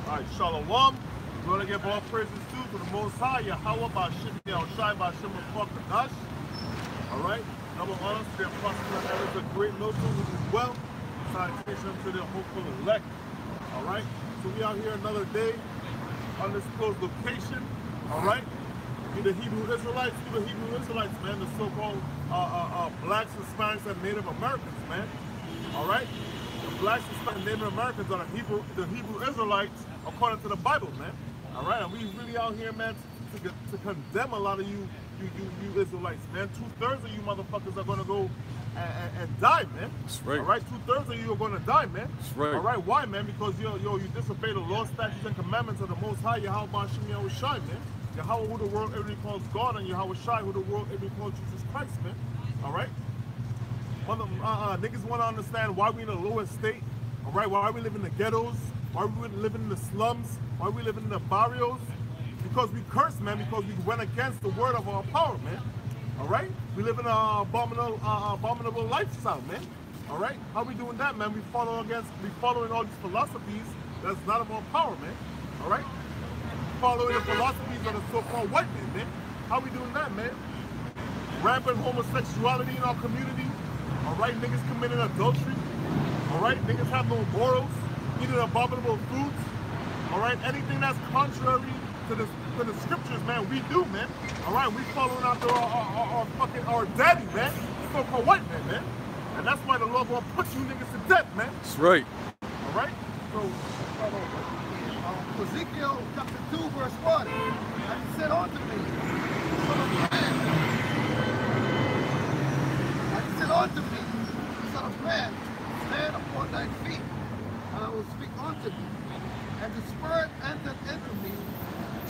Alright, Shalom. We want to give all praises to the Most High, Yahweh, Bashim, Yahushai, Bashim, Kadash. Alright, double honors to the apostle and elders of great notions as well. Salutation to the hopeful elect. Alright, so we out here another day, undisclosed location. Alright, we the Hebrew Israelites, man, the so-called blacks, Hispanics, and Native Americans, man. Alright? The blacks, Hispanics, and Native Americans are the Hebrew Israelites according to the Bible, man. Alright, and we really out here, man, to condemn a lot of you Israelites, man. 2/3 of you motherfuckers are gonna go and die, man. That's right. Alright, 2/3 of you are gonna die, man. That's right. Alright, why, man? Because you disobey the law, statutes, and commandments of the Most High, Yahweh Bashim Yahushai, man. Yahweh, who the world everybody calls God, and Yahweh Shai, who the world everybody calls Jesus Christ, man. Alright? Niggas want to understand why we in the lowest state, alright? Why we live in the ghettos, why we live in the slums, why we live in the barrios. Because we curse, man, because we went against the word of our power, man. Alright? We live in an abominable lifestyle, man. Alright? How we doing that, man? We following all these philosophies that's not of our power, man. Alright? Following the philosophies of the so-called white man, man. How we doing that, man? Rampant homosexuality in our community. Alright, niggas committing adultery. Alright, niggas have no morals, eating abominable foods. Alright, anything that's contrary to the scriptures, man, we do, man. Alright, we following after our daddy, man. The so-called white man, man. And that's why the Lord will put you niggas to death, man. That's right. Alright? So, Ezekiel chapter 2, verse 1. And he said unto me, Son of man. And he said unto me, Son of man, stand upon thy feet, and I will speak unto thee. And the Spirit entered into me,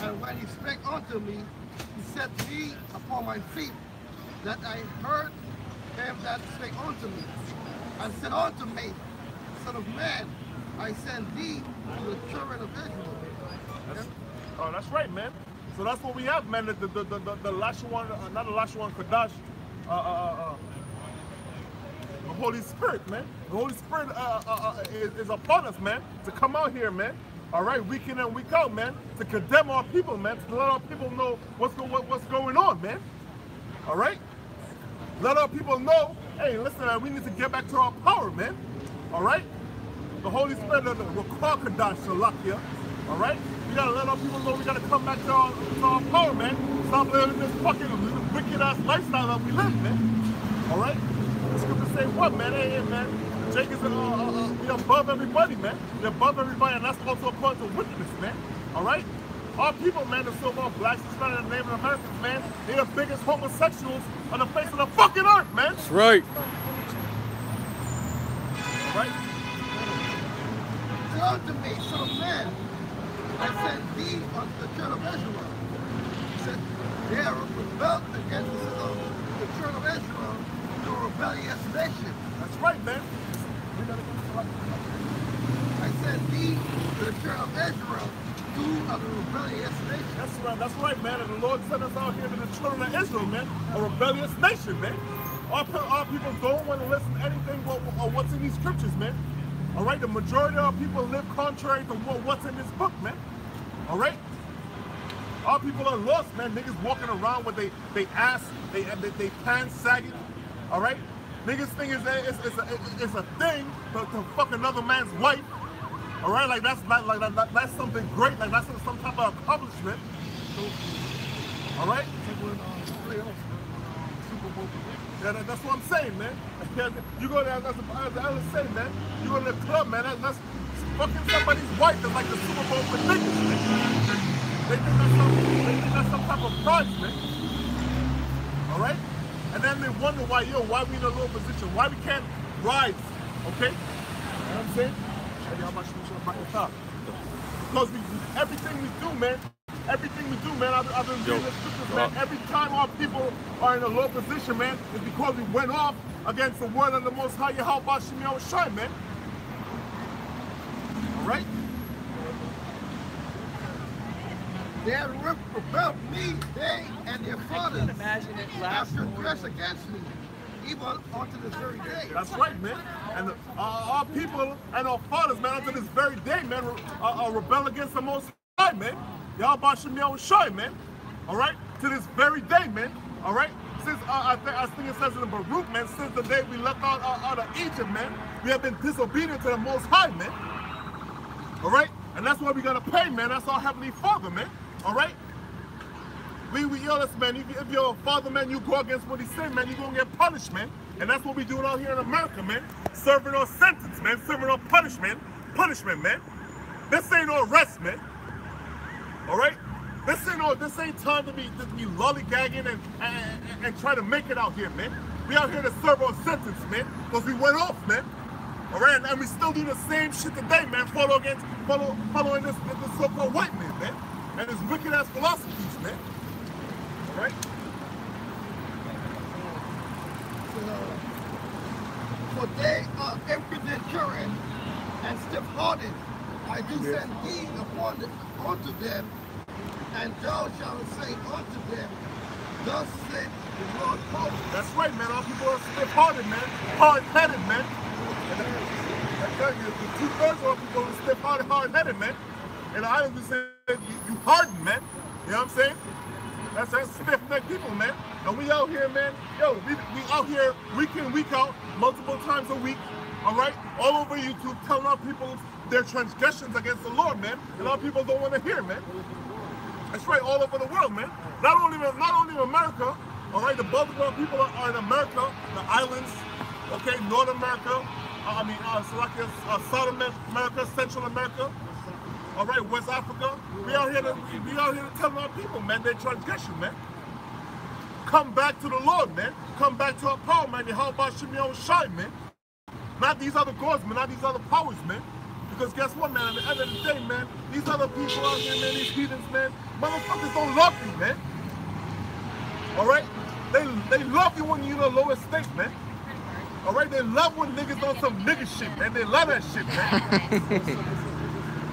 and when he spake unto me, he set me upon my feet, that I heard him that spake unto me, and said unto me, Son of man, I send thee to the children of Israel. Oh, that's right, man. So that's what we have, man. The Lashawan, not the Lashawan Kadash, the Holy Spirit, man. The Holy Spirit is upon us, man, to come out here, man. All right, week in and week out, man, to condemn our people, man, to let our people know what's going on, man. All right, let our people know, hey, listen, man, we need to get back to our power, man. All right, the Holy Spirit, the Rakwa Kadash Shalakia. All right, we gotta let our people know we gotta come back to our power, man. Stop living this fucking wicked ass lifestyle that we live, man. All right, the scripture say what, man? Hey, man. Jake is we above everybody, man. We're above everybody, and that's also according to wickedness, man. All right? Our people, man, the so-called blacks, Hispanics, and Native Americans, man, they're the biggest homosexuals on the face of the fucking earth, man. That's right. Right? Say unto me, Son of man, I sent thee unto the children of Israel. He said, they are rebelled against the children of Israel, the rebellious nation. That's right, man. I sent thee to the children of Israel, two of the rebellious nation. That's right, man. And the Lord sent us out here to the children of Israel, man. A rebellious nation, man. Our people don't want to listen to anything what's in these scriptures, man. All right? The majority of our people live contrary to what's in this book, man. All right? Our people are lost, man. Niggas walking around with they ass, they pants sagging. All right? Niggas think it's a thing to fuck another man's wife. All right, like that's something great. Like that's some type of accomplishment. All right. Yeah, that's what I'm saying, man. You go there, as the elders say, man. You go to the club, man. That's fucking somebody's wife. That's like the Super Bowl for niggas, man. They think that's some type of prize, man. All right. And then they wonder why we in a low position, why we can't rise, okay? You know what I'm saying? Because everything we do, man, I've been reading the scriptures, man. Every time our people are in a low position, man, it's because we went off against the word of the Most High, Yahweh Bashim Yahushai, man. All right? They have rebelled me, they and their fathers, imagine it last have transgressed against me. even unto this very day. That's right, man. And our people and our fathers, man, unto this very day, man, rebel against the Most High, man. Y'all Bashim Yahweh Shai, man. All right? To this very day, man. All right? Since, I think it says in the Baruch, man, since the day we left out of Egypt, man, we have been disobedient to the Most High, man. All right? And that's what we got to pay, man. That's our Heavenly Father, man. All right? We listen, man, if you're a father, man, you go against what he said, man, you're going to get punished, man. And that's what we doing out here in America, man. Serving our sentence, man. Serving our punishment, man. This ain't no rest, man. All right? This ain't time to be lollygagging and try to make it out here, man. We out here to serve our sentence, man. Because we went off, man. All right? And we still do the same shit today, man. Following this so-called white man, and his wicked-ass philosophies, man. Right? For they are impudent and stiff-hearted. I do send thee unto them, and thou shalt say unto them, thus said the Lord God. That's right, man. All people are stiff-hearted, man. Hard-headed, man. I tell you, the 2/3 of our people are stiff-hearted, hard-headed, man. And the islands, we say, you hardened, man. You know what I'm saying? That's stiff-necked people, man. And we out here, man. Yo, we out here week in, week out, multiple times a week. All right, all over YouTube, telling our people their transgressions against the Lord, man. And our people don't want to hear, man. That's right, all over the world, man. Not only in America. All right, the bulk of our people are in America, the islands, okay, North America. South America, Central America. All right, West Africa. We out here to tell our people, man, their transgression, man. Come back to the Lord, man. Come back to our power, man. How about Shimei Shai, man? Not these other gods, man. Not these other powers, man. Because guess what, man? At the end of the day, man, these other people out here, man, these heathens, man, motherfuckers don't love you, man. All right? They love you when you're in the lowest state, man. All right? They love when niggas on some nigga shit, man. They love that shit, man.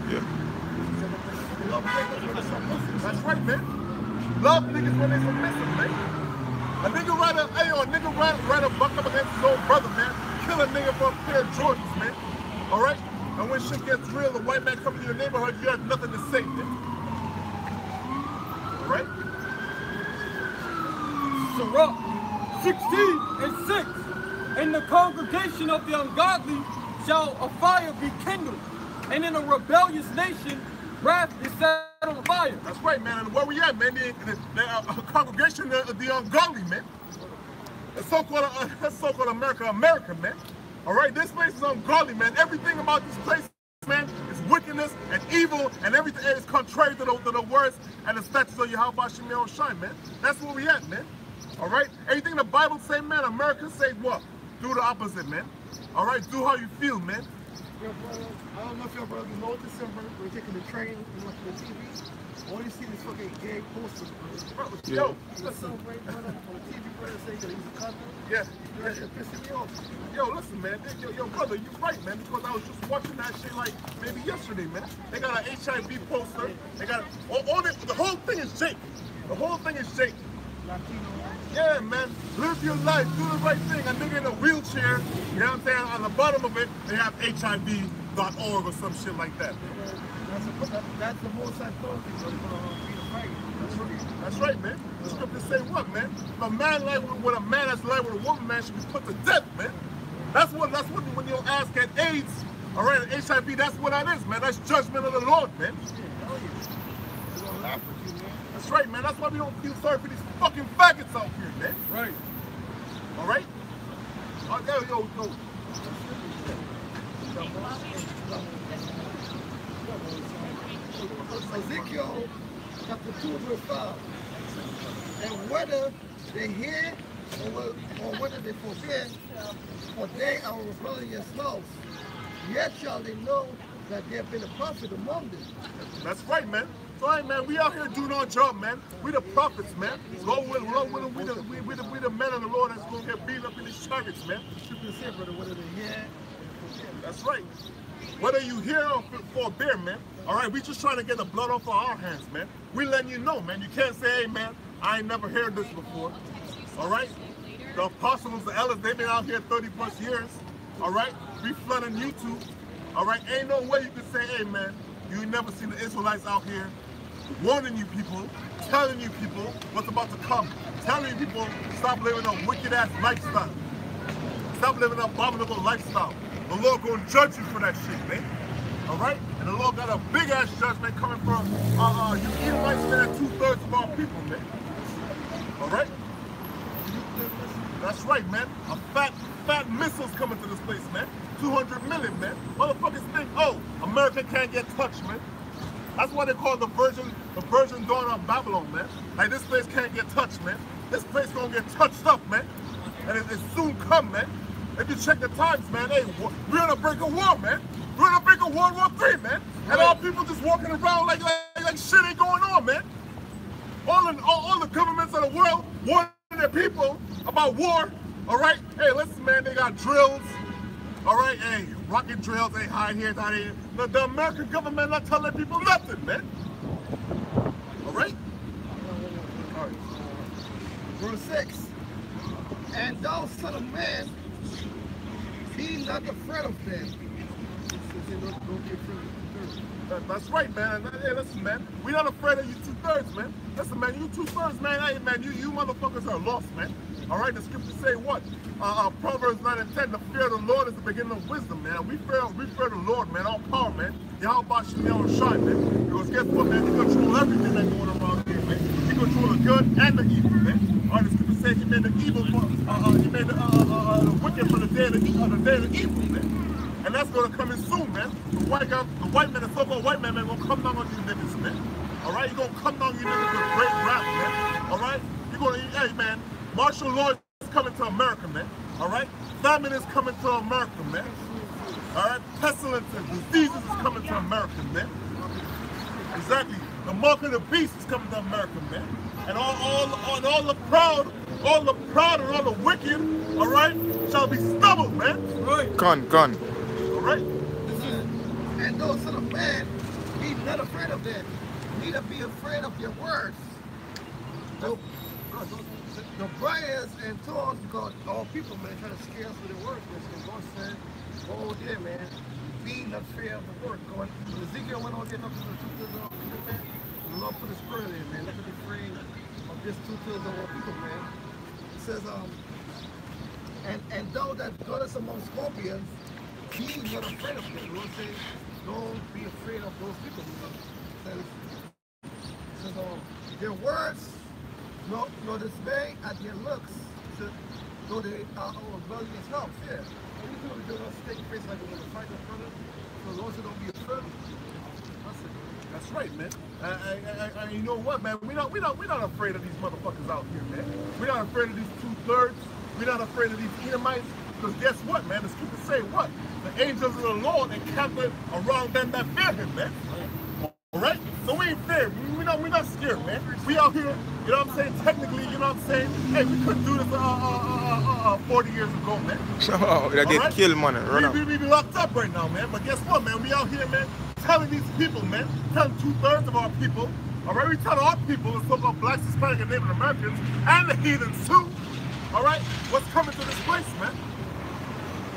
Yeah. That's right, man. Love niggas when they submissive, man. A nigga ride a buck up against his own brother, man. Kill a nigga for a pair of Jordans, man. All right? And when shit gets real, the white man comes to your neighborhood, you have nothing to say, man. All right? Sirach 16:6. In the congregation of the ungodly shall a fire be kindled, and in a rebellious nation wrath is set on fire. That's right, man. And where we at, man? The congregation of the ungodly, man. The so-called America, man. All right, this place is ungodly, man. Everything about this place, man, is wickedness and evil, and everything is contrary to the words and the statutes of Yahweh Shemel Shai, man. That's where we at, man. All right, everything the Bible say, man. America say what? Do the opposite, man. All right, do how you feel, man. Yo, brother, I don't know if your brother know December, we're taking the train and watching the TV. All you see is fucking gay posters, bro. Yo, listen. On the TV, brother, saying that he's a cousin. Yeah. That shit pissing me off. Yo, listen, man. Yo, brother, you right, man. Because I was just watching that shit like maybe yesterday, man. They got an HIV poster. They got the whole thing is Jake. The whole thing is Jake. Latino. Yeah, man. Live your life. Do the right thing. A nigga in a wheelchair. You know what I'm saying? On the bottom of it, they have HIV.org or some shit like that. That's the most I thought That's right, man. The scriptures say what, man? If a man like with a man that's like with a woman, man, should be put to death, man. That's what when your ass get AIDS, all right, HIV, that's what that is, man. That's judgment of the Lord, man. They're gonna laugh at you, man. That's right, man. That's why we don't feel sorry for these fucking faggots out here, man. Right. All right? Yo. Ezekiel chapter 2 verse 5. And whether they hear or whether they forbid, for they are rebellious laws, yet shall they know that there have been a prophet among them. That's right, man. So, right, man, we out here doing our job, man. We the prophets, man. Lord willing, we the men of the Lord that's going to get beat up in these chariots, man. Whether they hear. That's right. Whether you hear or forbear, man. All right, we just trying to get the blood off of our hands, man. We letting you know, man. You can't say, hey, man, I ain't never heard this before. All right? The apostles, the elders, they've been out here 30 plus years. All right? We flooding YouTube. All right? Ain't no way you can say, hey, man, you never seen the Israelites out here warning you people, telling you people what's about to come, telling you people stop living a wicked ass lifestyle. Stop living an abominable lifestyle. The Lord gonna judge you for that shit, man. All right? And the Lord got a big ass judgment coming from you Edomites, man, 2/3 of our people, man. All right? That's right, man. A fat missiles coming to this place, man. 200 million, man. Motherfuckers think, oh, America can't get touched, man. That's why they call the virgin dawn of Babylon, man. Like, this place can't get touched, man. This place gonna get touched up, man. And it soon come, man. If you check the times, man, hey, we're on the brink of war, man. We're on the brink of World War III, man. And all people just walking around like shit ain't going on, man. All the governments of the world warning their people about war. All right? Hey, listen, man, they got drills. All right? Hey, rocket drills, they hide here, hide here. The American government not telling people nothing, man. All right? All right. Verse 6. And thou, son of man, be not afraid of them. That's right, man. Hey, listen, man. We're not afraid of you 2/3, man. Listen, man, you 2/3, man. Hey, man, you motherfuckers are lost, man. All right, the scriptures say what? Proverbs 9 and 10, the fear of the Lord is the beginning of wisdom, man. We fear the Lord, man, all power, man. Yahweh Shem Shine, man. Because guess what, man? He control everything that's going around here, man. He control the good and the evil, man. All right, the scripture says he made the evil for, he made the wicked for the day of the evil, man. And that's gonna come in soon, man. The white man, the so-called white man, gonna come down on you niggas, man. All right, he gonna come down on you niggas with great rap, man. All right, he gonna, hey, man. Martial law is coming to America, man. All right, famine is coming to America, man. All right, pestilence and diseases is coming to America, man. Exactly. The mark of the beast is coming to America, man. And all the proud and all the wicked, all right, shall be stubble, man. Right. Gone. All right. And those son of man, be not afraid of them, neither be afraid of their words. The briars and thorns, because all people, man, try to scare us with their words. So God said, oh, yeah, man, be not afraid of the word. When Ezekiel went on getting up to the 2/3 of our people, man, the Lord put his spirit in, man. Let them be afraid of this 2/3 of our people, man. It says, and though that dwelleth among scorpions, be not afraid of them. The Lord says, don't be afraid of those people. It says, their words, no dismay at their looks, though they are our rebellious helps. Yeah. And you know, they don't stick face like we're going to fight in front of them. So the Lord said, don't be afraid. That's right, man. And you know what, man? We're not afraid of these motherfuckers out here, man. We're not afraid of these 2/3. We're not afraid of these Edomites. Because guess what, man? The scriptures say what? The angels of the Lord encamped around them that fear him, man. All right? So we ain't feared. We're not scared, man. We out here, you know what I'm saying? Technically, you know what I'm saying? Hey, we couldn't do this 40 years ago, man. Oh, they get killed, man. We be locked up right now, man. But guess what, man? We out here, man, telling these people, man, telling 2/3 of our people, all right? We tell our people, the so-called blacks, Hispanic, and Native Americans, and the heathens too, all right? What's coming to this place, man?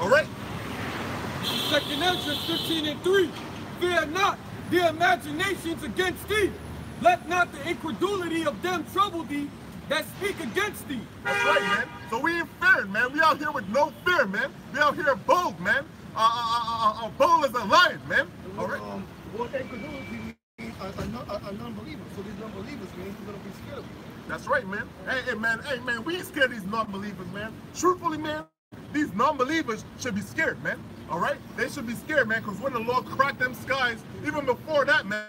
All right? Second Ezra 15 and 3. Fear not their imaginations against thee. Let not the incredulity of them trouble thee that speak against thee. That's right, man. So we ain't fearing, man. We out here with no fear, man. We out here bold, man. Bold as a lion, man. All right? What incredulity means a non-believer. So these non-believers, man, you're going to be scared of them. That's right, man. Hey, man, we ain't scared of these non-believers, man. Truthfully, man, these non-believers should be scared, man. All right? They should be scared, man, because when the Lord cracked them skies, even before that, man,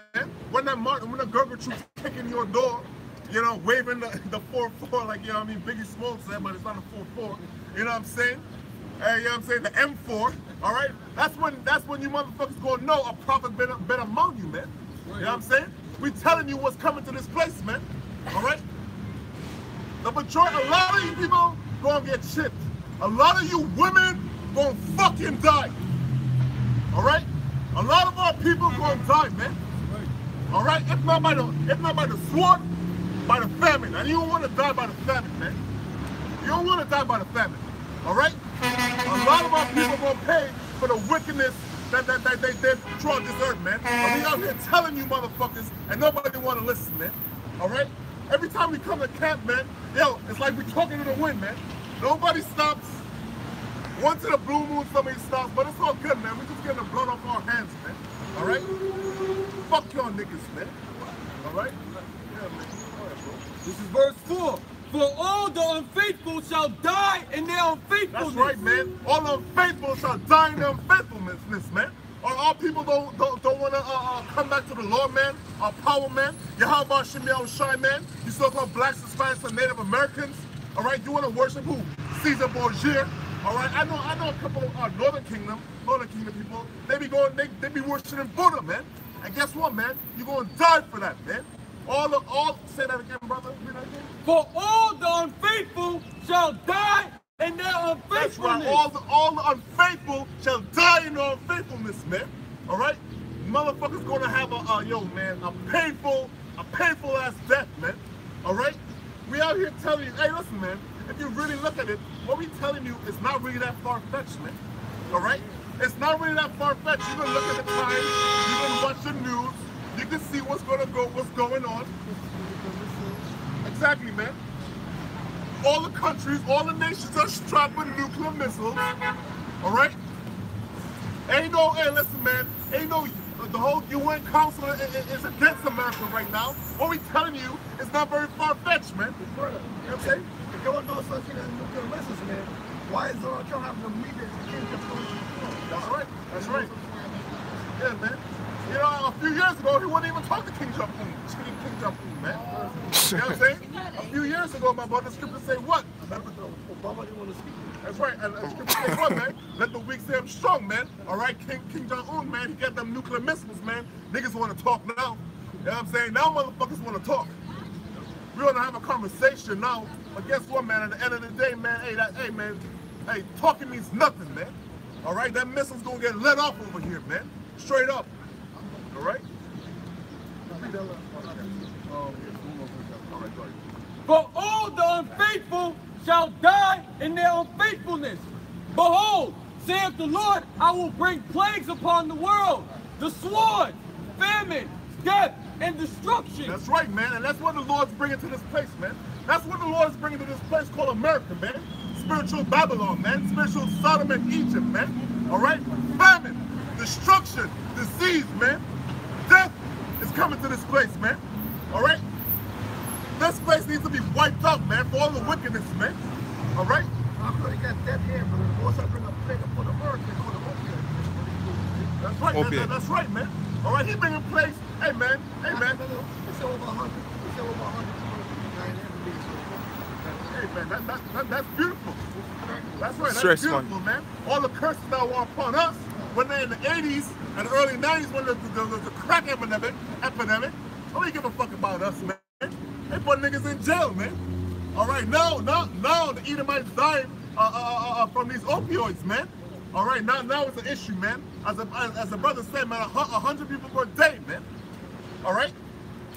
when the Gerber troops kicking your door, you know, waving the 4-4, like, you know what I mean, Biggie Smalls said, but it's not a 4-4. You know what I'm saying? Hey, you know what I'm saying? The M4, all right? That's when you motherfuckers gonna know a prophet been among you, man. You know what I'm saying? We telling you what's coming to this place, man. All right? The majority, a lot of you people gonna get chipped. A lot of you women gonna fucking die. All right? A lot of our people gonna die, man. All right? If not by the sword, by the famine. And you don't want to die by the famine, man. You You don't want to die by the famine. All right? A lot of our people are going to pay for the wickedness that they did throughout this earth, man. And we out here telling you motherfuckers, and nobody want to listen, man. All right? Every time we come to camp, man, yo, it's like we talking to the wind, man. Nobody stops. Once in a blue moon, somebody stops, but it's all good, man. We just getting the blood off our hands, man. All right? Fuck y'all niggas, man. All right? Yeah, man. All right, bro. This is verse 4. For all the unfaithful shall die in their unfaithfulness. That's right, man. All the unfaithful shall die in their unfaithfulness, man. All people don't want to come back to the Lord, man. Our power, man. Yahweh Shemiel Shai, man. You so-called blacks, Hispanics, and Native Americans. All right, you want to worship who? Caesar Borgia. All right, I know a couple of Northern Kingdom people. They be worshiping Buddha, man. And guess what, man? You're gonna die for that, man. Say that again, brother. For all the unfaithful shall die in their unfaithfulness. That's right. All the unfaithful shall die in their unfaithfulness, man. All right, motherfuckers gonna have a painful ass death, man. All right, we out here telling you, hey, listen, man. If you really look at it, what we telling you is not really that far-fetched, man. All right, it's not really that far-fetched. You can look at the times, you can watch the news, you can see what's going on. Exactly, man. All the countries, all the nations are strapped with nuclear missiles. All right? Hey, listen, man. The whole UN Council is against America right now. What we telling you is not very far-fetched, man. You know what I'm saying? If you don't know something as nuclear missiles, man, why is Donald Trump having a meeting to change the That's right. That's right. Yeah, man. You know, a few years ago, he wouldn't even talk to King Jong-un, man. You know what I'm saying? A few years ago, my brother, the scripture say what? Obama didn't want to speak. That's right. And the scripture say what, man? Let the weak say I'm strong, man. All right, King Jong-un, man, he got them nuclear missiles, man. Niggas want to talk now. You know what I'm saying? Now motherfuckers want to talk. We want to have a conversation now. But guess what, man? At the end of the day, man, hey, talking means nothing, man. All right, that missile's gonna get let off over here, man. Straight up. All right? For all the unfaithful shall die in their unfaithfulness. Behold, saith the Lord, I will bring plagues upon the world, the sword, famine, death, and destruction. That's right, man, and that's what the Lord's bringing to this place, man. That's what the Lord's bringing to this place called America, man. Spiritual Babylon, man. Spiritual Sodom and Egypt, man. All right? Famine, destruction, disease, man. Death is coming to this place, man. All right? This place needs to be wiped out, man, for all the wickedness, man. All right? I'm going to get death here, but once I bring a plague upon the earth, they call it opiate. That's right, that's right, man. All right, he bringing plagues. Hey, man. It's over 100. It's over 100. Hey, man, that's beautiful. That's right, that's Stress, beautiful, man. All the curses that were upon us when they're in the 80s and the early 90s when the crack epidemic, nobody give a fuck about us, man. They put niggas in jail, man. All right, now the Edomites dying from these opioids, man. All right, now it's an issue, man. As a brother said, man, 100 people per day, man. All right.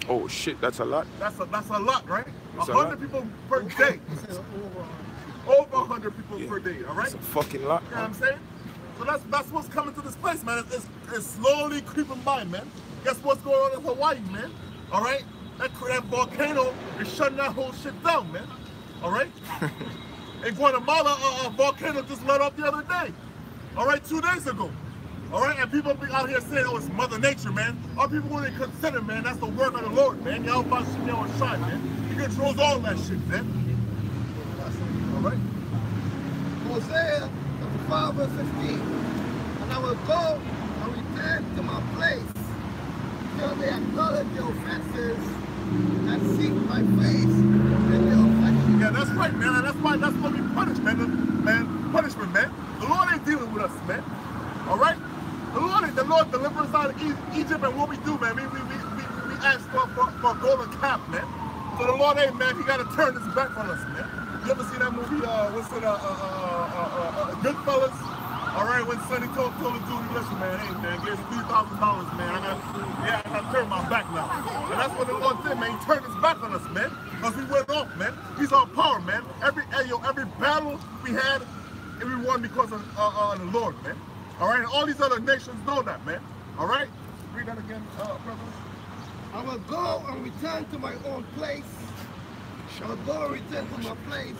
Oh shit, that's a lot. That's a lot, right? That's 100 people per day. Over 100 people per day. All right. That's a fucking lot. You know what I'm saying? So that's what's coming to this place, man. It's slowly creeping by, man. Guess what's going on in Hawaii, man? All right. That volcano is shutting that whole shit down, man. All right. In Guatemala, a volcano just let off the other day. All right, 2 days ago. All right, and people be out here saying, oh, it's Mother Nature, man. Our people wouldn't consider, man, that's the work of the Lord, man. Y'all about Shemiel and Shai, man. He controls all that shit, man. All right. Hosea 5 verse 15. And I will go and return to my place till they acknowledge their offenses and seek my face in their affliction. Yeah, that's right, man. And that's what we punish, man. Punishment, man. The Lord ain't dealing with us, man. All right? The Lord deliver us out of Egypt, and what we do, man, we ask for a golden calf, man. So the Lord ain't, man, he got to turn his back on us, man. You ever see that movie, Goodfellas? All right, when Sonny told the dude, listen, man, hey, man, give us $3,000, man. I got to turn my back now. And that's what the Lord did, man. He turned his back on us, man. Because we went off, man. He's our power, man. Every battle we had, we won because of the Lord, man. All right? And all these other nations know that, man. All right? Read that again, brother. I will go and return to my own place. I will go and return to my place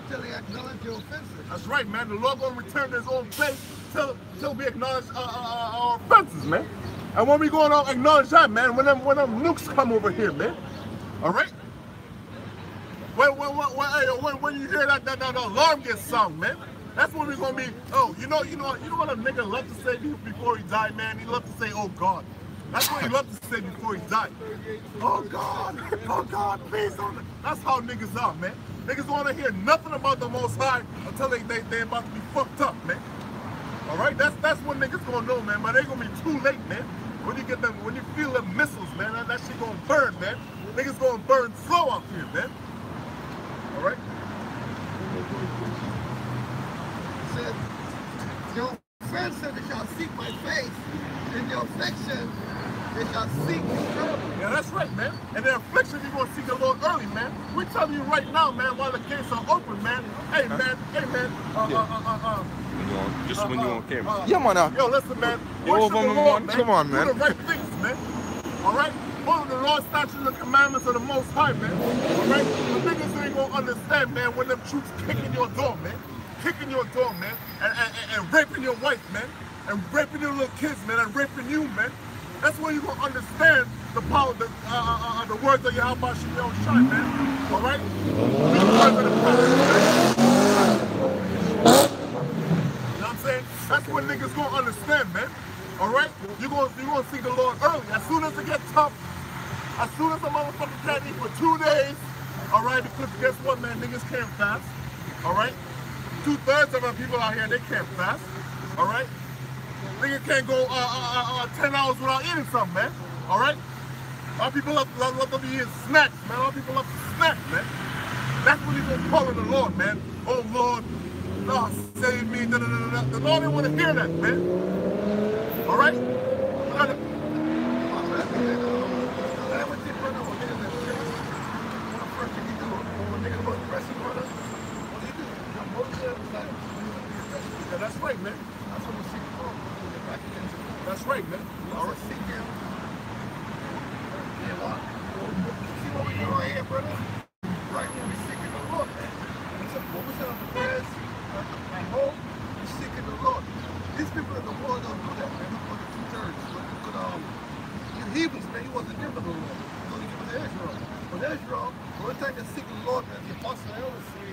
till they acknowledge your offenses. That's right, man. The Lord going to return to his own place till we acknowledge our offenses, man. And when we go and acknowledge that, man, when them nukes come over here, man. All right? When you hear that alarm gets sound, man, that's when we're going to be, oh, you know what a nigga love to say before he died, man? He love to say, oh, God. That's what he loved to say before he died. Oh God, please don't. That's how niggas are, man. Niggas don't want to hear nothing about the Most High until they about to be fucked up, man. All right, that's what niggas gonna know, man. But they gonna be too late, man. When you feel them missiles, man, that shit gonna burn, man. Niggas gonna burn slow out here, man. All right. Said, your friend said they shall seek my face in your affliction. They shall seek you early. Yeah, that's right, man. And the affliction, you're going to seek the Lord early, man. We're telling you right now, man, while the gates are open, man. Hey, man. Just when you're on camera. Yeah, man. Yo, listen, man. Yo, Worship the Lord, man. Come on, man. Do the right things, man. All right? Follow the Lord's statutes and commandments of the Most High, man. All right? The niggas ain't going to understand, man, when them troops kicking your door, man. Kicking your door, man. And raping your wife, man. And raping your little kids, man. And raping you, man. That's when you're going to understand the power, the words of Yahweh Shem Shai, man. All right? The words of the prophet. You know what I'm saying? That's when niggas going to understand, man. All right? You're going to see the Lord early. As soon as it gets tough, as soon as the motherfucker can't eat for 2 days, all right? Because guess what, man? Niggas can't fast. All right? 2/3 of our people out here, they can't fast. All right? Nigga can't go 10 hours without eating something, man. All right? A lot of people love to be eating snacks, man. A lot of people love to snack, man. That's when he's gonna call on the Lord, man. Oh Lord, Lord, save me. Da, da, da, da. The Lord didn't want to hear that, man. All right? Yeah, that's right, man. That's what we seek for. That's right, man. All right, seek him. Yeah, Lord. See what we do right here, brother? Right here, we're seeking the Lord, man. What we said on the prayers, at home, we're seeking the Lord. These people in the world don't do that, man. Look at the 2/3. Look at you heathens, man. He wasn't given the Lord. He was only given to Israel. But Israel, the only time they seek the Lord, man, the apostle elders say,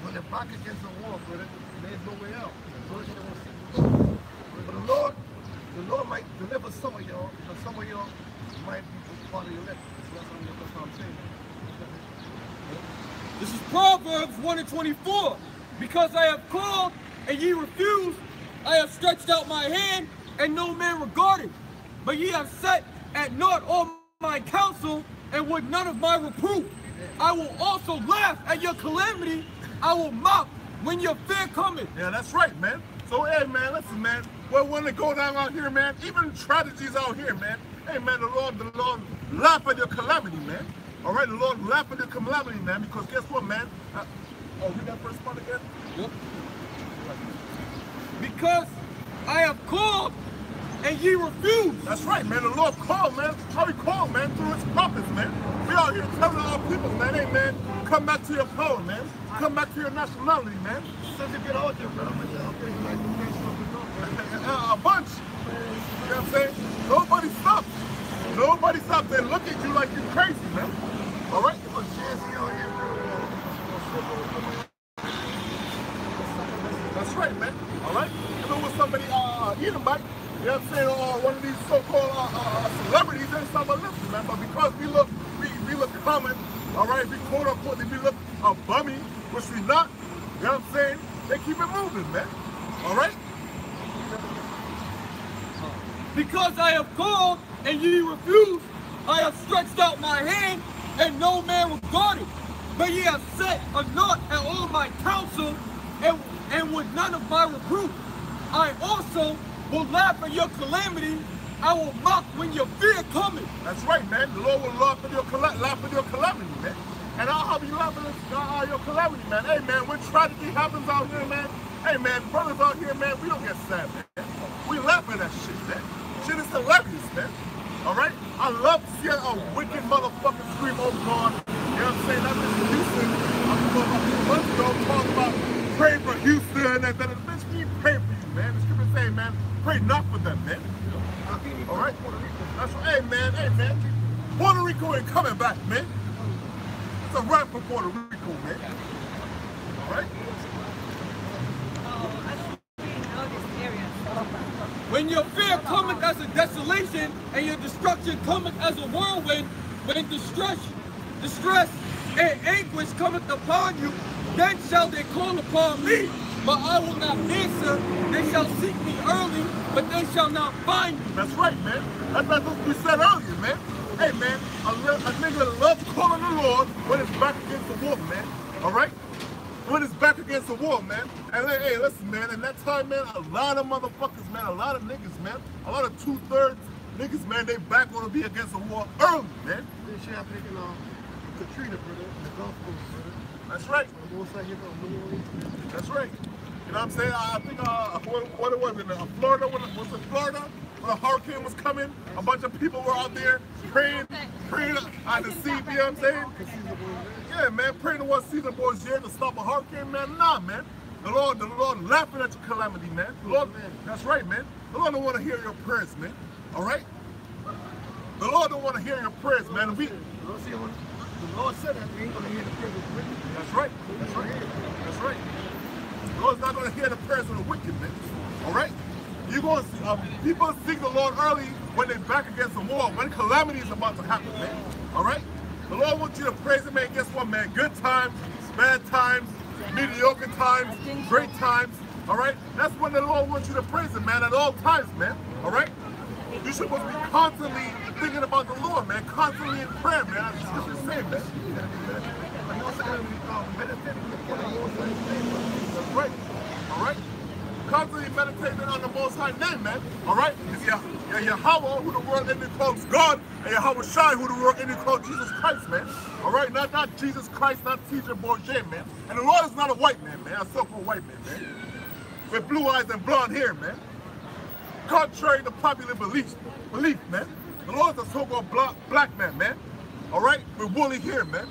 when they're back against the wall, brother, there's no way out. So they won't seek the Lord. But the Lord might deliver some of y'all, because some of y'all might be part of your life. So that's what I'm saying. This is Proverbs 1:24. Because I have called and ye refused, I have stretched out my hand and no man regarded. But ye have set at naught all my counsel and would none of my reproof. I will also laugh at your calamity. I will mock when your fear cometh. Yeah, that's right, man. So, hey, man, listen, man. Well, when it go down out here, man, even tragedies out here, man. Hey, man, the Lord laugh at your calamity, man. All right, the Lord laugh at your calamity, man, because guess what, man? Read that first part again? Yep. Because I have called and ye refuse. That's right, man. The Lord called, man. How he called, man? Through his prophets, man. We out here telling our people, man, hey, man, come back to your power, man. Come back to your nationality, man. Since you get out there, brother, A bunch. You know what I'm saying? Nobody stops. Nobody stops. They look at you like you're crazy, man. All right? That's right, man. All right? Even with somebody eating bite, you know what I'm saying, one of these so-called celebrities, they stop a listen, man. But because we look common, all right, we quote unquote, we look bummy, which we not, you know what I'm saying? They keep it moving, man. All right? Because I have called and ye refuse, I have stretched out my hand and no man regarded. But ye have set a naught at all my counsel and with none of my reproof. I also will laugh at your calamity. I will mock when your fear cometh. That's right, man. The Lord will laugh at your calamity, man. And I'll be laughing at your calamity, man. Hey, man, when tragedy happens out here, man, hey, man, brothers out here, man, we don't get sad, man. We laugh at that shit, man. Shit is hilarious, man. All right? I love to see a wicked motherfucker scream, oh, God. You know what I'm saying? That's in Houston. A few months ago, talking about praying for Houston, and then the bitch, we pray for you, man. The scripture say, man, pray not for them, man. All right? That's right. Hey, man. Puerto Rico ain't coming back, man. It's a wrap for Puerto Rico, man. All right? When your fear cometh as a desolation, and your destruction cometh as a whirlwind, when distress and anguish cometh upon you, then shall they call upon me, but I will not answer. They shall seek me early, but they shall not find me. That's right, man. That's what we said earlier, man. Hey, man, a nigga loves calling the Lord when it's back against the wall, man. All right? When it's back against the wall, man. And hey, listen, man, in that time, man, a lot of motherfuckers, man, a lot of niggas, man, a lot of 2/3 niggas, man, they back gonna be against the wall early, man. This shit happened in Katrina, brother, in the Gulf Coast, brother. That's right. That's right. You know what I'm saying? I think what it was in Florida, was it Florida? When a hurricane was coming, a bunch of people were out there praying on the sea, you know what I'm saying? Yeah, man, praying to what Caesar boys here to stop a hurricane, man. Nah, man. The Lord laughing at your calamity, man. The Lord, that's right, man. The Lord don't want to hear your prayers, man. All right? The Lord don't want to hear your prayers, man. The Lord said that we ain't going to hear the prayers of the wicked. That's right. That's right. That's right. The Lord's not going to hear the prayers of the wicked, man. All right? You're going to see, people seek the Lord early when they're back against the wall, when calamity is about to happen, man. All right? The Lord wants you to praise Him, man. Guess what, man? Good times, bad times, mediocre times, great times. All right? That's when the Lord wants you to praise Him, man, at all times, man. All right? You're supposed to be constantly thinking about the Lord, man. Constantly in prayer, man. That's what you're saying, man. That's right. All right? Constantly meditating on the Most High name, man. All right? It's Yahweh, who the world ended calls God, and Yahweh Shai, who the world ended calls Jesus Christ, man. All right? Not Jesus Christ, not Caesar Borgia, man. And the Lord is not a white man, man. A so-called white man, man. With blue eyes and blonde hair, man. Contrary to popular belief, man. The Lord is a so-called black man, man. All right? With woolly hair, man.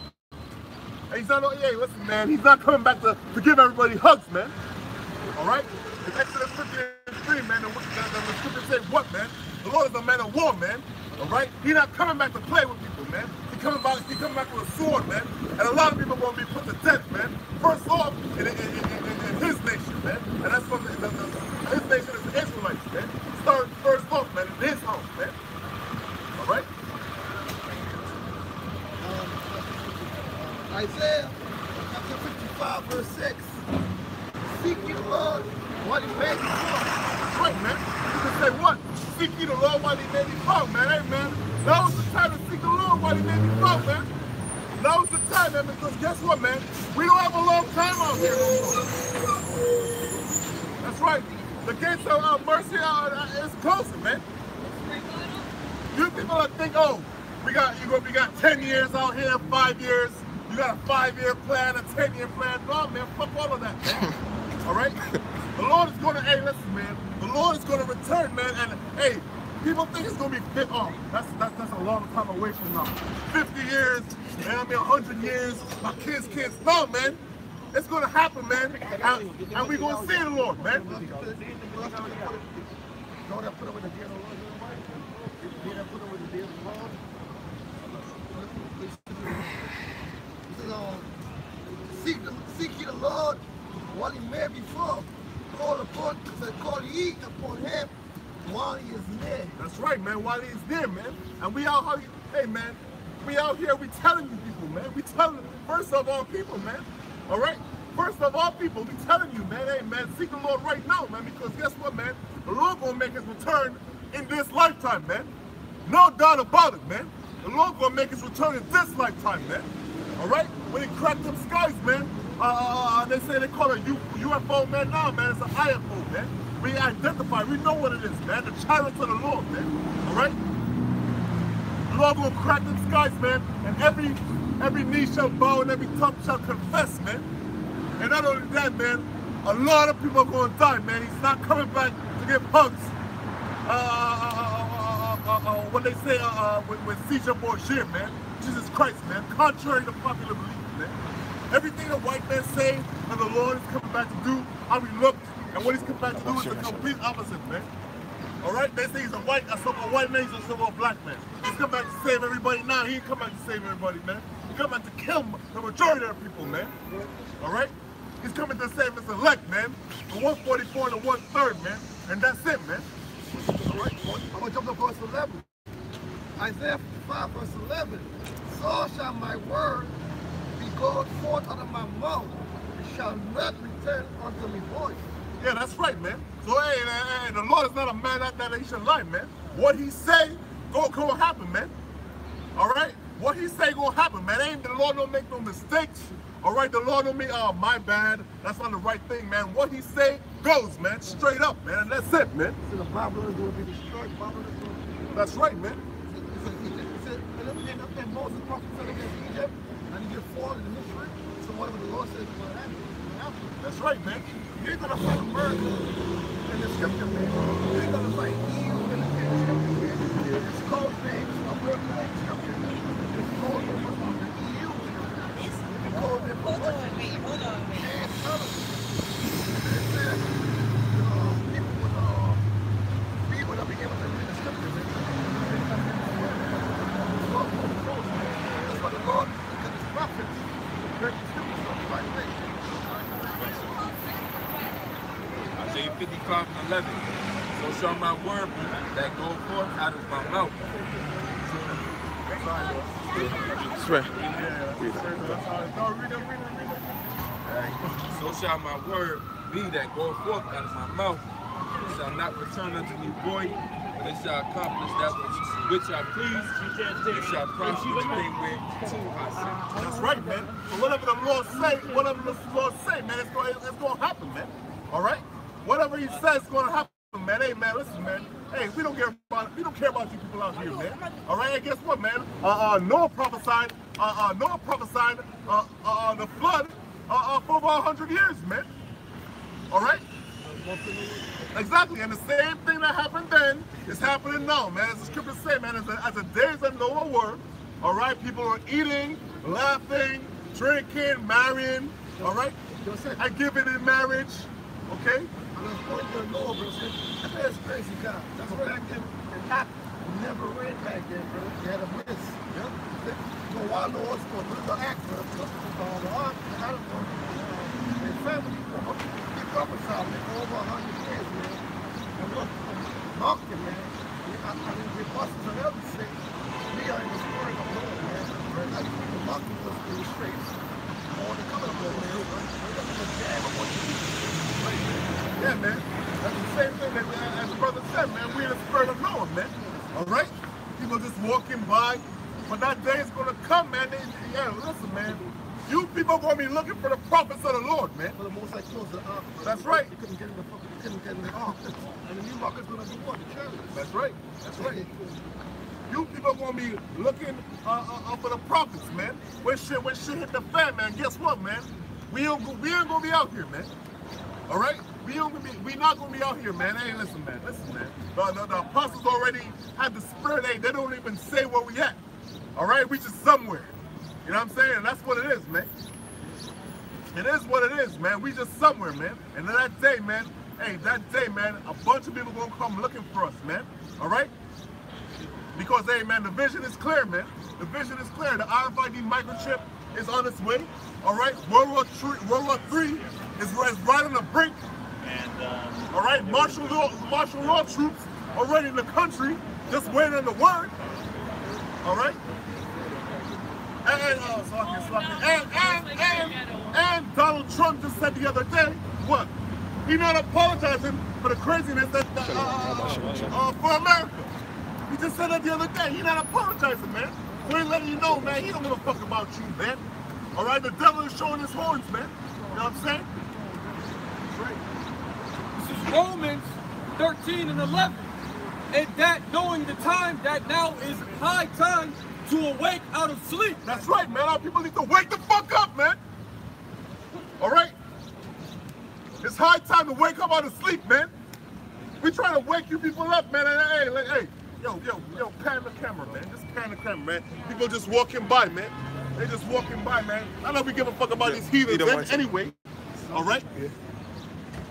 And he's not, hey, listen, man. He's not coming back to give everybody hugs, man. All right? In Exodus 53, man, the scripture says what, man? The Lord is a man of war, man. All right? He's not coming back to play with people, man. He coming back with a sword, man. And a lot of people going to be put to death, man. First off, in his nation, man. And that's what his nation is the Israelites, man. Start first off, man, in his house, man. All right? Isaiah chapter 55, verse 6. Seek ye the Lord while he may be found. That's right, man. You can say what? Seek ye the Lord while he may be found, man. Hey, man. Now is the time to seek the Lord while he may be found, man. Now is the time, man, because guess what, man? We don't have a long time out here no more. That's right. The gates of mercy is closer, man. You people that think, oh, we got 10 years out here, 5 years. You got a 5-year plan, a 10-year plan. No, man, fuck all of that, man. All right? The Lord is going to, hey, listen, man. The Lord is going to return, man. And, hey, people think it's going to be that's a long time away from now. 50 years, man, I mean 100 years, my kids can't stop, man. It's going to happen, man. And we're going to see the Lord, man. Seek ye the Lord while he may be found. Call ye upon him while he is near. That's right, man, while he's there, man. And we out here, hey, man, we out here, we telling you people, man. We telling, first of all people, man. All right? First of all people, we telling you, man, hey, man, seek the Lord right now, man, because guess what, man? The Lord gonna make his return in this lifetime, man. No doubt about it, man. The Lord gonna make his return in this lifetime, man. All right? When he cracked them skies, man, they say they call it UFO, man. Now, man, it's an IFO, man. We identify, we know what it is, man. The chariots of the Lord, man. All right? The Lord will crack them skies, man, and every knee shall bow and every tongue shall confess, man. And not only that, man, a lot of people are going to die, man. He's not coming back to give hugs. What they say with Caesar Borgia, man. Jesus Christ, man. Contrary to popular belief, man. Everything the white man say that the Lord is coming back to do, how he looked, and what he's coming back to do is the complete opposite, man. All right? They say he's a white man, he's a black man. He's coming back to save everybody now. He ain't coming back to save everybody, man. He's coming back to kill the majority of the people, man. All right? He's coming to save his elect, man. The 144 and the 1/3, man. And that's it, man. All right? I'm going to jump to verse 11. Isaiah 5, verse 11. So shall my word be gone forth out of my mouth. It shall not return unto me voice. Yeah, that's right, man. So, hey, the Lord is not a man that he should lie, man. What he say, go happen, man. All right? What he say gonna happen, man. Ain't the Lord don't make no mistakes. All right, the Lord don't make, oh, my bad. That's not the right thing, man. What he say goes, man. Straight up, man. And that's it, man. So the Bible is going to be destroyed. Babylon is going to be destroyed. That's right, man. And Moses prophesied against Egypt, and he get fall in the history. So whatever the Lord says is going to happen. That's right, man. You ain't going to fight murder in the scripture, man. You ain't going to fight evil in the scripture, man. It's called things of word like scripture. It's called the evil. It's called the Hold on, wait. and others. It says, people will be able to read the scripture, man. That's what the Lord, because his prophets, read the scriptures on the right way. Isaiah 55 and 11. So shall my word be that go forth out of my mouth. Swear. So shall my word be that go forth out of my mouth. It shall not return unto me void, but it shall accomplish that which I please. It shall prosper the thing whereto I sent. That's right, man. So whatever the Lord say, man, it's gonna happen, man. All right? Whatever he says is gonna happen, man. Hey, man, listen, man. Hey, we don't care about you people out here, man. All right, and guess what, man? Noah prophesied the flood for about 100 years, man. All right? Exactly, and the same thing that happened then is happening now, man. As the scriptures say, man, as the days of Noah were, all right, people are eating, laughing, drinking, marrying, all right, and giving in marriage, okay? And I was going to Noah, bro. That's crazy, God. That's what back then, and that never read back then, bro. You had a miss. Yeah. So while Noah's going to the actor, the ark, I don't know, his family, he prophesied over 100 years, man. And look, mocked him, man. I mean, the apostles and others say, we are in the spirit of Lord, man. I think the mocking was illustrates all the color of the man. We're going to jam on what you do. Yeah, man. That's the same thing that, as the brother said, man. We're in the spirit of Noah, man. All right? People just walking by. But that day is going to come, man. Yeah, listen, man. You people are going to be looking for the prophets of the Lord, man. For the most I closed the ark. That's right. You couldn't get in the ark. And the new mark is going to be what? The chariot. That's right. That's right. You people are going to be looking for the prophets, man. When shit hit the fan, man, guess what, man? We ain't going to be out here, man. All right? We not going to be out here, man. Hey, listen, man. Listen, man. The apostles already had the spirit. Hey, they don't even say where we at. All right? We just somewhere. You know what I'm saying? And that's what it is, man. It is what it is, man. We just somewhere, man. And then that day, man, hey, that day, man, a bunch of people going to come looking for us, man. All right? Because, hey, man, the vision is clear, man. The vision is clear. The RFID microchip is on its way. All right? World War III is right on the brink. And, all right? Martial law troops already in the country, just waiting on the word. All right? And Donald Trump just said the other day, what? He's not apologizing for the craziness that for America. He just said that the other day. He's not apologizing, man. So he's letting you know, man, he don't give a fuck about you, man. All right, the devil is showing his horns, man. You know what I'm saying? That's right. This is Romans 13 and 11. And that knowing the time, that now is high time to awake out of sleep. That's right, man. Our people need to wake the fuck up, man. All right? It's high time to wake up out of sleep, man. We trying to wake you people up, man. Hey, yo, pan the camera, man. Just pan the camera, man. People just walking by, man. They just walking by, man. I know we give a fuck about these heathens anyway. All right? Yeah.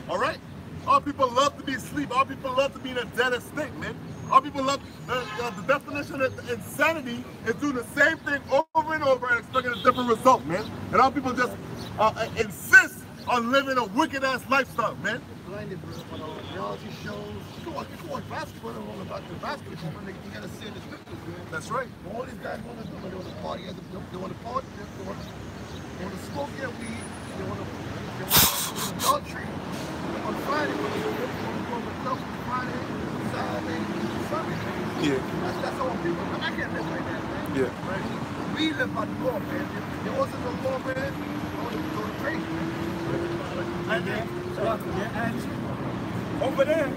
All right? Our people love to be asleep. Our people love to be in a dead state, man. Our people love, the definition of insanity is doing the same thing over and over and expecting a different result, man. And our people just insist on living a wicked-ass lifestyle, man. Blinded, bro. Reality shows. You can watch basketball and all about the basketball, but you gotta see the scriptures, man. That's right. All these guys want to do, they want to party, they want to party, they want to smoke their weed, they want to adultery. On Friday, when they go with stuff on Friday, Saturday, Sunday. Yeah. That's all people. And I can't live like that, man. Yeah. Right? We live by the law, man. If there wasn't no law, man, I would go to crazy, man. And over there,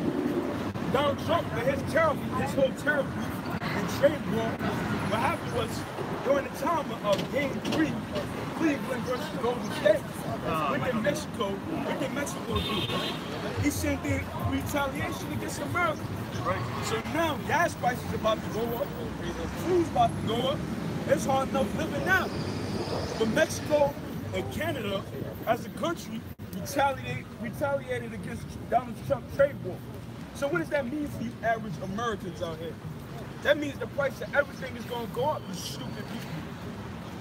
Donald Trump and his whole tariff and trade war, what happened was during the time of Game 3, Cleveland versus Golden State, what did Mexico do? He sent in retaliation against America. Right. So now gas prices about to go up, food's about to go up. It's hard enough living now. But Mexico and Canada, as a country, retaliated against Donald Trump's trade war. So what does that mean for you average Americans out here? That means the price of everything is going to go up, you stupid people.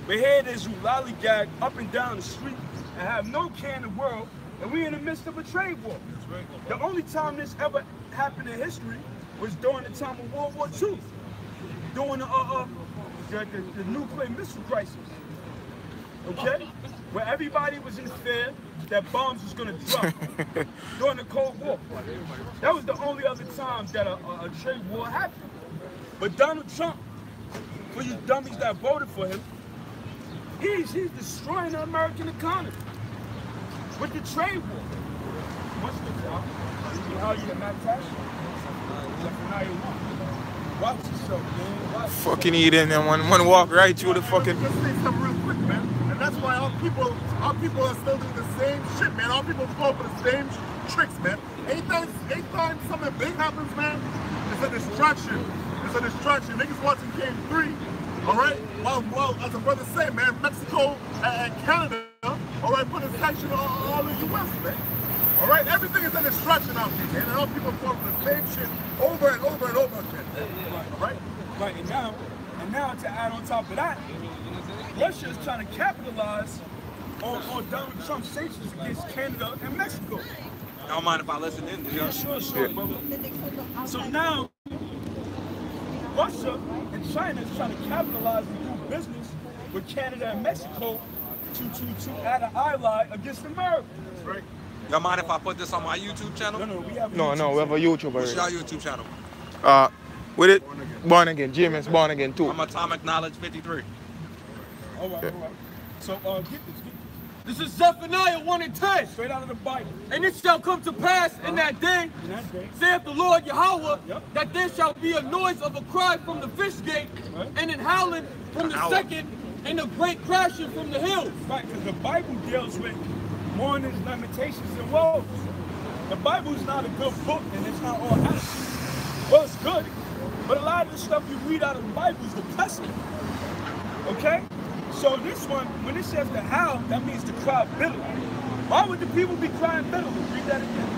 But here it is, you lollygag up and down the street and have no care in the world, and we're in the midst of a trade war. The only time this ever happened in history was during the time of World War II, during the nuclear missile crisis. Okay? Where everybody was in fear that bombs was going to drop during the Cold War. That was the only other time that a trade war happened. But Donald Trump, for you dummies that voted for him, he's destroying the American economy with the trade war. What's the job? How you not tax? Watch yourself, man. Watch Fucking eat in and one walk right through the fucking. Let's say something real quick, man. And that's why our people are still doing the same shit, man. Our people fall for the same tricks, man. Anytime something big happens, man, it's a distraction. It's a distraction. Niggas watching Game 3, all right? Well, as a brother said, man, Mexico and Canada, all right, put a sanction on all the U.S., man. All right, everything is a distraction out here, man. And all people fall for the same shit over and over and over again. Right? Right, and now to add on top of that, Russia is trying to capitalize on Donald Trump's sanctions against Canada and Mexico. I don't mind if I listen in. Yeah, sure, brother. So now, Russia and China is trying to capitalize and do business with Canada and Mexico to add an ally against America. Right? Y'all mind if I put this on my YouTube channel? No, we have a No, we have a YouTuber. What's your YouTube channel? With it, Born Again, GMS Born Again 2. I'm Atomic Knowledge 53. All right. So, get this. This is Zephaniah 1 and 10. Straight out of the Bible. And it shall come to pass in that day, saith the Lord Yahweh, that there shall be a noise of a cry from the fish gate, and an howling from the second, and a great crashing from the hills. Right, because the Bible deals with mournings, lamentations, and woes. The Bible is not a good book, and it's not all happy. Well, it's good, but a lot of the stuff you read out of the Bible is depressing. Okay? So this one, when it says to howl, that means to cry bitterly. Why would the people be crying bitterly? Read that again.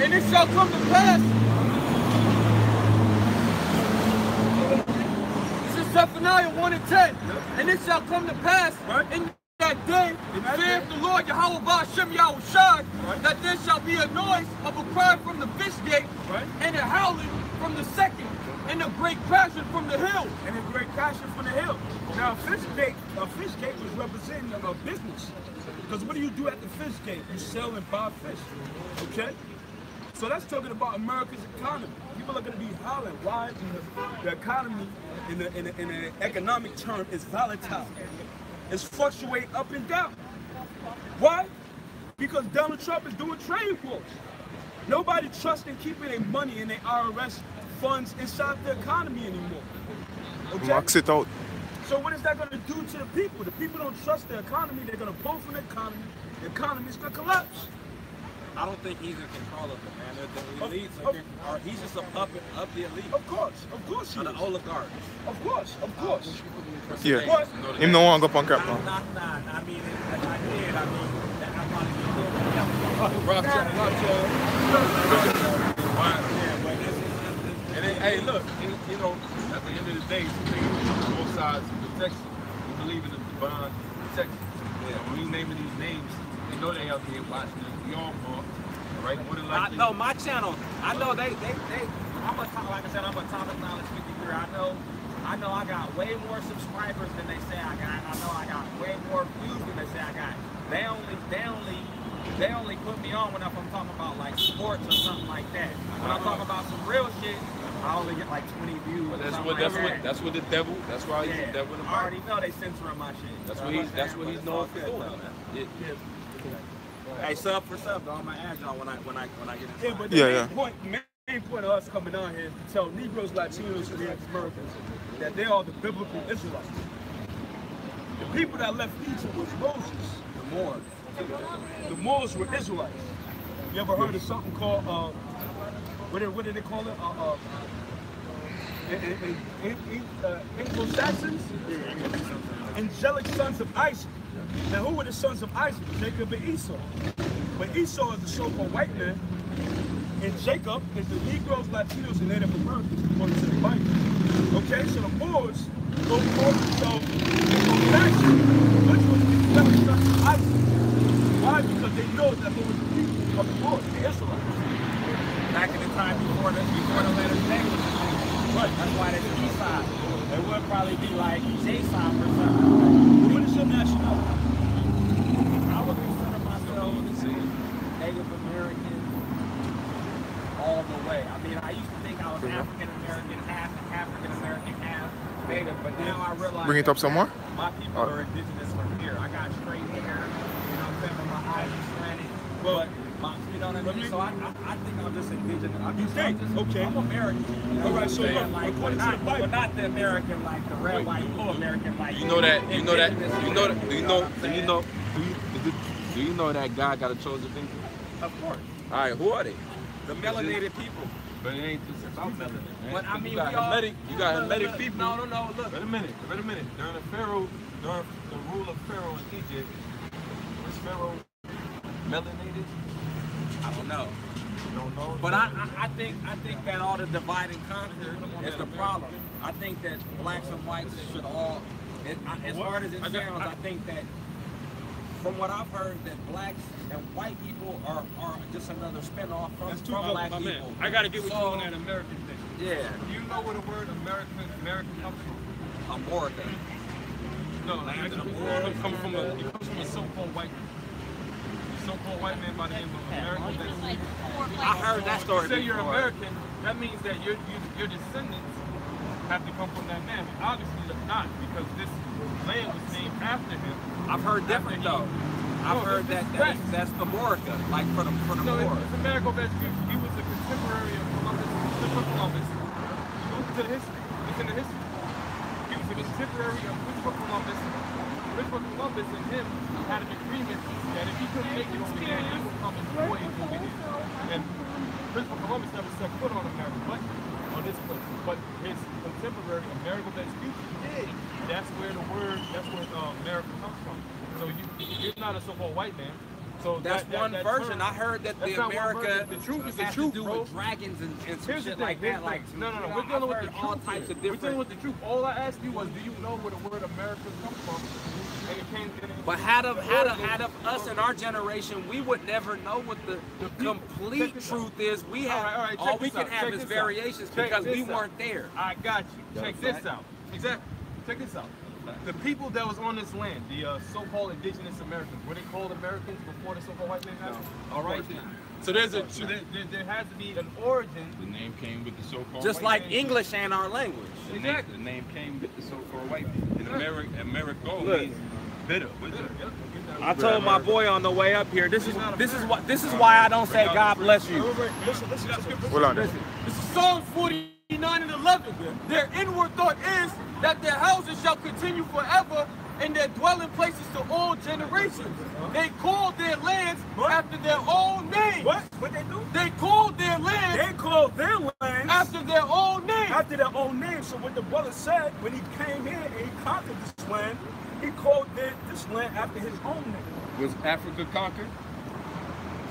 And it shall come to pass. This is Zephaniah 1 and 10. And it shall come to pass in that day, saith the Lord Yahweh Ba'ashem Yahushai, that there shall be a noise of a cry from the fish gate, and a howling from the second, and a great crashing from the hill. And a great crashing from the hill. Now, a fish gate was representing a business. Because what do you do at the fish gate? You sell and buy fish. Okay? So that's talking about America's economy. People are going to be hollering. Why? The economy, in an economic term, is volatile. It's fluctuating up and down. Why? Because Donald Trump is doing trade wars. Nobody trusts in keeping their money in their IRS funds inside the economy anymore. Okay? Max it out. So what is that going to do to the people? The people don't trust the economy. They're going to pull from the economy. The economy is going to collapse. I don't think he's in control of it, man. The elites are he's just a puppet of the elite. Of course he Of the is. oligarchs. Of course. Yeah. But Him no want to go up on crap now. Not. I mean, if I did, I mean, that I'm not And then, hey, look, you know, at the end of the day, both sides protection. We believe in the divine protection. Yeah. When you naming these names, they know they out there watching us. We all are. All right, more than likely. No, my channel. I know they. I'm a top, like I said, I'm a Topic Knowledge 53. I know I got way more subscribers than they say I got. I know I got way more views than they say I got. They only put me on when I'm talking about like sports or something like that. When I'm talking about some real shit, I only get like 20 views. Well, that's what the devil. That's why he's the devil in the I already know they censoring my shit. That's what he's known for doing. Hey, sub for sub, though. I'm gonna add y'all when I get inside. yeah, but the main point of us coming down here is to tell Negroes, Latinos, and Native Americans that they are the biblical Israelites. The people that left Egypt was Moses, the Moors. The Moors were Israelites. You ever heard of something called what did they call it? Anglo-Saxons? Angelic sons of Isaac. Now, who were the sons of Isaac? Jacob and Esau. But Esau is the so-called white man, and Jacob is the Negroes, Latinos, and Native Americans, according to the Bible. Okay, so the Moors go forth themselves Anglo-Saxons, which was the angelic sons of Isaac. Why? Because they know that there was the people of the Moors, the Israelites. Back in the time before the letter J was a thing. Right. That's why there's an E side. It would probably be like J side or something. What is your nationality? I would consider myself Native American all the way. I mean, I used to think I was African American, half African American, half Native, but now I realize Bring it up some more. my people are indigenous from here. I got straight hair, you know what I'm saying, but my eyes are slanted. But you know what I mean? So I think I'm just indigenous. You think? Okay. I'm American. You know All right, so what I'm saying? look, Like, according to the Bible. but not the American, like the red, white, blue American, like You know that. Do you know that God got a chosen people? Of course. All right, who are they? The melanated people. But it ain't just about melanin. Man. But I mean, you got Hamitic people. No, look. Wait a minute. During the rule of Pharaoh in Egypt, was Pharaoh melanated? I don't know. You don't know? But I think that all the divide and conquer is the problem. I think that blacks and whites should all, as hard as it sounds, I think that from what I've heard, that blacks and white people are just another spinoff from black people. I gotta get with you on that American thing. Yeah. Do you know where the word American comes from? America. No, it comes from a so-called white man. So-called white man by the name of American. I heard that story If you say you're before. American, that means that your descendants have to come from that man. But obviously not, because this land was named after him. I've heard different though. I've heard that's America, like for the So Moors. it's Amerigo Vespucci. He was a contemporary of Columbus. Christopher Columbus. You go to the history. It's in the history. He was a contemporary of Christopher Columbus. Christopher Columbus and him had an agreement that if he couldn't make it over there, he would come and voyage over here. And Christopher Columbus never set foot on America, but on this place. But his contemporary, Amerigo Vespucci, did. That's where America comes from. So you're not a so-called white man. So That's one version. term, I heard that the America the truth is the has truth, to do bro. with dragons and some Here's the shit thing. like that. Like No. you know, We're dealing with I've the heard all truth. types of We're different. dealing with the truth. All I asked you was, do you know where the word America comes from? And it came. But had of us in our generation, we would never know what the complete truth is. We have all we can have is variations because we weren't there. I got you. Check this out. Exactly. Check this out. The people that was on this land, the so-called indigenous Americans, were they called Americans before the so-called white man happened? All right. So there has to be an origin. The name came with the so-called Just white like man. English and our language. The name came with the so-called white man. And America means bitter. Yep. I told my boy on the way up here. This is why I don't say God bless you. Listen. Hold on. This is Psalms 49 and 11. Their inward thought is that their houses shall continue forever and their dwelling places to all generations. They called their lands after their own name. What? What they do? They called their lands They called their lands after their own name. after their own name. So what the brother said when he came here and he conquered this land, he called this land after his own name. Was Africa conquered?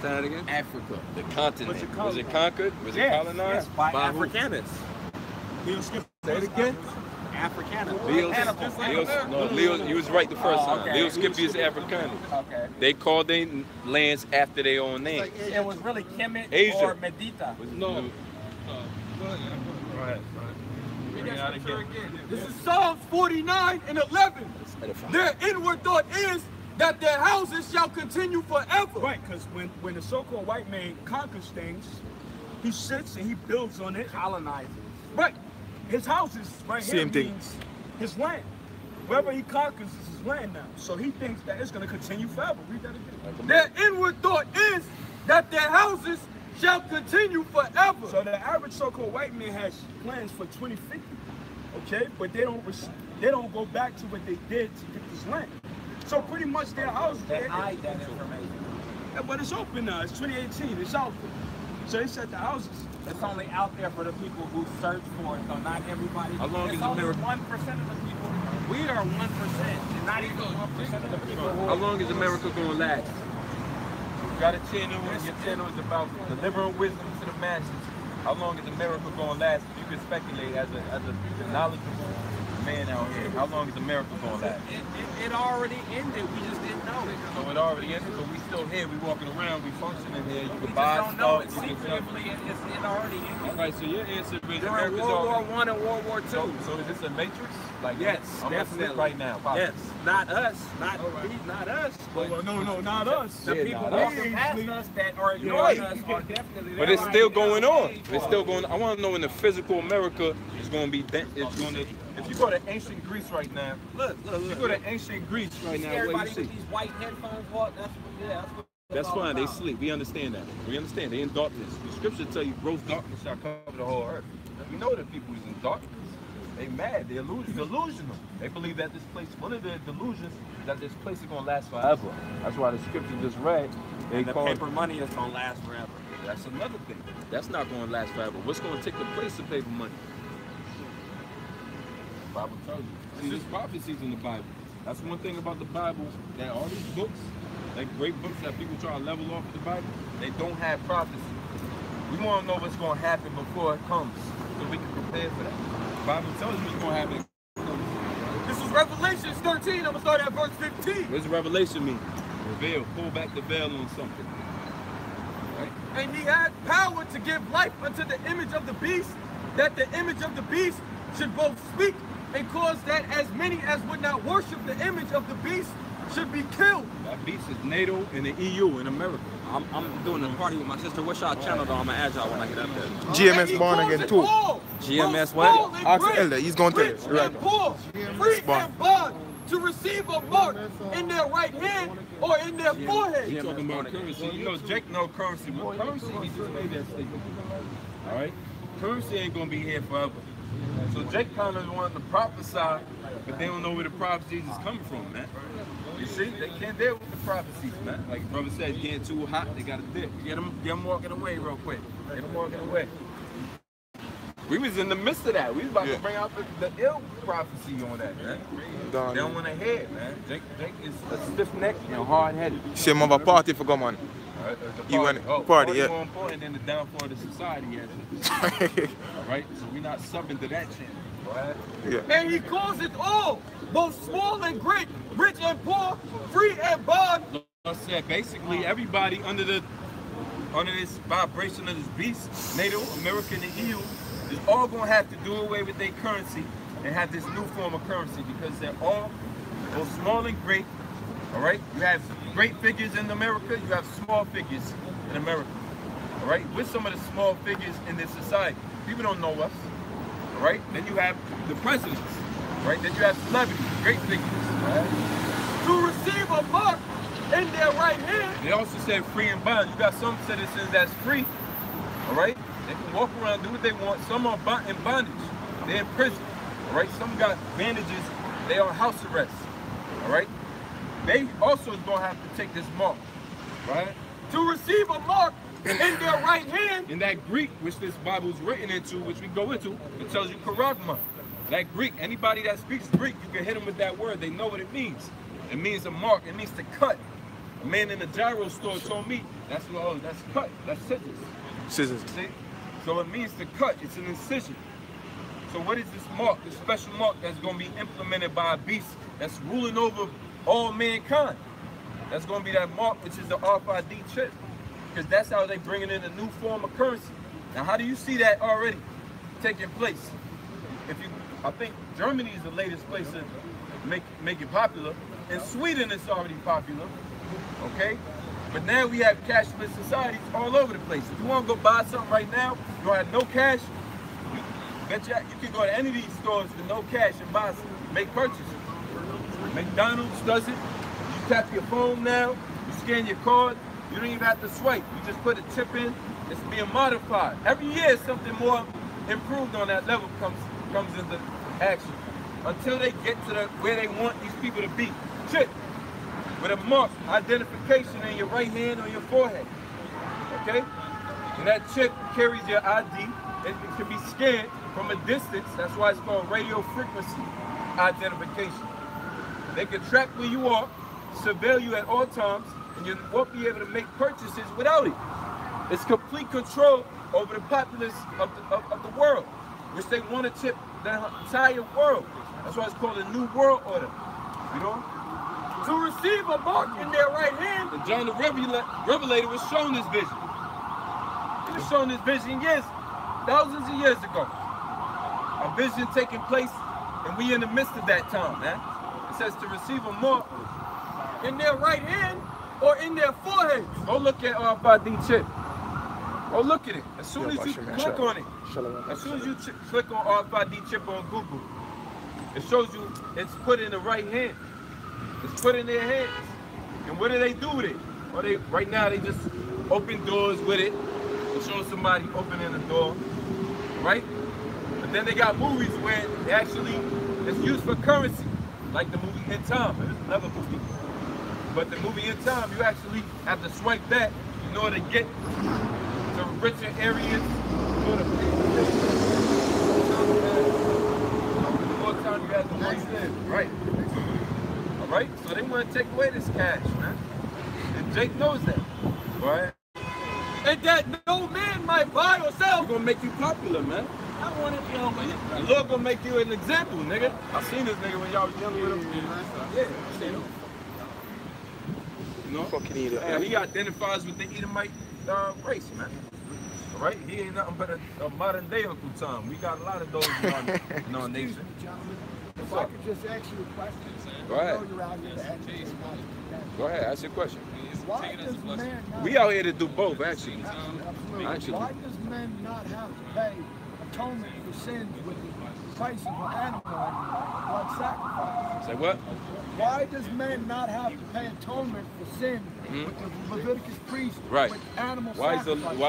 Say that again. Africa, the continent. Was it Was it conquered? Was it colonized? Yes, by who? Afrikaners. He'll skip. Say it again. Afrikaners. Leo, you was right the first time. okay. Leo Skippy is Afrikaner. Okay. They called their lands after their own name. It was really Kemet Asia. or Medita. No. This is Psalms 49 and 11. Their inward thought is that their houses shall continue forever. Right, because when the so-called white man conquers things, he sits and he builds on it. Colonizers. Right. His houses right here Same thing. means his land. Wherever he conquers is his land now. So he thinks that it's going to continue forever. Read that again. Their inward thought is that their houses shall continue forever. So the average so-called white man has plans for 2050, okay? But they don't go back to what they did to get this land. So pretty much their houses, They hide that information. but it's open now. It's 2018. It's out there. So they said the houses. It's only out there for the people who search for it, so not everybody. How long it's is only America? 1% of the people. We are 1%, and not even 1% of the people who How long is America going to last? You got a channel, and your channel is about delivering wisdom to the masses. How long is America going to last? You can speculate as a knowledgeable man out here. How long is America going to last? It already ended. We just didn't know it. So it already ended, but we still here. We walking around. We functioning here. You We can just buy don't know it stuff. You can secretly. It already ended. All right. So your answer is During America's World War already. I and World War II. So is this a matrix? Like Yes, I'm gonna definitely. slip right now. Possibly. Yes, not us, not us, but Well, no, not us. the Yeah, people not walking us. past us that are ignoring Right. us are definitely. But it's still going on. It's still going. I want to know when the physical America is going to be. It's going to. If you go to ancient Greece right now, Look. if you go to ancient Greece right now, what do Everybody you with see? these white headphones walk. That's what That's it's all fine. They about. sleep. We understand that. We understand. They in darkness. The scripture tell you gross darkness shall cover the whole earth. We know that people is in darkness. They mad. They're delusional. They believe that this place, one of the delusions, that this place is going to last forever. That's why the scripture just read. They And the call paper money is gonna last forever. That's another thing. That's not going to last forever. What's going to take the place of paper money? The Bible tells you. See, there's prophecies in the Bible. That's one thing about the Bible, that all these books, like great books that people try to level off the Bible, they don't have prophecy. We want to know what's going to happen before it comes, so we can prepare for that. The Bible tells you what's going to happen. This is Revelation 13. I'm going to start at verse 15. What does revelation mean? Reveal, pull back the veil on something. Right? And he had power to give life unto the image of the beast, that the image of the beast should both speak and cause that as many as would not worship the image of the beast should be killed. That beast is NATO and the EU in America. I'm doing a party with my sister. What's y'all channel though? I'm gonna add y'all when I get up there. And GMS he born calls again it too. all, GMS both what? small and Ask great, Elder, he's gonna tell you rich right and now. poor, free Born. and bond, to receive a mark in their right hand or in their forehead. You're talking about currency. You know, Jake know currency. With currency, he just made that statement. All right? Currency ain't going to be here forever. So Jake kind of wanted to prophesy, but they don't know where the prophecies is coming from, man. You see? They can't deal with the prophecies, man. Like the brother said, getting too hot, they got to dip. Get them walking away real quick. Get them walking away. We was in the midst of that. We was about to bring out the ill prophecy on that, man. They don't want to hear it, man. Jake is a stiff-necked and hard-headed. Same of a party for come on. You went party, yeah. More important than the downfall of the society, yes. All right, so we're not subbing to that channel. Right? Yeah. And he calls it all, both small and great, rich and poor, free and bond. Like I said, basically everybody under this vibration of this beast, NATO, America, and the EU, is all gonna have to do away with their currency and have this new form of currency because they're all both small and great. All right, you have great figures in America, you have small figures in America. All right, we're some of the small figures in this society. People don't know us. All right, then you have the presidents. Right, then you have celebrities, great figures. All right? To receive a mark in their right hand. They also said free and bond. You got some citizens that's free, all right? They can walk around, do what they want. Some are in bondage. They're in prison, all right? Some got bandages. They on house arrest, all right? They also is going to have to take this mark, right? To receive a mark in their right hand. In that Greek, which this Bible is written into, which we go into, it tells you charagma. That Greek, anybody that speaks Greek, you can hit them with that word. They know what it means. It means a mark. It means to cut. A man in the gyro store told me that's cut. That's scissors. Scissors. See? So it means to cut. It's an incision. So what is this mark? This special mark that's going to be implemented by a beast that's ruling over all mankind. That's going to be that mark, which is the RFID chip. Because that's how they bringing in a new form of currency. Now, how do you see that already taking place? I think Germany is the latest place to make it popular. In Sweden, it's already popular. Okay? But now we have cashless societies all over the place. If you want to go buy something right now, you don't have no cash, you can go to any of these stores with no cash and buy some, make purchases. McDonald's does it. You tap your phone now, you scan your card, you don't even have to swipe. You just put a chip in, it's being modified. Every year something more improved on that level comes into action. Until they get to where they want these people to be. Chip with a mark, identification in your right hand or your forehead. Okay? And that chip carries your ID. It can be scanned from a distance. That's why it's called radio frequency identification. They can track where you are, surveil you at all times, and you won't be able to make purchases without it. It's complete control over the populace of the world, which they want to chip the entire world. That's why it's called a new world order. You know? To receive a mark in their right hand. And John the Revelator was shown this vision. He was shown this vision thousands of years ago. A vision taking place, and we in the midst of that time, man. It says to receive a mark in their right hand or in their forehead. Go look at RFID chip. Go look at it. As soon as you click on it, as soon as you click on RFID chip on Google, it shows you it's put in the right hand. It's put in their hands. And what do they do with it? Well, right now they just open doors with it. It shows somebody opening a door, right? But then they got movies where it's used for currency, like the movie In Time. It's another movie. But the movie In Time, you actually have to swipe that in order to get to richer areas. The more time you have, the more you live. Right. Right? So they want to take away this cash, man. And Jake knows that. Right? And that no man might buy or sell. We're gonna make you popular, man. I want to be on my The Lord gonna make you an example, nigga. I seen this nigga when y'all was young with him. Yeah, I seen him. You know? Fucking idiot. And he identifies with the Edomite race, man. All right? He ain't nothing but a modern day Uncle Tom. We got a lot of those in our nation. If I could just ask you a question. Go ahead. Go ahead, ask your question. Why does man not We out here to do both, actually. Absolutely. Why does man not have to pay atonement for sins with the price of an animal and blood sacrifice? Say what? Why does man not have to pay atonement for sin with the Leviticus priest Right. with animal Why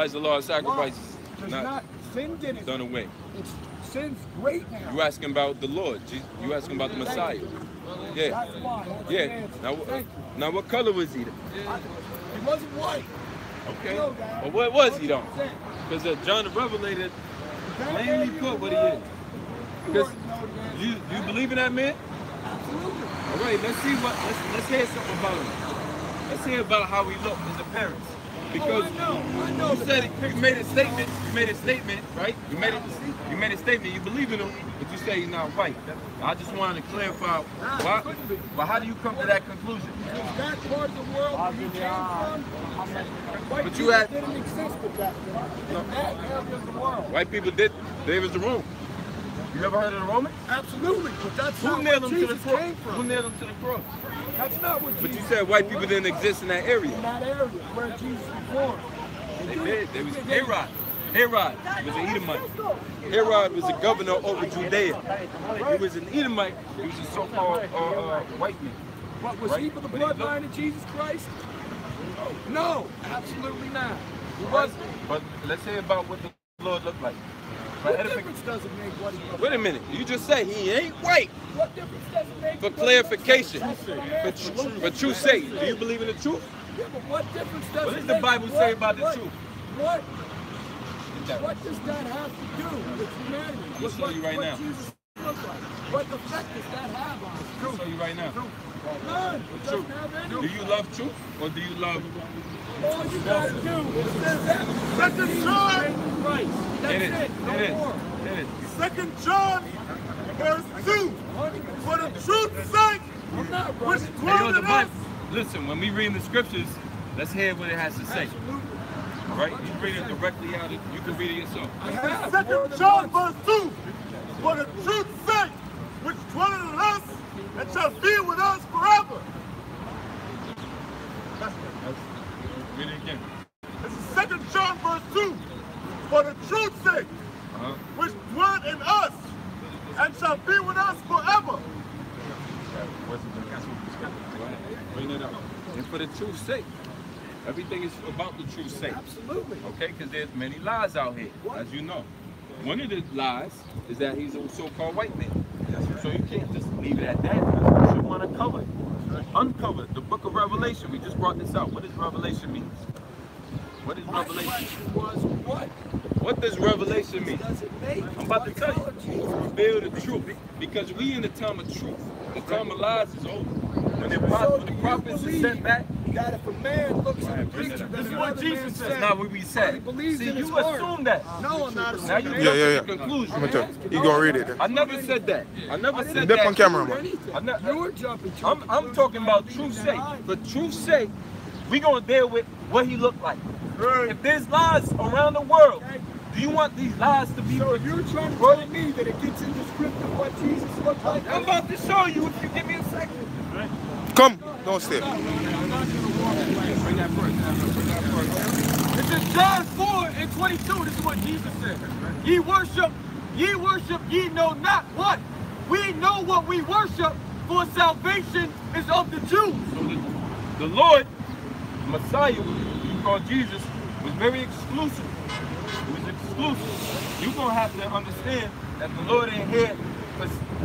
is the law of sacrifices not sin didn't done away? It's sin's great now. You asking about the Lord? You asking about the Messiah? Yeah. That's why. That's Yeah. the answer. Now, now what color was he? He wasn't white. Okay. You know that. Well, what was he though? Because John the Revelator plainly put what he is. Because you believe in that man? Absolutely. All right. Let's hear something about him. Let's hear about how he looked as a parent. Because I know. you said it, you made a statement, right? You made a statement, you believe in him, but you say he's not white. I just wanted to clarify why, but how do you come to that conclusion? Because that part of the world where you came from, white But people you had- didn't exist at that point. In that area of the world. White people did, they was the Rome. You ever heard of the Romans? Absolutely, but that's Who not nailed where them to the Jesus cross? came Who from. nailed them to the cross? That's not what But Jesus you said white people didn't exist in that area. in that area where Jesus was born. They did. There was Herod. Herod was an Edomite. Herod was the governor over Judea. He was an Edomite. He was a so-called white man. But was he for the bloodline of Jesus Christ? No, absolutely not. He wasn't. But let's say about what the Lord looked like. What difference does it make what he looked Wait a minute. You just said he ain't white. What difference does it make? For clarification, for truth's sake, do you believe in the truth? Yeah, but what difference does What it does make? the Bible say about the truth? What does that have to do with humanity? I'll show you right now. Jesus looked like? What effect does that have on us? I'll show you right now. None. It doesn't have any. Do you love truth or do you love? All you gotta do is that. Second John, Christ. That's It is. it. No It is. more. It is. 2 John, verse 2. For the truth's sake, I'm not which running. Hey, yo, dwelleth the in us. Bible. Listen, when we read the scriptures, let's hear what it has to say. All right? You read it directly out of. You can read it yourself. I have. 2 John, verse 2. For the truth's sake, which dwelleth in us, and shall be with us forever. Read it again. This is 2 John, verse 2. For the truth's sake, which dwelleth in us, and shall be with us forever. Bring it up. And for the truth's sake. Everything is about the truth's sake. Absolutely. Okay? Because there's many lies out here, as you know. One of the lies is that he's a so-called white man. So you can't just leave it at that. You want to cover it. Uncover the book of Revelation. We just brought this out. What does Revelation mean? What is My Revelation? question was what? What does Revelation mean? Does it make? I'm about to tell you. Reveal the truth. Because we in the time of truth. The time of lies is over. When the prophets are sent back, That if a man looks at a picture, this is that what another Jesus man said. That's not what we said. He believes See, in his you heart. assume that. No, I'm not Now assuming you that. jump Yeah. to the conclusion. I'm gonna tell you. You gonna read it then. I never said that. I never said Dip that. on camera, man. You're jumping to I'm talking about truth's sake. For truth's sake, we gonna deal with what he looked like. If there's lies around the world, do you want these lies to be? So you're trying to tell me that it gets in the script of what Jesus looked like? I'm about to show you if you give me a second. Come, don't step. Bring that first. It's in John 4:22. This is what Jesus said. Ye worship, ye know not what. We know what we worship, for salvation is of the Jews. So the Lord, Messiah, you call Jesus, was very exclusive. He was exclusive. You're going to have to understand that the Lord ain't here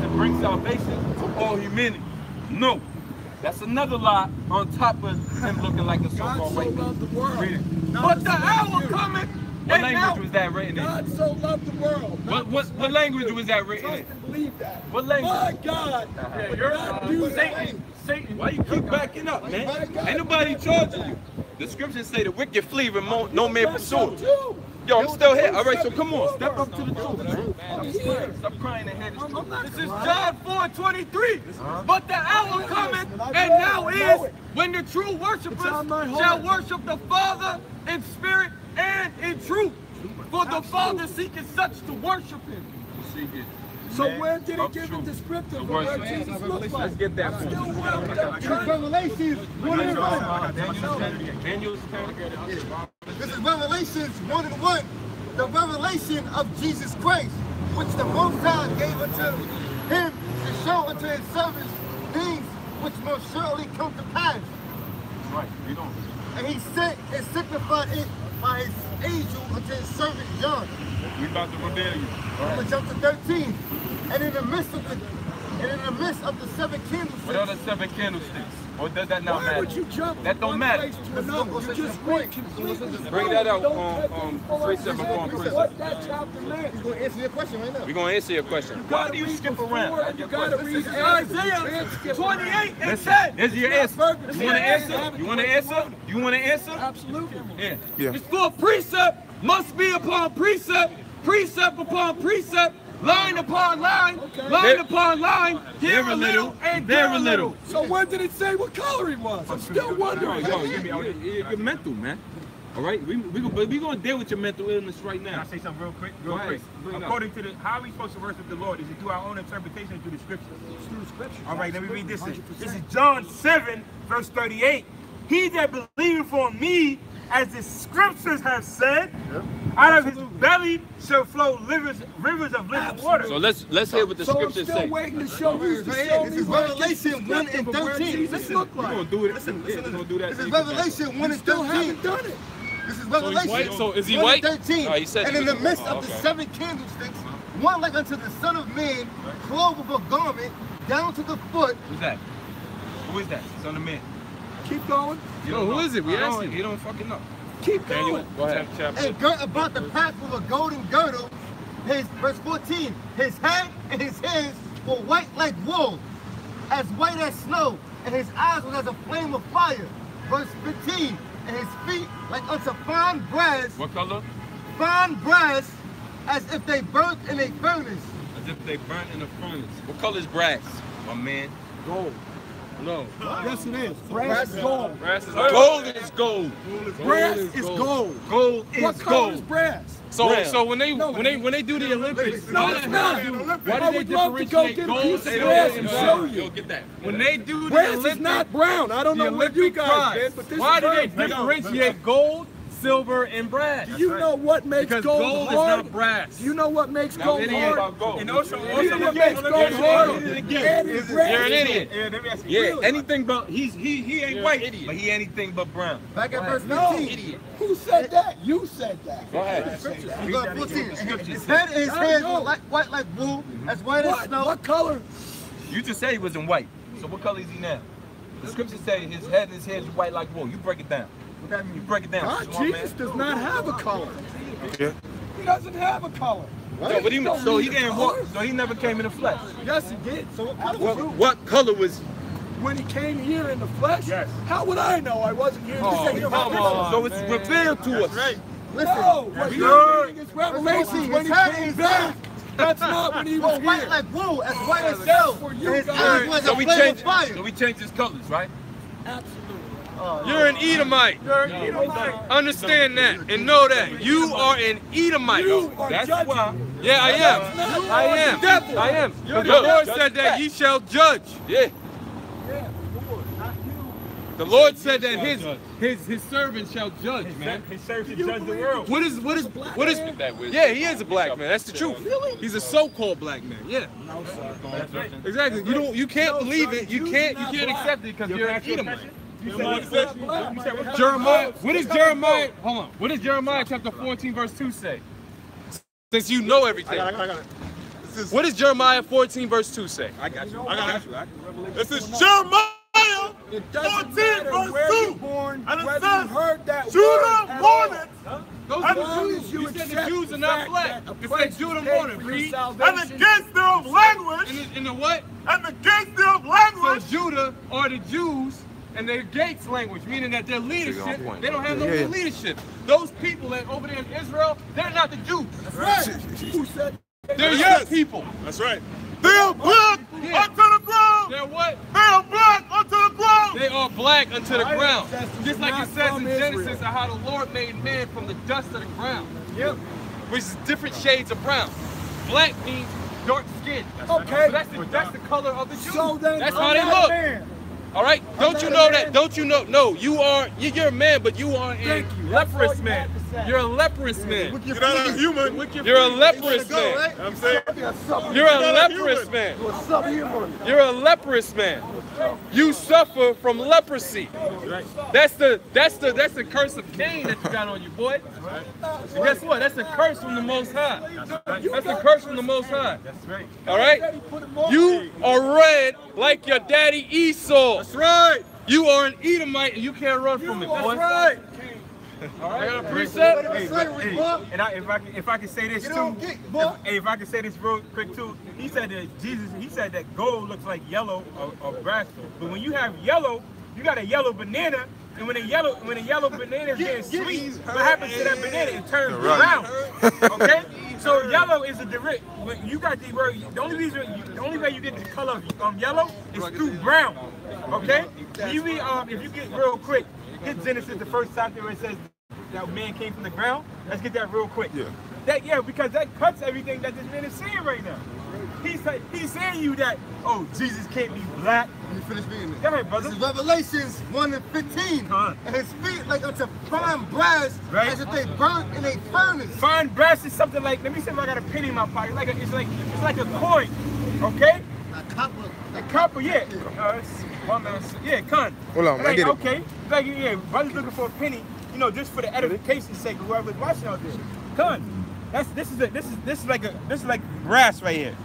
to bring salvation to all humanity. No. That's another lie on top of him looking like a God so-called so white man. loved the world. Read it. But the hour cometh, What and language now was that written in? God so loved the world. What language was that written Trust in? and believe that. What language? My God. you're Satan. Satan. Why you keep backing up, man? Ain't nobody charging you. The scriptures say the wicked flee, no man pursue. Yo, I'm still here. All right, so come on, step up to the truth, man. Stop crying ahead. This is John 4:23. But the hour cometh, and now is, when the true worshipers shall worship the Father in spirit and in truth. For the Father seeketh such to worship him. So where did it give a descriptive of what Jesus looked like? Let's get that for Still you. Revelations 1 and 1. Daniel's This is Revelations 1 and 1. The revelation of Jesus Christ, which the Most High gave unto him to show unto his servants things which must surely come to pass. right. You don't. And he sent and signified it by his angel unto his servant John. We about to reveal you. I'm gonna jump to 13. And in the midst of the seven candlesticks. What are the seven candlesticks? Or does that not Why matter? would you jump That from don't one matter. place to another? You just went completely. Bring that out Don't on have any precept upon What precept. that chapter meant. He's gonna answer your question right now. We're going to answer your question. Why do you skip around? You gotta read This is Isaiah 28 and 10. Here's your answer. You want to answer? You want to answer? You want to answer? Absolutely. Yeah. Yeah. It's for precept must be upon precept, precept upon precept, line upon line, line upon line, here a little and there a little. So where did it say what color he was? I'm still wondering. You're mental, man. All right? We're going to deal with your mental illness right Can I now. say something real quick? Go ahead. According to how are we supposed to worship the Lord? Is it through our own interpretation or through the scriptures? Through the scriptures. All right, let me read this. 100%. This is John 7, verse 38. He that believeth on me, as the scriptures have said, Out of his belly shall flow rivers of living water. So let's hear what the scriptures say. Waiting to show you. This is Revelation 1 and 13. Listen, We're gonna do it. Listen, we're gonna do that. this is Revelation 1 and 13. Done it. This is Revelation So is he 1 white? and 13. Oh, he said and he in was the midst white. of the Okay. 7 candlesticks, one like unto the Son of Man, clothed with a garment down to the foot. Who's that? Who is that? Son of man. Keep going. Yo, who is it? We asked him. He don't fucking know. Keep going. Go ahead. And girt about the path with a golden girdle. Verse 14, his head and his hands were white like wool, as white as snow, and his eyes was as a flame of fire. Verse 15, and his feet like unto fine brass. What color? Fine brass, as if they burnt in a furnace. As if they burnt in a furnace. What color is brass, my man? Gold. No. Yes, it is. Brass is gold. Brass is gold. Is gold. Brass is gold. Gold is What color is gold. brass? So when they do the Olympics, No, it's not. why I do would they love to go differentiate get a gold piece of and brass gold and and show brown? you. Yo, get that. When they do the Brass Olympics, is not brown. I don't the know what you Olympic guys prize, did, but this why is do they brown. differentiate gold, silver, and brass? Do you know what makes Because gold gold is hard? not brass. Do you know what makes Now, gold it ain't hard? about gold. And also, You know what makes gold You're hard? an idiot. Add in brass. You're an idiot. Yeah, let me ask you. Yeah, anything but he ain't You're an white, idiot. but he anything but brown. Back at verse No. 15. Idiot. Who said that? You said that. Go ahead. Verse 14. His head and his hands were white like wool, as white as snow. What color? You just said he wasn't white. So what color is he now? The scriptures say his head and his hands are white like wool. You break it down. What that mean? You break it down. God, Smart Jesus man. does not have a color. Yeah. He doesn't have a color. So, but he didn't walk. So he never came in the flesh. Yes, he did. So what color was he? What color was he? When he came here in the flesh? Yes. How would I know? I wasn't here to Oh, say come on. So it's revealed to us. Right. No, what Listen. you're reading is Revelation His when he head came is back. That's not when he was White here. like wool, as white as That's snow. for And you his guys. eyes was So a we flame changed. of fire. So we changed his colors, right? Absolutely. You're an Edomite. You're an Edomite. Understand that and know that. You are an Edomite. You are That's judging. why. Yeah, I am. not I am. the devil. I am. You're The the Lord judge. said that ye shall judge. Yeah. Yeah, Lord, not you. The Lord said that his servants shall judge, man. His servants judge the world. What is yeah, he is a black man. That's the truth. Really? He's a so-called black man. Yeah. No, sir. Exactly. You can't believe it. You can't not accept it because you're an Edomite. Jeremiah. Jeremiah, what is Jeremiah? Hold on. What does Jeremiah chapter 14 verse 2 say? Since you know everything. I got it. What does Jeremiah 14 verse 2 say? I got you. This is Jeremiah It doesn't 14 matter verse where 2. you're born, And it whether says, you heard that word Judah at all. wanted, Those And are the the Jews, Jews. you You said the accept Jews the are not fact black. that a It price said Judah was paid wanted. for your Read. and salvation. against their language, In the what? and against their So language, Judah are the Jews and their gates language, meaning that their leadership, they don't have no real leadership. Those people that over there in Israel, they're not the Jews. Right. Who said They're your people. that's right. They are black Yeah. unto the ground. They're what? They are black unto the ground. They are black unto the My ground. ancestors Just are like not it says from in Genesis Israel. of how the Lord made man from the dust of the ground. Yep. Which is different shades of brown. Black means dark skin. Okay. So that's the color of the Jews. So then, That's I'm how they not a look. man. All right? Don't you know that? Don't you know? No, you're a man, but you are a Thank you. That's all leprous you man. had to say. You're a leprous man. You're not a human. You're a leprous Go, man. right? I'm saying, You're a You're not a leprous human. man. You're a subhuman. You're a leprous man. You suffer from leprosy. That's the curse of Cain that you got on you, boy. And guess what? That's a curse from the Most High. That's a curse from the Most High. That's right. All right? You are red like your daddy Esau. That's right. You are an Edomite and you can't run from it, boy. right. All right? I got a precept. Hey, Slavery, hey, boy. and if I can say this You too, don't get, boy. if I can say this real quick too, he said that gold looks like yellow or brass, but when you have yellow, you got a yellow banana, and when a yellow banana is getting sweet, what happens to that banana? It turns brown. Okay, so yellow is a direct. When you got the word, the only way you get the color of yellow is through brown. Okay, you read, if you get real quick, hit Genesis, the first chapter where it says that man came from the ground. Let's get that real quick. Yeah. Because that cuts everything that this man is saying right now. He's saying you that, oh, Jesus can't be black, Let me finish reading it. Go ahead, brother. This is Revelations 1:15. And his feet like unto fine brass, Right. as if they burnt in a furnace. Fine brass is something like, let me see if I got a penny in my pocket. It's like a coin, okay? A Copper, yeah. Yeah, con. Hold on, I get it. Okay, like, yeah, brother's looking for a penny, you know, just for the edification's sake of whoever's watching out there. Con. This is like brass right here.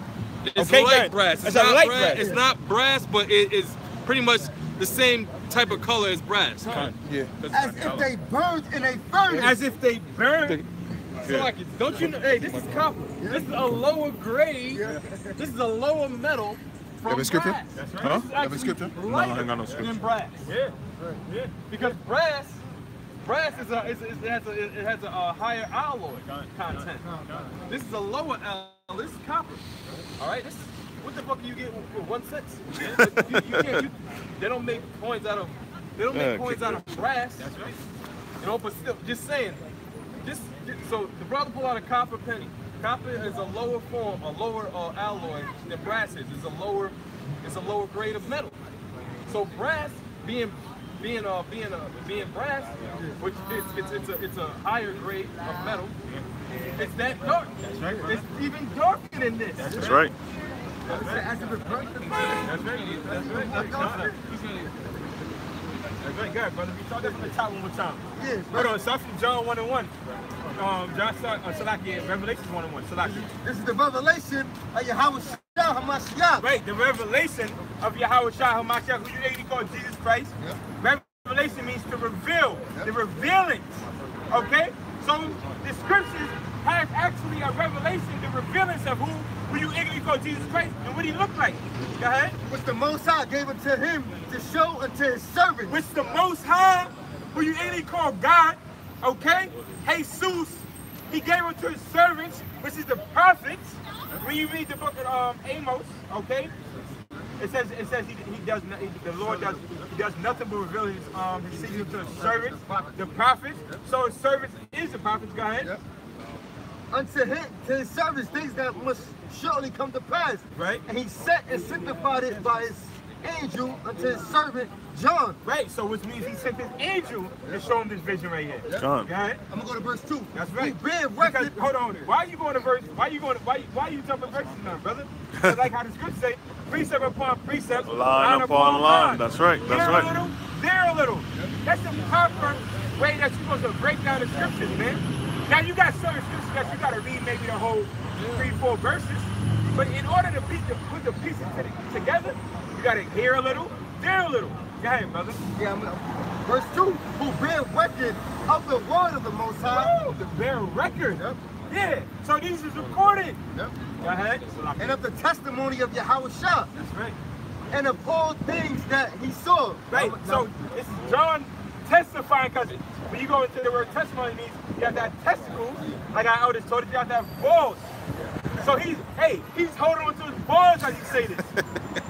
It's Okay, light good. brass. It's a light brass. It's not brass, but it is pretty much the same type of color as brass. Yeah. As if they burned in a furnace. As if they burned. Don't you know? Hey, this is copper. This is a lower grade. This is a lower metal from Have a scripture? brass. That's right. Huh? This is Have a actually scripture? No, lighter I ain't got no scripture. than brass. Yeah. Because brass is it has a higher alloy content. This is a lower alloy. This is copper. All right. This is, what the fuck are you getting for 1 cent? You can't. They don't make coins out of. They don't make coins out of brass. That's right. You know, but still, just saying. So the brother pulled out a copper penny. Copper is a lower form, a lower alloy than brass is. It's a lower grade of metal. So brass being brass, which it's a higher grade of metal. It's that dark. That's right. It's even darker than this. That's right. As if it burnt in a That's right. That's right. That's right, good, brother. We start that from the top one more time. Yeah, Hold on, start from John 1:1. Salaki, Revelations 1:1. Salaki. This is the revelation of Yahweh Shah HaMashiach. Right, the revelation of Yahweh Shah HaMashiach, who you actually call Jesus Christ. Yep. Revelation means to reveal, the revealings. Okay? So the scriptures have actually a revelation, the revealings of who you ignorantly call Jesus Christ and what he looked like. Go ahead. Which the Most High gave it to him to show unto his servants. Which the Most High, who you ignorantly call God, okay? Jesus, he gave it to his servants, which is the prophets. When you read the book of Amos, okay? It says the Lord does nothing but reveal his secrets to his servants, the prophets. So his servants is the prophets. Go ahead. Yep. Unto him, to his servants, things that must surely come to pass. Right. And he set and signified it by his angel unto his servant John. Right. So which means he sent his angel to show him this vision right here. John. Go ahead. I'm gonna go to verse 2. That's right. He bear record. Hold on. Why are you going to verse? Why are you jumping verses now, brother? Because like how the scripture say, precept upon precept, Line upon line. That's right. That's here right. a little, there a little. That's the proper way that you're supposed to break down the scriptures, man. Now you got certain scriptures that you got to read maybe the whole 3-4 verses, but in order to put the pieces together, you got to hear a little, there a little. Go ahead, brother. Yeah, verse 2. Who bear record of the word of the Most High. Oh, the bear record. Yep. Yeah. So these is recorded. Yep. Go ahead. And of the testimony of Yahweh Shah. That's right. And of all things that he saw. Right. So this is John testifying, because when you go into the word testimony, it means you have to have testicles, like I always told you, you have to have balls. So he's holding on to his balls as he say this.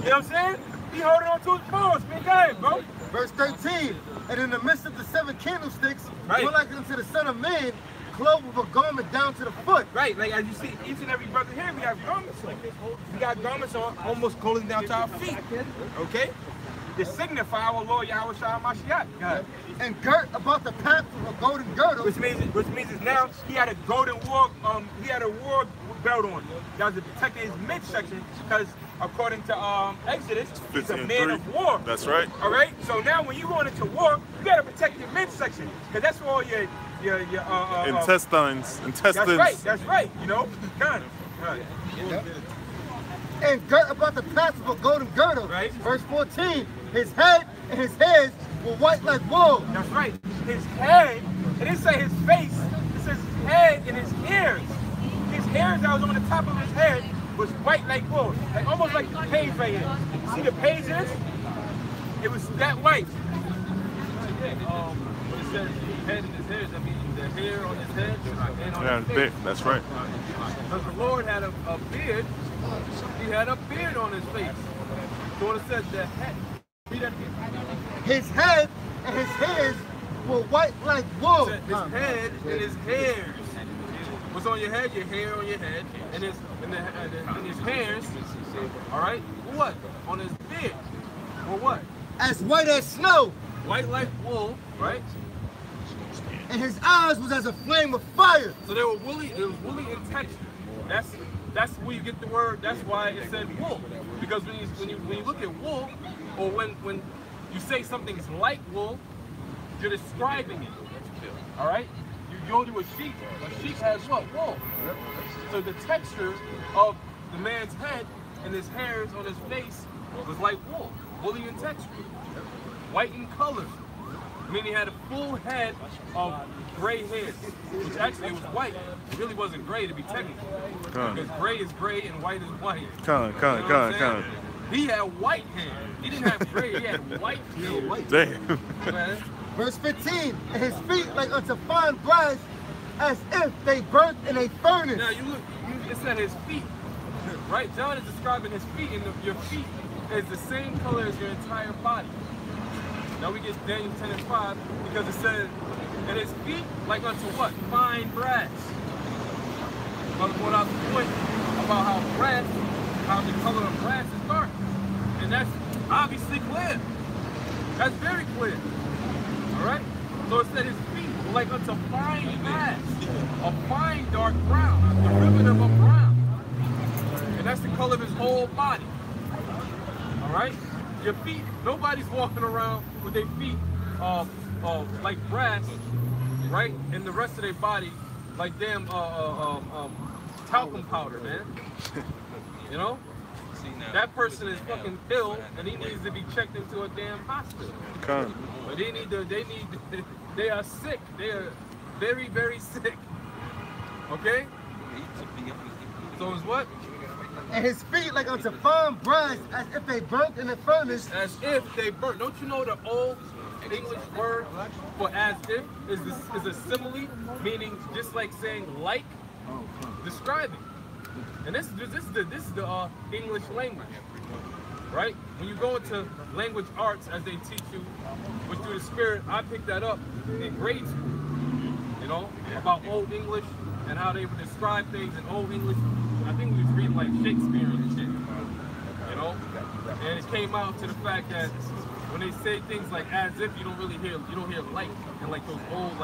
You know what I'm saying? He's holding on to his balls, man. Go ahead, bro. Verse 13. And in the midst of the 7 candlesticks, right, look like unto the Son of Man, clothed with a garment down to the foot. Right, like as you see, each and every brother here, we have garments on. We got garments on almost closing down to our feet. Okay? To signify our Lord Yahweh Shah HaMashiach. And girt about the path with a golden girdle. Which means is now he had a golden war belt on. That was to protect his midsection, because according to Exodus, he's a man of war. That's right. All right. So now when you going into war, you gotta protect your midsection, because that's where all your intestines. That's right. You know, kind of. Yep. And girt about the path with a golden girdle. Right. Verse 14. His head and his hairs were white like wool. That's right. His head, it didn't say his face, it says his head and his ears. His hairs that was on the top of his head was white like wool. Like almost like the page right here. See the pages? It was that white. When it says his head and his hairs, that means the hair on his head and on his face. That's right. Because the Lord had a beard, he had a beard on his face. So when it says the head, read that again. His head and his hairs were white like wool. His head and his hairs. What's on your head? Your hair on your head, and his hairs. All right. What? On his beard. Were as white as snow, white like wool, right? and his eyes was as a flame of fire. So they were woolly. It was woolly in texture. That's where you get the word. That's why it said wool. Because when you look at wool, or when you say something's like wool, you're describing it. All right. You go to a sheep. A sheep has what? Wool. So the texture of the man's head and his hairs on his face was like wool, woolly in texture, white in color. Meaning he had a full head of gray hair, which actually it was white. It really wasn't gray to be technical, because gray is gray and white is white. He had white hair. He didn't have gray. He had white hair. Damn. Man. Verse 15, and his feet like unto fine brass, as if they burnt in a furnace. Now you look. It said his feet, right? John is describing his feet, and your feet is the same color as your entire body. Now we get Daniel 10 and 5 because it says, and his feet like unto what? Fine brass. Brother brought out the point about how the color of brass is dark. And that's obviously clear. That's very clear. Alright? So it said his feet were like unto fine brass. A fine dark brown. The derivative of brown. And that's the color of his whole body. Alright? Your feet, nobody's walking around with their feet like brass, right? And the rest of their body like damn talcum powder, man. You know? That person is fucking ill and he needs to be checked into a damn hospital. But they are sick. They are very, very sick. Okay? So it's what? And his feet like unto fine brass, as if they burnt in a furnace. As if they burnt. Don't you know the old English word for as if is a simile, meaning just like saying like, describing. And this is the English language, right? When you go into language arts, as they teach you, which through the Spirit, I picked that up in grade school. You know, about Old English and how they would describe things in Old English. I think we was reading like Shakespeare and shit, you know? And it came out to the fact that when they say things like as if, you don't hear like, and like those old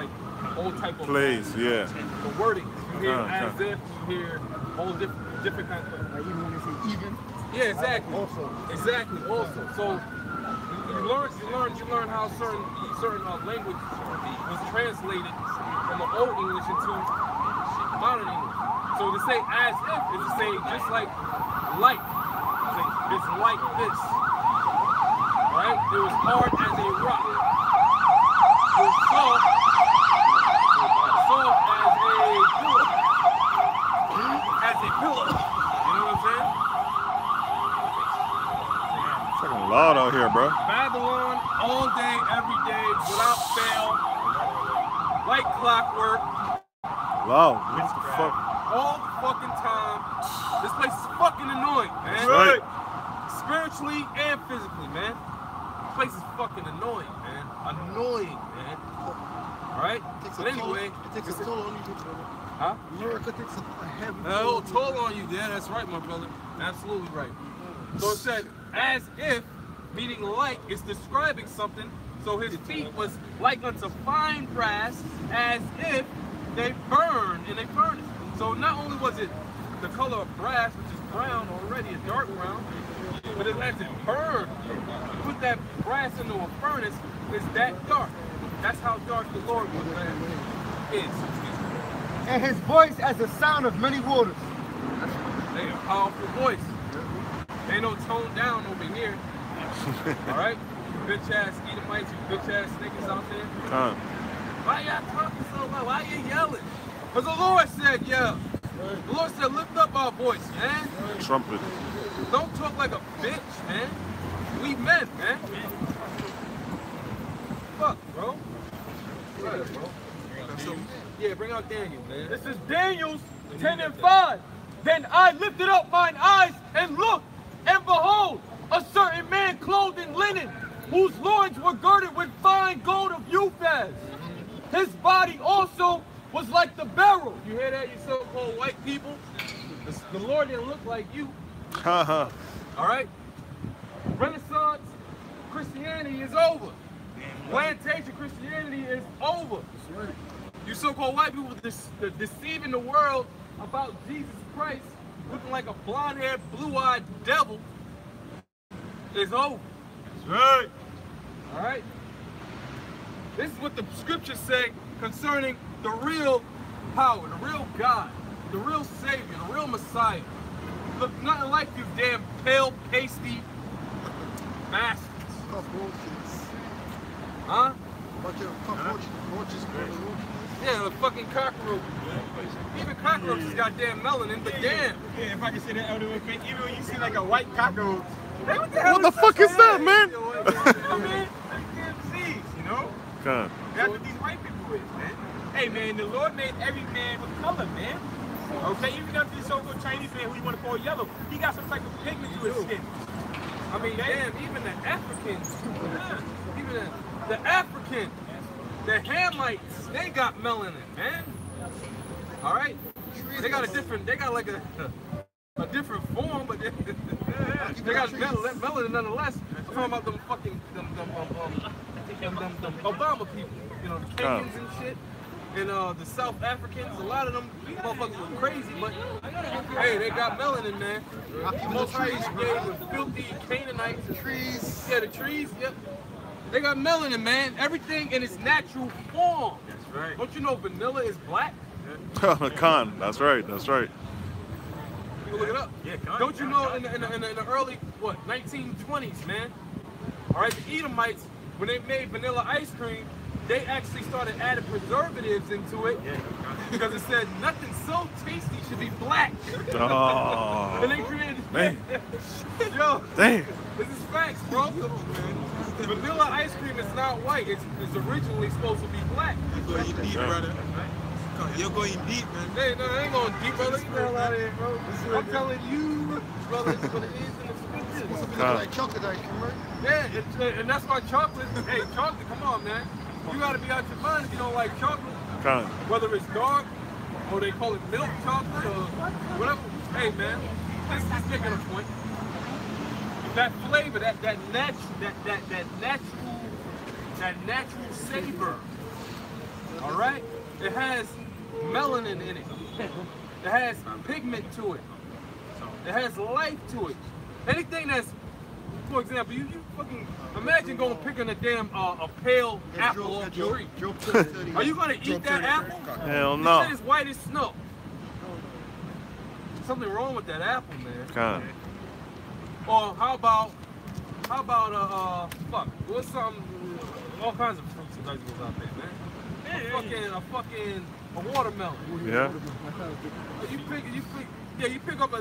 type of plays, yeah. The wording, you hear as if, you hear all different kinds of. Like even when they say even. Yeah, exactly. Also. Exactly, also. So you learn how certain language was translated from the Old English into modern English. So to say as if is to say just like. It's like this. Right? It was hard as a rock. It was soft as a pillow. You know what I'm saying? It's fucking loud out here, bro. Babylon all day, every day, without fail. Like clockwork. Loud. What the fuck? All the fucking time. This place is fucking annoying, man. Right. Spiritually and physically, man. This place is fucking annoying, man. Annoying, man. Alright? But anyway. It takes a toll on you. Huh? America takes a heavy toll. Toll on you, yeah, that's right, my brother. Absolutely right. So it said, as if, meaning like, it's describing something. So his feet was like unto fine brass, as if they burn in a furnace. So not only was it the color of brass, which is brown already, a dark brown, but it lets it burn. You put that brass into a furnace, it's that dark. That's how dark the Lord was, man. And his voice as the sound of many waters. They a powerful voice. Ain't no tone down over here. Alright? You bitch ass Edomites, you bitch ass niggas out there. Why y'all talking so loud? Why you yelling? Because the Lord said, yeah. The Lord said, lift up our voice, man. Trumpet. Don't talk like a bitch, man. We men, man. Fuck, bro. Right, bro. Yeah, bring out Daniel, man. This is Daniel's 10 and 5. Then I lifted up mine eyes and looked, and behold, a certain man clothed in linen, whose loins were girded with fine gold of Uphaz. His body also was like the beryl. You hear that, you so-called white people? The Lord didn't look like you. Haha. All right? Renaissance, Christianity, Christianity is over. Plantation Christianity is over. You so-called white people deceiving the world about Jesus Christ looking like a blonde-haired, blue-eyed devil is over. That's right. All right? This is what the scriptures say concerning the real power, the real God, the real Savior, the real Messiah. Look nothing like you damn pale, pasty bastards. Cockroaches. Huh? Bunch of cockroaches. Yeah, the fucking cockroach. Even cockroaches got damn melanin, but damn. Yeah, if I can say that, even when you see like a white cockroach. Hey, what the hell What the fuck is that, man? I mean, damn seeds, you know? God. That's what these white people is, man. Hey, man, the Lord made every man with color, man. Okay, even up to the so-called Chinese man who you want to call yellow, he got some type of pigment to his skin. I mean, damn, even the Africans, even the Africans, the Hamites, they got melanin, man. All right, they got a different, they got like a different form, but they got melanin nonetheless. I'm talking about them fucking them Obama people, you know, the Kenyans and shit. And the South Africans, a lot of them motherfuckers were crazy, but hey, they got melanin, man. Most trees gave with filthy Canaanites and trees. Yeah, the trees, yep. They got melanin, man. Everything in its natural form. That's right. Don't you know vanilla is black? Con, that's right, that's right. You can look it up. Yeah, Don't you know in the early, what, 1920s, man? All right, the Edomites, when they made vanilla ice cream, they actually started adding preservatives into it because it said nothing so tasty should be black. Oh. And they created. Man. Yo, Damn. this is facts, bro. Vanilla ice cream is not white. It's originally supposed to be black. You're going deep, brother. You're going deep, man. Hey, no, I ain't going deep, brother. Get the hell out of here, bro. I'm telling you, brother, it's what it is in the scriptures. Something like chocolate ice cream, right? Yeah, and that's why chocolate. Hey, chocolate, come on, man. You gotta be out your mind if you don't like chocolate. Con. Whether it's dark, or they call it milk chocolate, or whatever. Hey, man, let's making a point. That flavor, that natural savor. All right, it has melanin in it. It has pigment to it. It has life to it. Anything that's, for example, you fucking imagine going picking a damn a pale apple off the tree. Are you gonna eat that apple? Hell This no. shit is white as snow. Something wrong with that apple, man. Con. Or how about fuck, what's some all kinds of fruits and vegetables out there, man? A fucking watermelon. Yeah. You pick up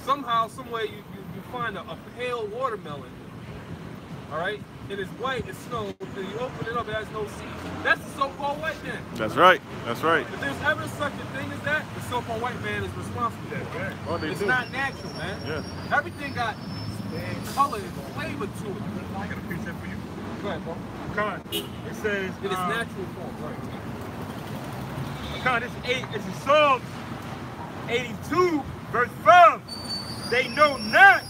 somehow, some way you find a pale watermelon. All right, and it's white, it's snow, and you open it up, it has no seeds. That's the so-called white man. That's right. That's right. If there's ever such a thing as that, the so-called white man is responsible for that. Oh, they It's do. not natural, man. Yeah. Everything got color and flavor to it. I got a picture for you. Go ahead, bro. Con, it says, In its natural form, right? Con, it's in Psalms 82, verse 5. They know not,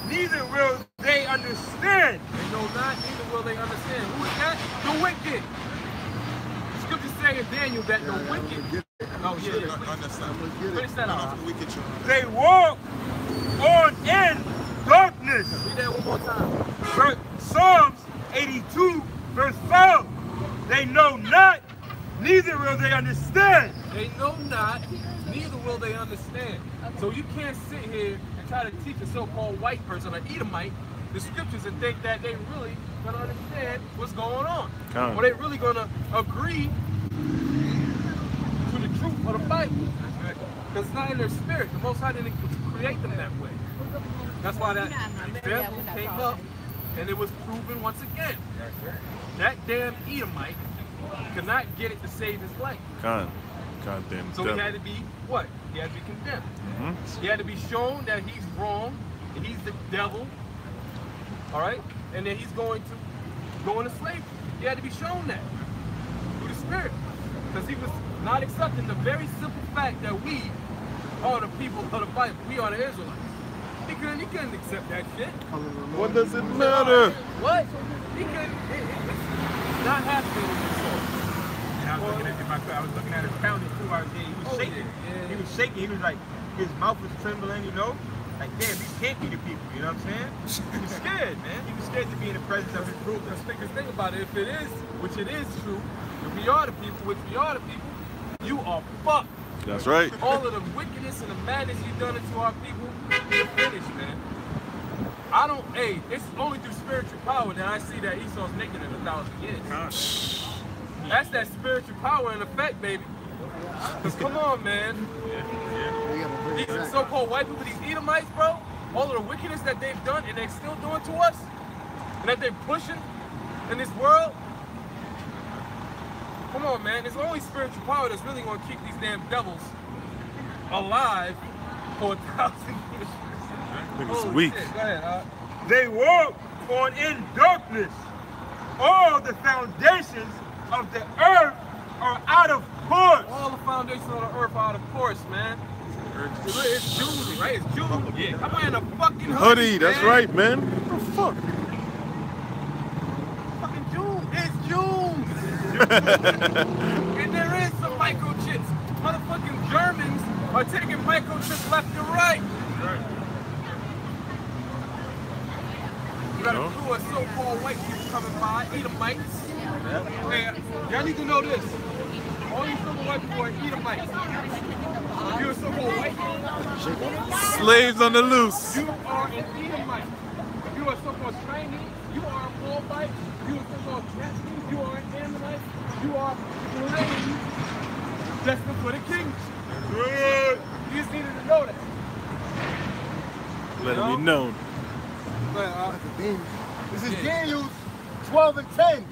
neither will they understand. They know not, neither will they understand. Who is that? The wicked. The scriptures say in Daniel that the wicked. Oh, yeah. Understand. Finish that out. Wicked children. They walk on in darkness. Read that one more time. Psalms 82, verse 5. They know not, neither will they understand. They know not, neither will they understand. So you can't sit here and try to teach a so-called white person, an Edomite, the scriptures and think that they really gonna understand what's going on. Come. Or they really gonna agree to the truth of the Bible. Because it's not in their spirit. The Most High didn't create them that way. That's why that example came up and it was proven once again. That damn Edomite could not get it to save his life. Con. Goddamn. So he had to be what? He had to be condemned. He had to be shown that he's wrong, and he's the devil, all right? And then he's going to go into slavery. He had to be shown that through the Spirit. Because he was not accepting the very simple fact that we are the people of the Bible. We are the Israelites. He couldn't accept that shit. What does it matter? What? he could. It's not happening with this song. And I was looking at, I was looking at his pounding too. I was there. He was shaking. Yeah. He was shaking. He was like, his mouth was trembling, you know. Like, damn, these can't be the people. You know what I'm saying? He was scared, man. He was scared to be in the presence of his group. Because think about it. If it is, which it is true, if we are the people, which we are the people, you are fucked. That's right. All of the wickedness and the madness you've done into our people, you're finished, man. I don't, it's only through spiritual power that I see that Esau's making it 1,000 years. That's that spiritual power in effect, baby. Because come on, man. These so-called white people, these Edomites, bro, all of the wickedness that they've done and they're still doing to us, and that they're pushing in this world, come on, man. It's only spiritual power that's really going to keep these damn devils alive for 1,000 years. Niggas weak. Go ahead, They walk on in darkness. All the foundations of the earth are out of course. all the foundations on the earth are out of course, man. It's June, right? It's June. Yeah. I'm wearing a fucking Hoodie, that's man. right, man. What the fuck? Fucking June. It's June. And there is some microchips. Motherfucking Germans are taking microchips left and right. You got a crew of so-called white people coming by, Edomites. Man, y'all need to know this. All these so-called white people are Edomites. If you're a so-called white, Slaves on the loose. you are an Edomite. If you are so-called Chinese, you are a Moabite. If you are so-called Japanese, you are an Ammonite. You are slaves destined for the king. You just needed to know that. Let it be known. But, This is Daniel 12 and 10.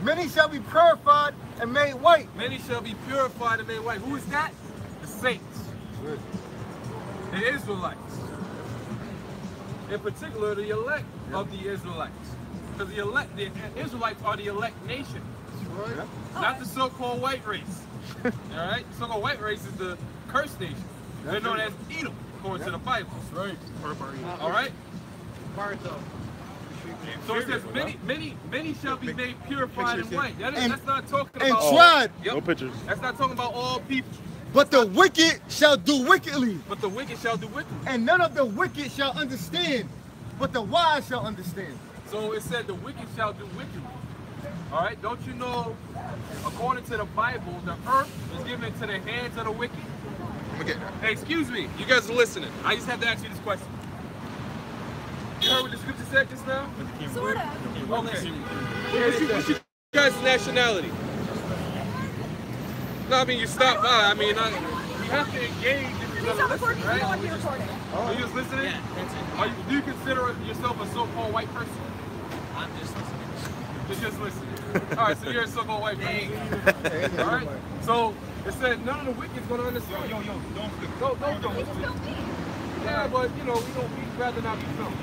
Many shall be purified and made white. many shall be purified and made white. Who is that? The saints. The Israelites. In particular, the elect of the Israelites. Because the Israelites are the elect nation. Not the so-called white race. Alright? The so-called white race is the cursed nation. They're known as Edom, according to the Bible. Right. Alright? So it says many shall be made purified and white. That's not talking And about tried. No pictures. That's not talking about all people. But the wicked shall do wickedly. But the wicked shall do wickedly. And none of the wicked shall understand, but the wise shall understand. So it said the wicked shall do wickedly. All right, don't you know, according to the Bible, the earth is given into the hands of the wicked? Hey, excuse me, you guys are listening. I just have to ask you this question. You heard what the scripture said just now? Sort of. Okay. What's your guys' nationality? No, I mean, you stop by. I mean, you have to engage if you're Please going don't to record listen, me. You don't right? want to be recorded. Are you just listening? Yeah. Do you consider yourself a so-called white person? I'm just listening. You're just listening. All right, so you're a so-called white person. All right? So it said none of the wicked's going to understand. Yo, don't Please don't be. Yeah, but, you know, we'd rather not be filmed.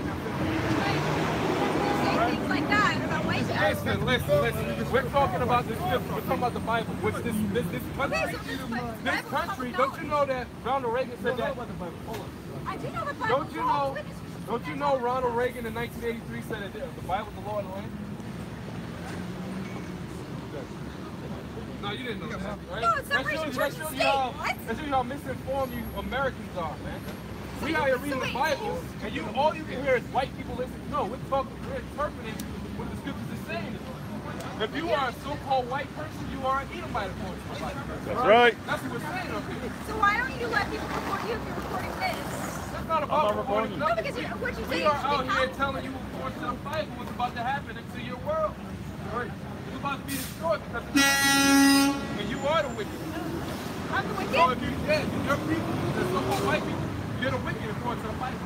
Say things like that about white people. Listen. We're talking about this scripture. We're talking about the Bible. Which this country, don't you know that Ronald Reagan said that? I do know the Bible. Don't you know Ronald Reagan in 1983 said that the Bible is the law of the land? No, you didn't know that, right? No, it's separation of church and state. What? That shows you how misinformed you Americans are, man. We out here reading the Bible, and all you can hear is white people listening. No, we're interpreting what the scriptures are saying. If you are a so-called white person, you are an Edomite according to the Bible. That's right. That's what we're saying up here. So why don't you let people record you if you're recording this? That's not about recording. No, because what you're We saying are out here is telling you according to the Bible what's about to happen into your world. Right? It's about to be destroyed because of and you are the wicked. I'm the wicked. So if your people, the so-called white people, you're the wicked according to the Bible.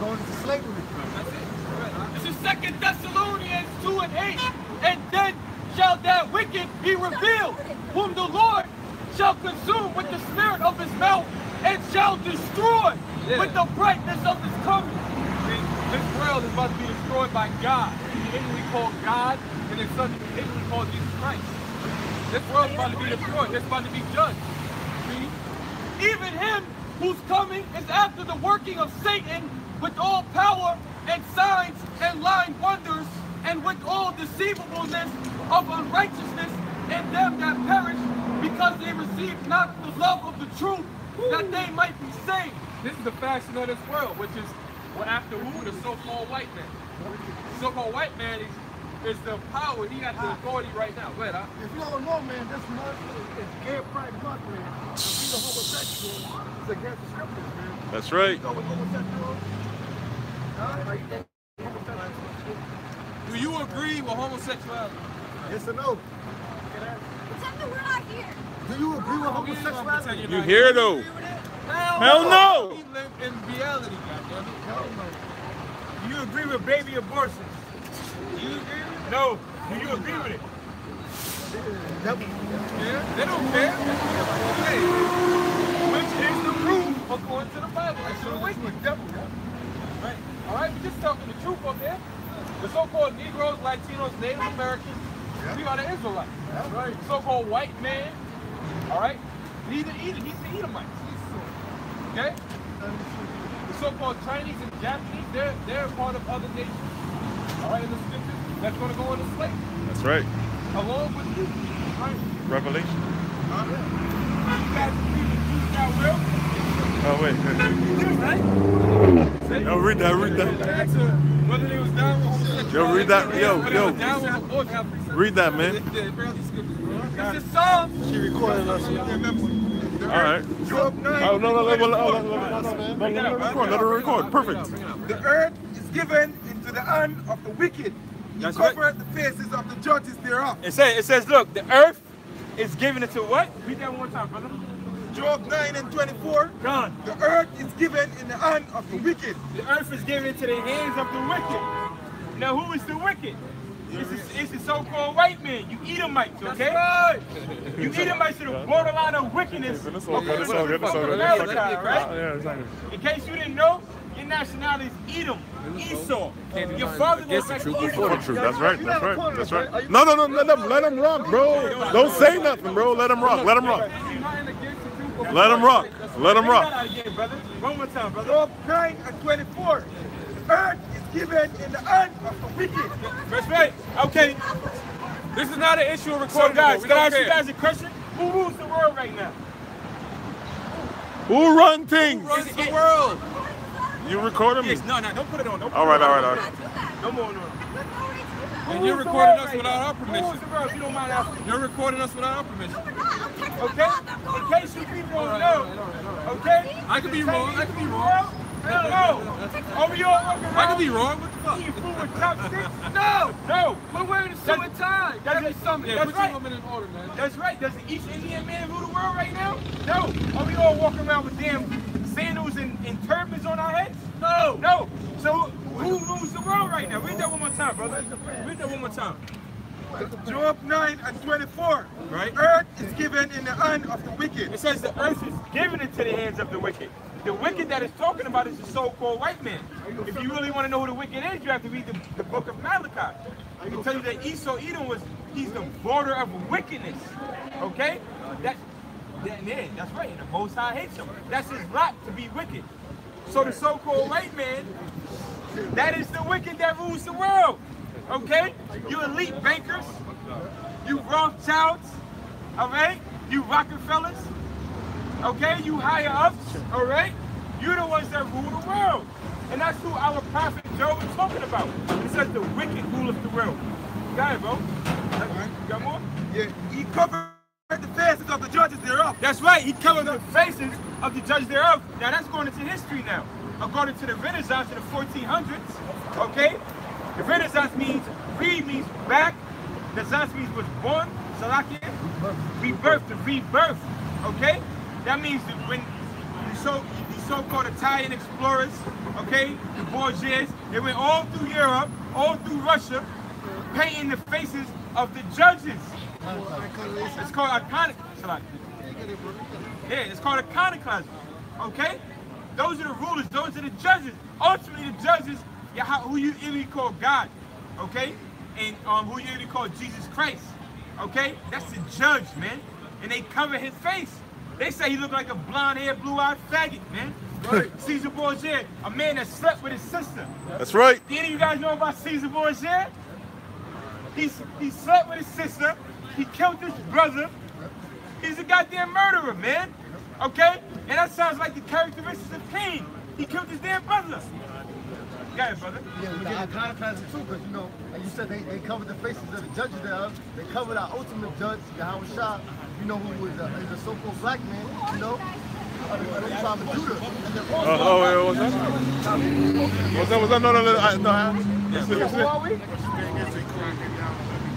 Going to slavery. That's it. This is 2 Thessalonians 2 and 8. And then shall that wicked be revealed, whom the Lord shall consume with the spirit of his mouth, and shall destroy with the brightness of his coming. See, this world is about to be destroyed by God. Ignorantly called God, and then something ignorantly called Jesus Christ. This world is about to be destroyed. It's about to be judged. See? Even him whose coming is after the working of Satan with all power and signs and lying wonders, and with all deceivableness of unrighteousness in them that perish, because they receive not the love of the truth, that they might be saved. This is the fashion of this world, which is what after who? The so-called white man. The so-called white man is the power. He got the authority right now. Go ahead, huh? If you don't know, man, this month is Gay Pride Month, man. And being a homosexual is against the scriptures, man. That's right. You go with homosexuals. Do you agree with homosexuality? Yes or no? Pretend that we're not here. Do you agree with homosexuality? You hear though? Hell no! We live in reality, goddammit. Hell no. Do you agree with baby abortion? You agree? No. Do you agree with it? Yeah, they don't care. Hey, which is the proof according to the Bible. That's the wicked devil. Right. All right, we're just talking the truth up here. The so-called Negroes, Latinos, Native Americans, we are the Israelites. Right. The so-called white man, all right, he's the Edomites. Okay? The so-called Chinese and Japanese, they're part of other nations. All right, in the scriptures, that's going to go into slavery. That's right. Along with you. Right? Revelation. You guys agree with Jews that will? Oh wait. Yo, read that. Whether they was down with homosexuality. Yo, read that. Yo. Read that, man. It's a song. She recorded us. All right. Job 9. Oh no, let her record. Perfect. The earth is given into the hand of the wicked. He covered the faces of the judges thereof. It says, look, the earth is given into what? Read that one more time, brother. Job 9:24. Gone. The earth is given in the hand of the wicked. The earth is given into the hands of the wicked. Now, who is the wicked? It's the so-called white man. You Edomites, okay? Right. You Edomites are the borderline of wickedness. It's all good. America, right? Yeah, exactly. In case you didn't know, your nationality is Edom, Esau. Your father goes back to Esau. True. That's right. No, let him rock, bro. Don't say nothing, bro. Let him rock. Let him rock. One more time, brother. Job 9:24. The earth is given in the hand of the wicked. That's right. Okay. This is not an issue of recording. So, guys, can I ask you guys a question? Who rules the world right now? Who run things? Who runs the world? You recording me? Yes, no, don't put it on. All right. No more. And you're recording us without our permission. Who rules the world? You don't mind asking. You're recording us without our permission. Okay? In case you people don't know. Okay? I could be wrong. No. Are we all walking around? I could be wrong. What the fuck? Eating food with chopsticks? No. We're wearing a suit and tie. That's Every summer. Yeah, That's put right. your woman in order, man. That's right. Does the East Indian man rule the world right now? No. Are we all walking around with damn sandals and turbans on our heads? No. So who rules the world right now? Read that one more time, brother. Read that one more time. Job 9:24. Right. Earth is given in the hand of the wicked. It says the earth is given into the hands of the wicked. The wicked that is talking about is the so-called white man. If you really want to know who the wicked is, you have to read the book of Malachi. I can tell you that Esau Edom he's the border of wickedness. Okay? That's right. And the Most High hates him. That's his lot to be wicked. So the so-called white man, that is the wicked that rules the world. Okay? You elite bankers, you Rothschilds, all right? You Rockefellers, okay? You higher ups, all right? You're the ones that rule the world. And that's who our prophet Job is talking about. It says the wicked ruleth the world. Got it, bro? You got more? Yeah, he covered the faces of the judges thereof. That's right. He covered the faces of the judges thereof. Now that's going into history now. According to the Renaissance in the 1400s, okay? The Renaissance means back. The Renaissance means was born. Salakia. Rebirth, to rebirth. Okay? That means that when the so-called Italian explorers, okay, the Borgias, they went all through Europe, all through Russia, painting the faces of the judges. It's called iconoclasm. Yeah, it's called iconoclasm. Okay? Those are the rulers, those are the judges. Ultimately, the judges, who you really call God, okay? And who you really call Jesus Christ, okay? That's the judge, man. And they cover his face. They say he looked like a blonde-haired, blue-eyed faggot, man. Caesar Borgia, a man that slept with his sister. That's right. Do any of you guys know about Caesar Borgia? He slept with his sister. He killed his brother. He's a goddamn murderer, man. Okay? And that sounds like the characteristics of Cain. He killed his damn brother. Go ahead, brother. Yeah, but I contrast it too, because you know, like you said, they covered the faces of the judges thereof. They covered our ultimate judge, Yahweh Shah, you know, who was a so-called black man, you know, of the tribe of Judah. What's that? What's that? No. Who are we?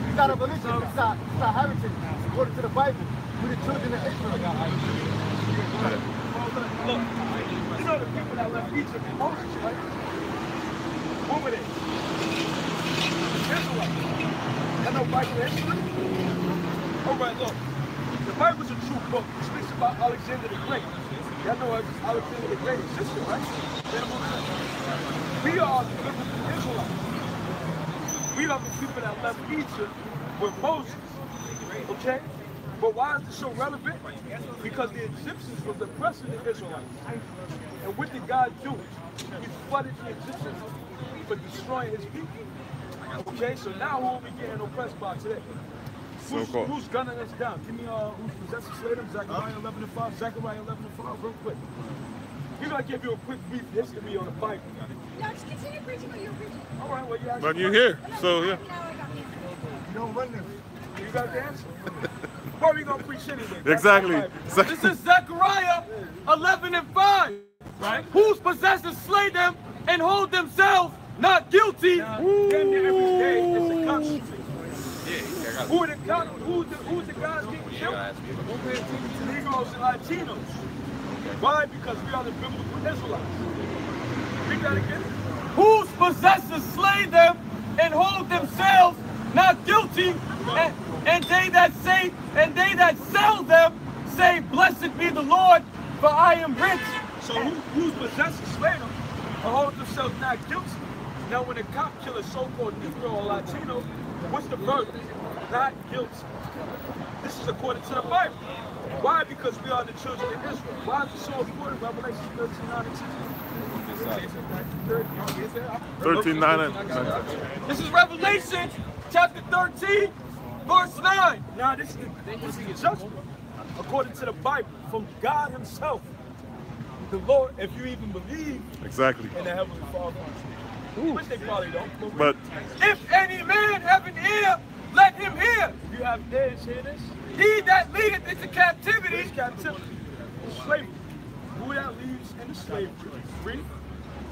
It's not a religion, it's not heritage. According to the Bible, we're the children of Israel. Look, you know the people that left Egypt in Moses, right? Who were they? Israelites. Got no Bible history? All right, look. The Bible's a true book. It speaks about Alexander the Great. Y'all know Alexander the Great's sister, right? We are the Israelites. We are the people that left Egypt with Moses. Okay? But why is this so relevant? Because the Egyptians were oppressing the Israelites. And what did God do? He flooded the Egyptians for destroying his people. Okay, so now who are we getting oppressed by today? Who's gunning us down? Give me who's possessing slavery? Zechariah 11:5. Zechariah 11:5, real quick. We're gonna give you a quick brief history on the Bible. No, just continue preaching what you're preaching. All right, well, you But you're here, so yeah. Now I got the answer. You don't run this. You got the answer. What are we gonna preach anyway? Exactly. This is Zechariah 11:5. Right? Whose possessors slay them and hold themselves not guilty. Damn near every day, it's a constitution. Who the guys getting killed? Negroes and Latinos. Why? Because we are the biblical Israelites. We gotta get it. Whose possessors slay them and hold themselves not guilty, and they that sell them say, "Blessed be the Lord, for I am rich." So who's possessors slay them and hold themselves not guilty? Now when a cop kill a so-called Negro or Latino, what's the verdict? Not guilty. This is according to the Bible. Why? Because we are the children of Israel. Why is it so important? Revelation 13:9. This is Revelation chapter 13, verse 9. Now this is the judgment according to the Bible from God himself. The Lord, if you even believe Exactly. in the Heavenly Father. Which they probably don't. But If any man have an ear, let him hear. You have ears, hear this? He that leadeth into captivity It's captivity. Slavery. Who that leads into slavery? Read.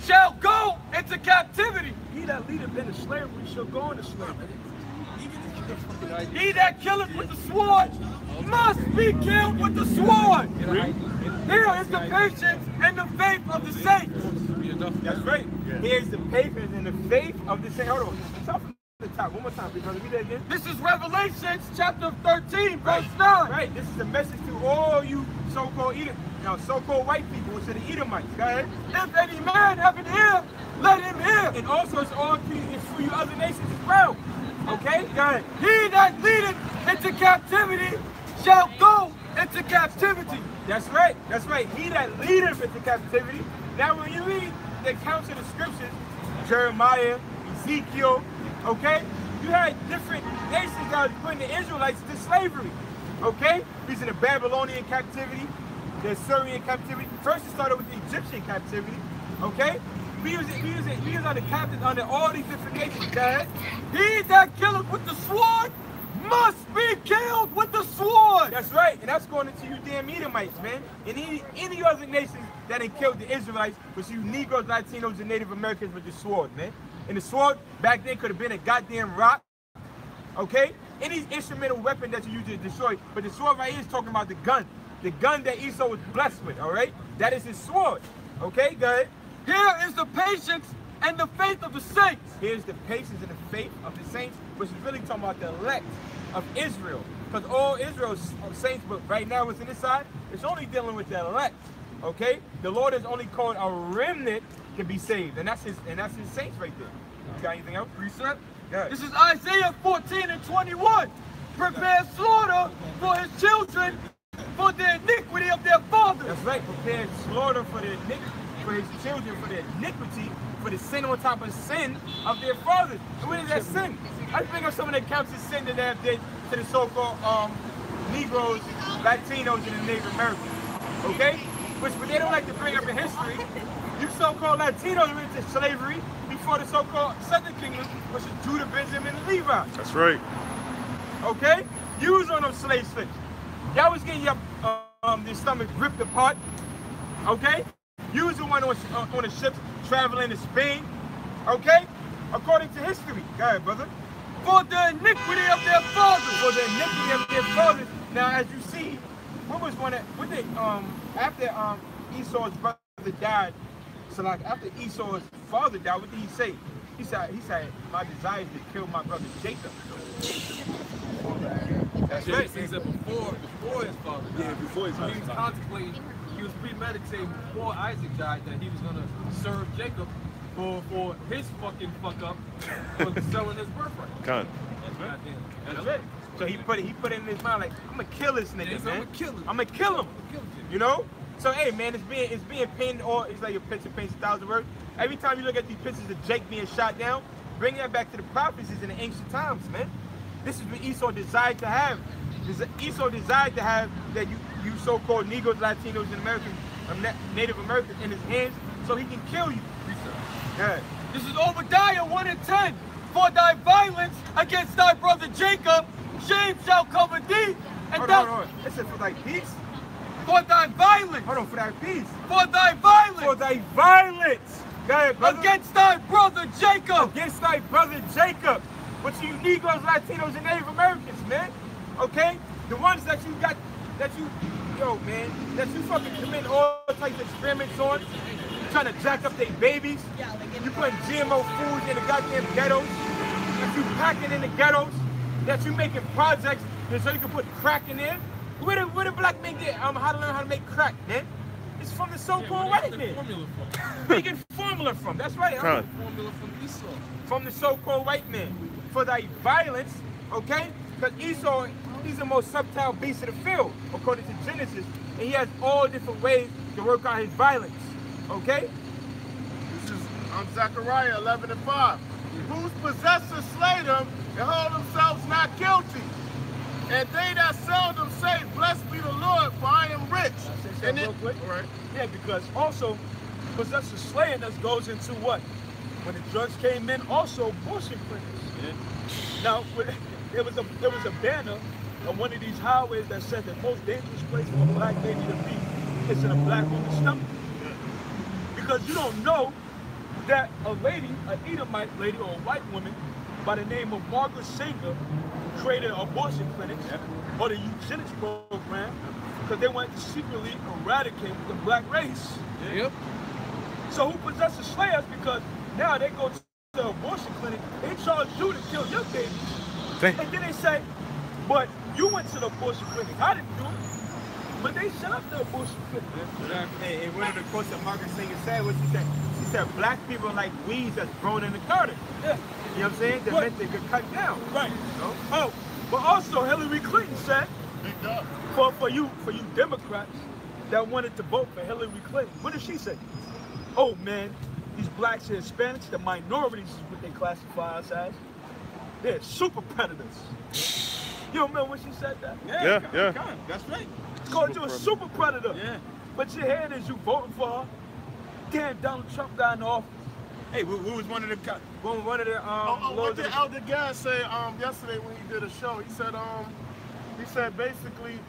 shall go into captivity. He that leadeth into slavery shall go into slavery. He that killeth with the sword must be killed with the sword. Here is the patience and the faith of the saints. That's right. Here's the papers and the faith of the saint. Hold on. Stop from the top. One more time, please, brother. Read that again. This is Revelation chapter 13, verse 9. Right. This is a message to all you so-called so-called white people, which are the Edomites. Go ahead. If any man have an ear, let him hear. And also, it's for you other nations as well. Okay. Go ahead. He that leadeth into captivity shall go into captivity. That's right. That's right. He that leadeth into captivity. Now, when you read the accounts of the scriptures, Jeremiah, Ezekiel, okay, you had different nations that were putting the Israelites into slavery. Okay, these are the Babylonian captivity, the Assyrian captivity. First, it started with the Egyptian captivity. Okay, we are the captives under all these different nations. Guys, He that killeth with the sword must be killed with the sword. that's right, and that's going into you damn Edomites, man. And any other nations that ain't killed the Israelites, was you Negroes, Latinos, and Native Americans with the sword, man. And the sword back then could have been a goddamn rock, okay? Any instrumental weapon that you use to destroy, but the sword right here is talking about the gun that Esau was blessed with, all right? That is his sword, okay? Go ahead. Here is the patience and the faith of the saints. Here's the patience and the faith of the saints, which is really talking about the elect of Israel. Because all Israel's saints, but right now what's in this side, it's only dealing with the elect, okay? The Lord has only called a remnant to be saved, and that's his saints right there. You got anything else? Precept? Yeah. This is Isaiah 14:21. Prepare slaughter for his children for the iniquity of their fathers. That's right. Prepare slaughter for his children for their iniquity, but it's sin on top of sin of their fathers. And what is that sin? Let's bring up some of the counts of sin that they have did to the so-called Negroes, Latinos, and the Native Americans. Okay? Which they don't like to bring up in history. You so-called Latinos went into slavery before the so-called Southern Kingdom, which is Judah, Benjamin, and Levi. That's right. Okay? You was on those slave ships. Y'all was getting your stomach ripped apart. Okay? You was the one on the ships traveling to Spain. Okay? According to history. Go ahead, brother. For the iniquity of their fathers. For the iniquity of their fathers. Now, as you see, what was one that, what they, after Esau's brother died, so like after Esau's father died, what did he say? He said, my desire is to kill my brother Jacob. That's right. He said before his father died. Yeah, before his father died. He was contemplating, he was premeditating before Isaac died that he was going to serve Jacob for his fucking fuck up for selling his birthright. Con. That's right. So he put it in his mind like, I'm gonna kill this nigga, man. I'm gonna kill him. You know? So hey man, it's being pinned, or it's like your picture paints 1,000 words. Every time you look at these pictures of Jake being shot down, bring that back to the prophecies in the ancient times, man. This is what Esau desired to have. Esau desired to have that you so-called Negroes, Latinos, and Americans, Native Americans in his hands, so he can kill you. Yeah. This is Obadiah 1:10. For thy violence against thy brother Jacob, shame shall cover thee. And hold on. It said for thy peace. For thy violence. Hold on, for thy peace. For thy violence. For thy violence. Go ahead, brother. Against thy brother Jacob. Against thy brother Jacob. Which you Negroes, Latinos, and Native Americans, man. Okay? The ones that you got, that you fucking commit all types of experiments on. Trying to jack up their babies. You putting GMO foods in the goddamn ghettos. That you packing in the ghettos. That you making projects so you can put crack in there. Where the black men get how to learn how to make crack, man? It's from the so-called white man. Where you get formula from? That's right. Formula from Esau. From the so-called white man. For thy violence, okay? Because Esau, he's the most subtle beast of the field, according to Genesis. And he has all different ways to work out his violence. Okay? This is Zechariah 11:5. Whose possessors slay them and hold themselves not guilty. And they that seldom say, blessed be the Lord, for I am rich. And real quick. Right. Yeah, because also possessors slaying us goes into what? When the drugs came in, also abortion clinics. Yeah. Now, there was a banner on one of these highways that said the most dangerous place for a black baby to be is in a black woman's stomach. Because you don't know that a lady, an Edomite lady or a white woman by the name of Margaret Sanger created abortion clinics or the eugenics program because they wanted to secretly eradicate the black race. Yep. So who possesses slayers? Because now they go to the abortion clinic, they charge you to kill your babies. And then they say, but you went to the abortion clinic. I didn't do it. But they shut up the abortion clinic. Exactly. And one of the quotes that Margaret Sanger said was, she said, black people are like weeds that's grown in the garden. Yeah. You know what I'm saying? They're meant to get cut down. Right. You know? Oh, but also Hillary Clinton said, for you Democrats that wanted to vote for Hillary Clinton, what did she say? Oh man, these blacks and Hispanics, the minorities is what they classify us as. They're super predators. You remember when she said that? Yeah. That's right. It's called you a super predator. Yeah. But your head is you voting for her. Damn, Donald Trump got in the office. Hey, who was one of the what did Elder Gas say yesterday when he did a show? He said basically,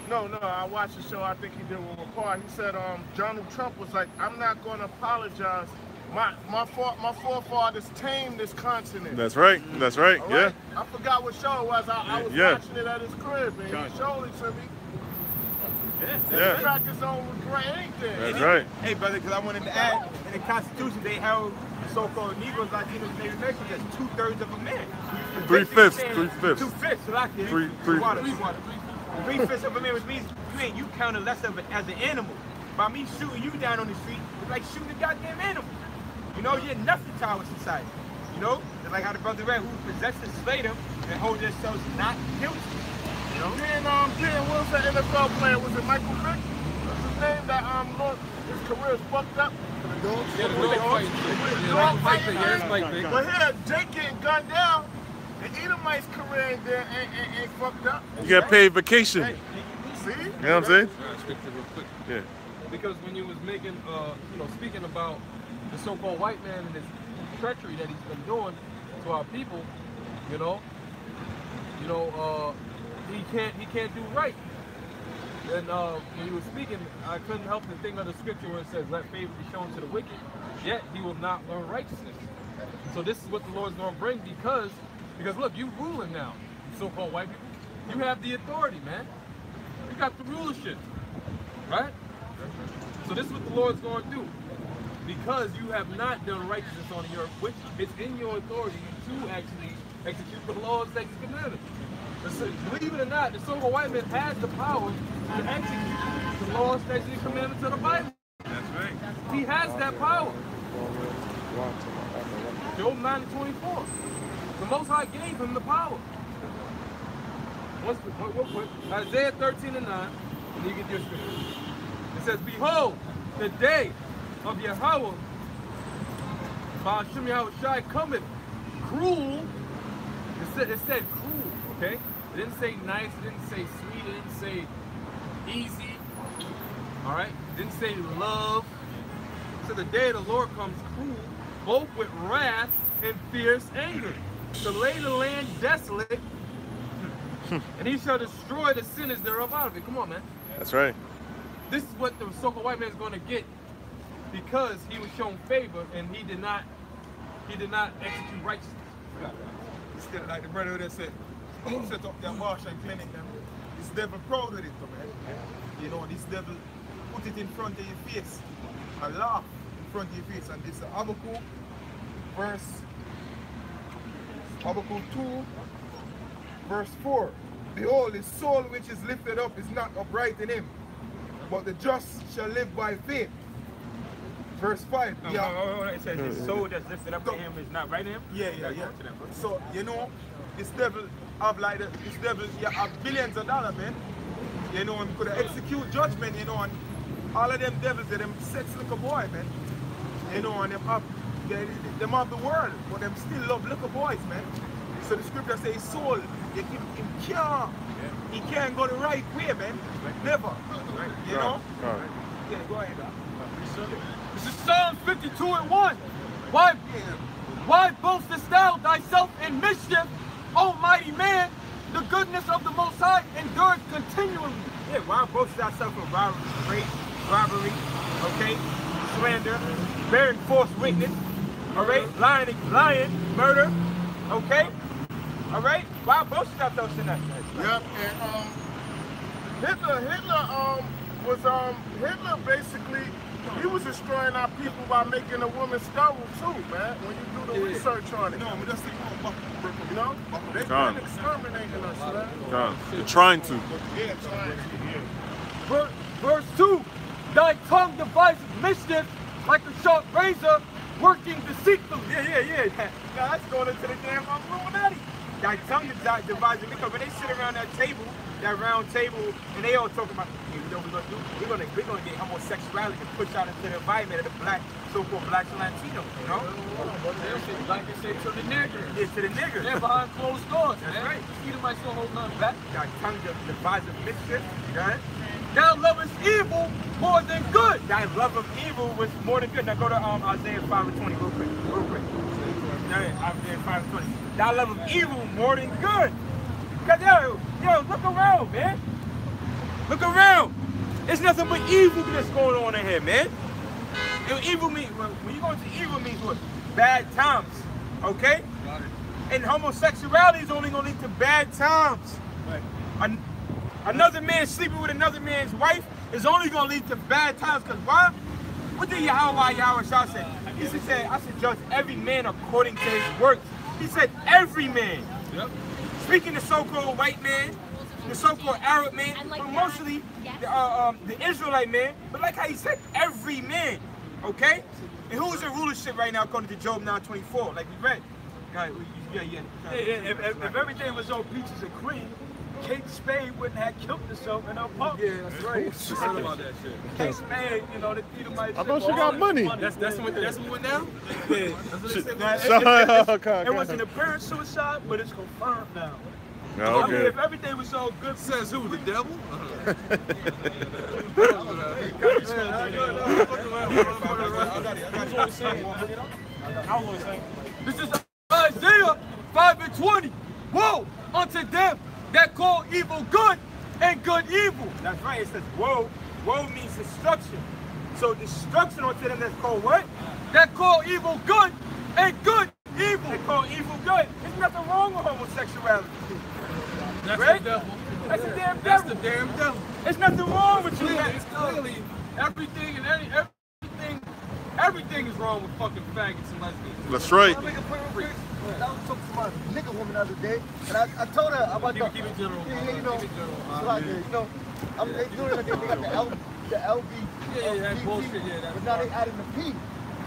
no, I watched the show, I think he did with McCarr. He said Donald Trump was like, I'm not gonna apologize. My forefathers tamed this continent. That's right. That's right. Yeah. I forgot what show it was. I was watching it at his crib and he showed it to me. Yeah. Crack his own regret anything. That's right. Hey, brother, because I wanted to add, in the Constitution, they held the so-called Negroes, Latinos, and Native Americans as 2/3 of a man. 3/5. 2/5. So like 3/5 of a man, which means you counted less of it as an animal. By me shooting you down on the street, it's like shooting a goddamn animal. You know, you're nothing to our society. You know, it's like how the brother read, who possessed and slayed them and hold themselves not guilty. You know? Then what was that NFL player? Was it Michael Vick? What's his name? That his career is fucked up. Yeah, the dog fight. Yeah, fight thing. Yeah, it's fight thing. But here, Jake getting gunned down, and Edomite's career ain't there, ain't fucked up. You got paid vacation. Hey, see? You know what I'm saying? Real quick. Yeah. Because when you was making, speaking about the so-called white man and his treachery that he's been doing to our people, he can't do right. And when you were speaking, I couldn't help to think of the scripture where it says, "Let favor be shown to the wicked, yet he will not learn righteousness." So this is what the Lord's going to bring because look, you ruling now, so-called white people. You have the authority, man. You got the rulership, right? So this is what the Lord's going to do. Because you have not done righteousness on the earth, which is in your authority to actually execute the laws that He's commanded. Believe it or not, the so-called white man has the power to execute the laws, statutes, and commandments of the Bible. That's right. He has that power. Job 9:24. The Most High gave him the power. Real quick. Isaiah 13:9, and you get your scripture. It says, "Behold, the day of Yahweh, Ba'ashem Yahweh Shai cometh, cruel." It said cruel, okay? It didn't say nice, it didn't say sweet, it didn't say easy, all right? It didn't say love. So the day of the Lord comes cruel, both with wrath and fierce anger, to lay the land desolate, and He shall destroy the sinners thereof out of it. Come on, man. That's right. This is what the so-called white man is going to get because he was shown favor and he did not execute righteousness. Instead, like the brother that said, set up their wash and clinic them. This devil proud with it, man. This devil put it in front of your face and laugh in front of your face. And this is Habakkuk, Habakkuk 2, verse 4. Behold, his soul which is lifted up is not upright in him, but the just shall live by faith. Verse 5. It says his soul that's lifted up to him is not right in him? Yeah. So, this devil have billions of dollars, man. And could execute judgment, and all of them devils, them sex little boy, man. And them have the world, but them still love little boys, man. So the scripture says his soul, he can't go the right way, man. Never. You know? Yeah, go ahead. This is Psalms 52:1. Why boastest thou thyself in mischief, O mighty man? The goodness of the Most High endures continually. Yeah, why boast thyself in robbery, okay, slander, bearing false witness, all right, lying, murder, okay, all right. Why boast thyself in that? Yep, and Hitler basically, he was destroying our people by making a woman sterile too, man. When you do the research on it. No, but that's the you know? They've been exterminating us, man. They're trying to. Yeah, trying to, yeah. Verse 2. Thy tongue devises mischief like a sharp razor, working deceitfully. Yeah. Now that's going into the damn Illuminati. Thy tongue is divided because when they sit around that table, that round table, and they all talking about, hey, you know what we're gonna do? We're gonna get homosexuality pushed out into the environment of the black, so-called blacks and Latinos, you know? Like they say to the nigger. Yeah, to the nigger. They're behind closed doors, That's man. right. Either might still hold nothing back. Thy tongue divides mischief, right? Thou lovest evil more than good. Thy love of evil was more than good. Now go to Isaiah 5:20 real quick. Isaiah 5:20. Thy love of evil more than good. Cause yo, look around, man. Look around. It's nothing but evil that's going on in here, man. And evil means, when you go into evil means what? Bad times, okay? And homosexuality is only gonna lead to bad times. Right. Another man sleeping with another man's wife is only gonna lead to bad times. Cause why? What did Yahweh Shah say? He said, I should judge every man according to his works. He said every man. Yep. Speaking the so-called white man, the so-called Arab man, but mostly the Israelite man, but like how he said, every man, okay? And who is in rulership right now according to Job 9:24, like we read? If everything was all peaches and cream, Kate Spade wouldn't have killed herself in her pump. Yeah, that's right. I heard about that shit. Kate Spade, you know, the Edomite. I thought she got money. That's what went down? Yeah. That's what they said. It was an apparent suicide, but it's confirmed now. No, I mean, okay. if everything was so good, Says who? The devil? This is Isaiah 5:20. Woe unto them that call evil good and good evil. that's right. It says woe. Woe means destruction. So destruction unto them that's called what? That call evil good and good evil. They call evil good. There's nothing wrong with homosexuality. That's Right? the devil. That's the damn That's devil. the damn devil. There's nothing wrong with you, Clearly, man. it's clearly everything is wrong with fucking faggots and lesbians. That's right. I'll make a point real quick. I was talking to my nigga woman the other day, and I told her about the. Keep it general. Yeah, you know. Keep it general. It's like, you know, they doing it like they got the LB. Yeah, that bullshit. Yeah, that. But now they adding the P.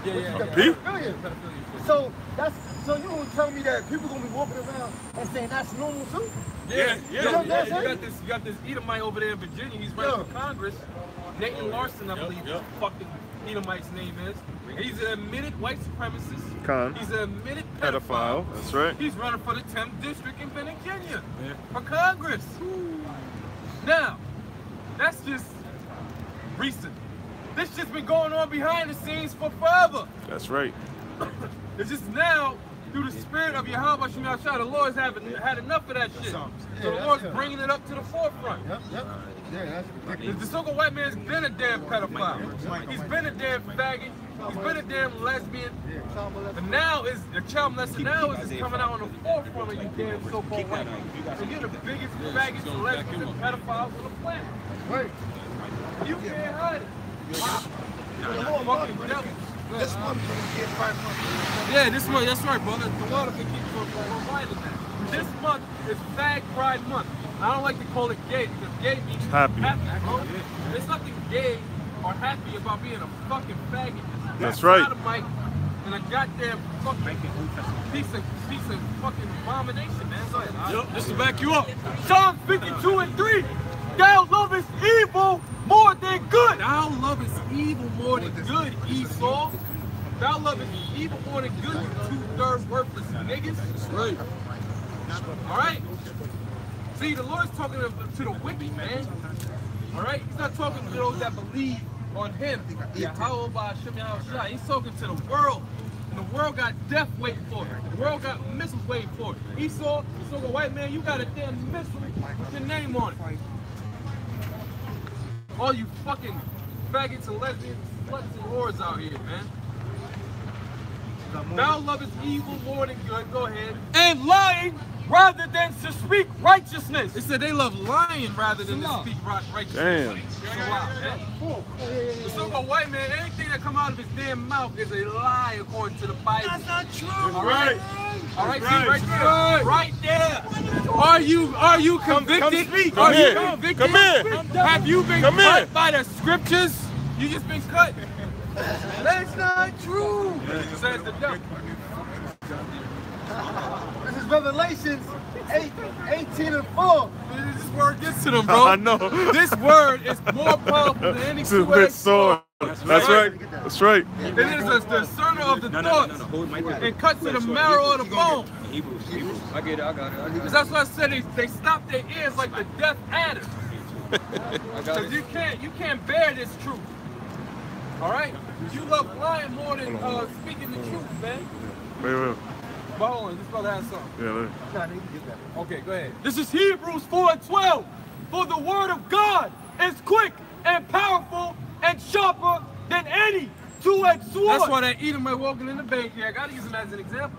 Yeah, which is yeah, the yeah. P? pedophilia. Pedophilia. So you gonna tell me that people gonna be walking around and saying that's normal too? Yeah. You know what I'm saying? You got this Edomite over there in Virginia. He's running for Congress. Nathan Larson, I believe, the fucking Edomite's name is. He's an admitted white supremacist. Con. He's an admitted Pedophile. That's right. He's running for the 10th district in Virginia for Congress. Now, that's just recent. This shit's been going on behind the scenes for forever. That's right. It's just now, through the spirit of Yahweh Shem Yahshua, the Lord's had enough of that shit. So the Lord's bringing it up to the forefront. Yep. Yeah, that's ridiculous. The so-called white man's been a damn pedophile. He's been a damn faggot. He's been a damn lesbian. And now is the child molester now is coming out on the forefront of you damn so-called white men. So you're the biggest faggots and lesbians and pedophiles on the planet. Right. You can't hide it. Fucking devil. This one get 5 months. Yeah, this month, that's right, brother. The water can keep going right in that. This month is Fag Pride Month. I don't like to call it gay because gay means Happy. bro. There's nothing gay or happy about being a fucking faggot. That's right. Not a mic and a goddamn fucking piece of fucking abomination, man. So, just to back you up. Psalm 52:3. Thou lovest evil more than good. Thou lovest evil more than good, Esau. Thou lovest evil more than good, you 2/3 worthless niggas. That's right. All right. See, the Lord's talking to the wicked, man. All right. He's not talking to those that believe on Him. Yahweh Ba'Shem Yahushua. He's talking to the world. And the world got death waiting for it. The world got missiles waiting for it. Esau, you so-called white man, you got a damn missile with your name on it. All you fucking faggots and lesbians, sluts and whores out here, man. Thou lovest evil more than good. Go ahead. And lying rather than to speak righteousness. It said they love lying rather than to speak righteousness. Damn. So wow, man. The so-called white man, anything that come out of his damn mouth is a lie according to the Bible. That's not true. All right. All right, Right. see, right there. Are you convicted? Come speak. Are Come you here. convicted? Come here. Have you been Come cut here. by the scriptures? You just been cut. That's not true. Says the devil. This is Revelations 18:4. This word gets to them, bro. I know. This word is more powerful than any It's a bit two-edged sore. sword. That's right. That's right. It is a discerner of the thoughts and cuts to the marrow of the bone. I get it, I got it. Because that's why I said they stop their ears like the deaf adder. I got Because it. you can't bear this truth. All right? You love lying more than speaking the truth, man. Wait. But hold on, this brother has something. Yeah, look. Okay, go ahead. This is Hebrews 4:12. For the word of God is quick and powerful and sharper than any two-edged sword. That's why that Edomite walking in the bank here, I gotta use him as an example.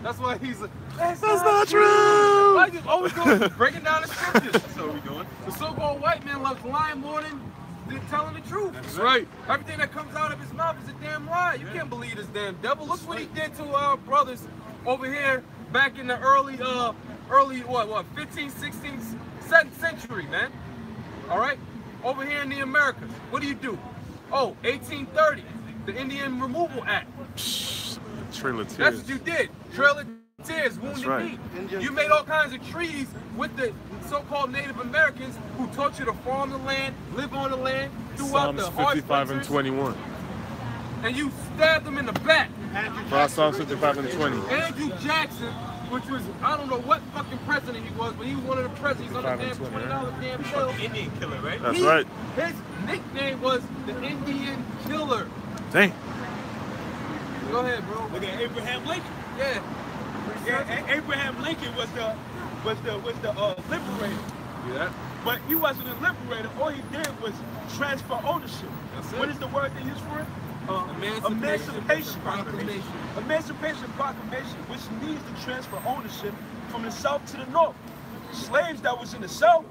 That's why he's a, That's not true. why he's always doing breaking down the scriptures. That's what we doing. The so-called white man loves lying more than telling the truth. That's right. Everything that comes out of his mouth is a damn lie. You can't believe this damn devil. Look what he did to our brothers over here back in the early 15th, 16th century, man. All right? Over here in the Americas. What do? Oh, 1830, the Indian Removal Act. Trail of That's Tears. what you did. Trail of tears, wounded right. knee. You made all kinds of treaties with the so-called Native Americans who taught you to farm the land, live on the land throughout Psalms the harsh 55 and winters, 21. and you stabbed them in the back. Psalms 55 and 20. Andrew Jackson, which was, I don't know what fucking president he was, but he was one of the presidents on the damn 55 $20 and damn bill. Indian killer, right? That's right. His nickname was the Indian Killer. Dang. Go ahead, bro. Look at Abraham Lincoln. Yeah. Yeah, Abraham Lincoln was the liberator. Yeah. But he wasn't a liberator. All he did was transfer ownership. That's it. What is the word they use for it? Emancipation Proclamation. Emancipation Proclamation, which needs to transfer ownership from the South to the North. Slaves that was in the South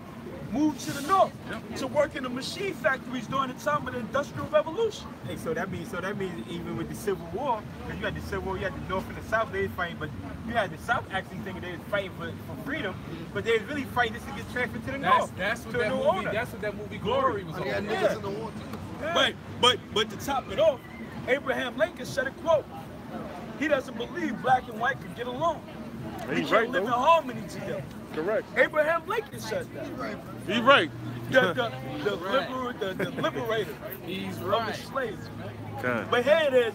moved to the North to work in the machine factories during the time of the Industrial Revolution. Hey, so that means even with the Civil War, because you had the Civil War, you had the North and the South, they was fighting, but you had the South actually thinking they was fighting for freedom, but they was really fighting just to get transferred to the North. That's what to that a new movie. owner. That's what that movie Glory was all about. But to top it off, Abraham Lincoln said a quote. He doesn't believe black and white could get along. We He's can't right, live in though. harmony together. Correct. Abraham Lincoln said that. He's right. The liberator He's of right. the slaves. God. But here it is,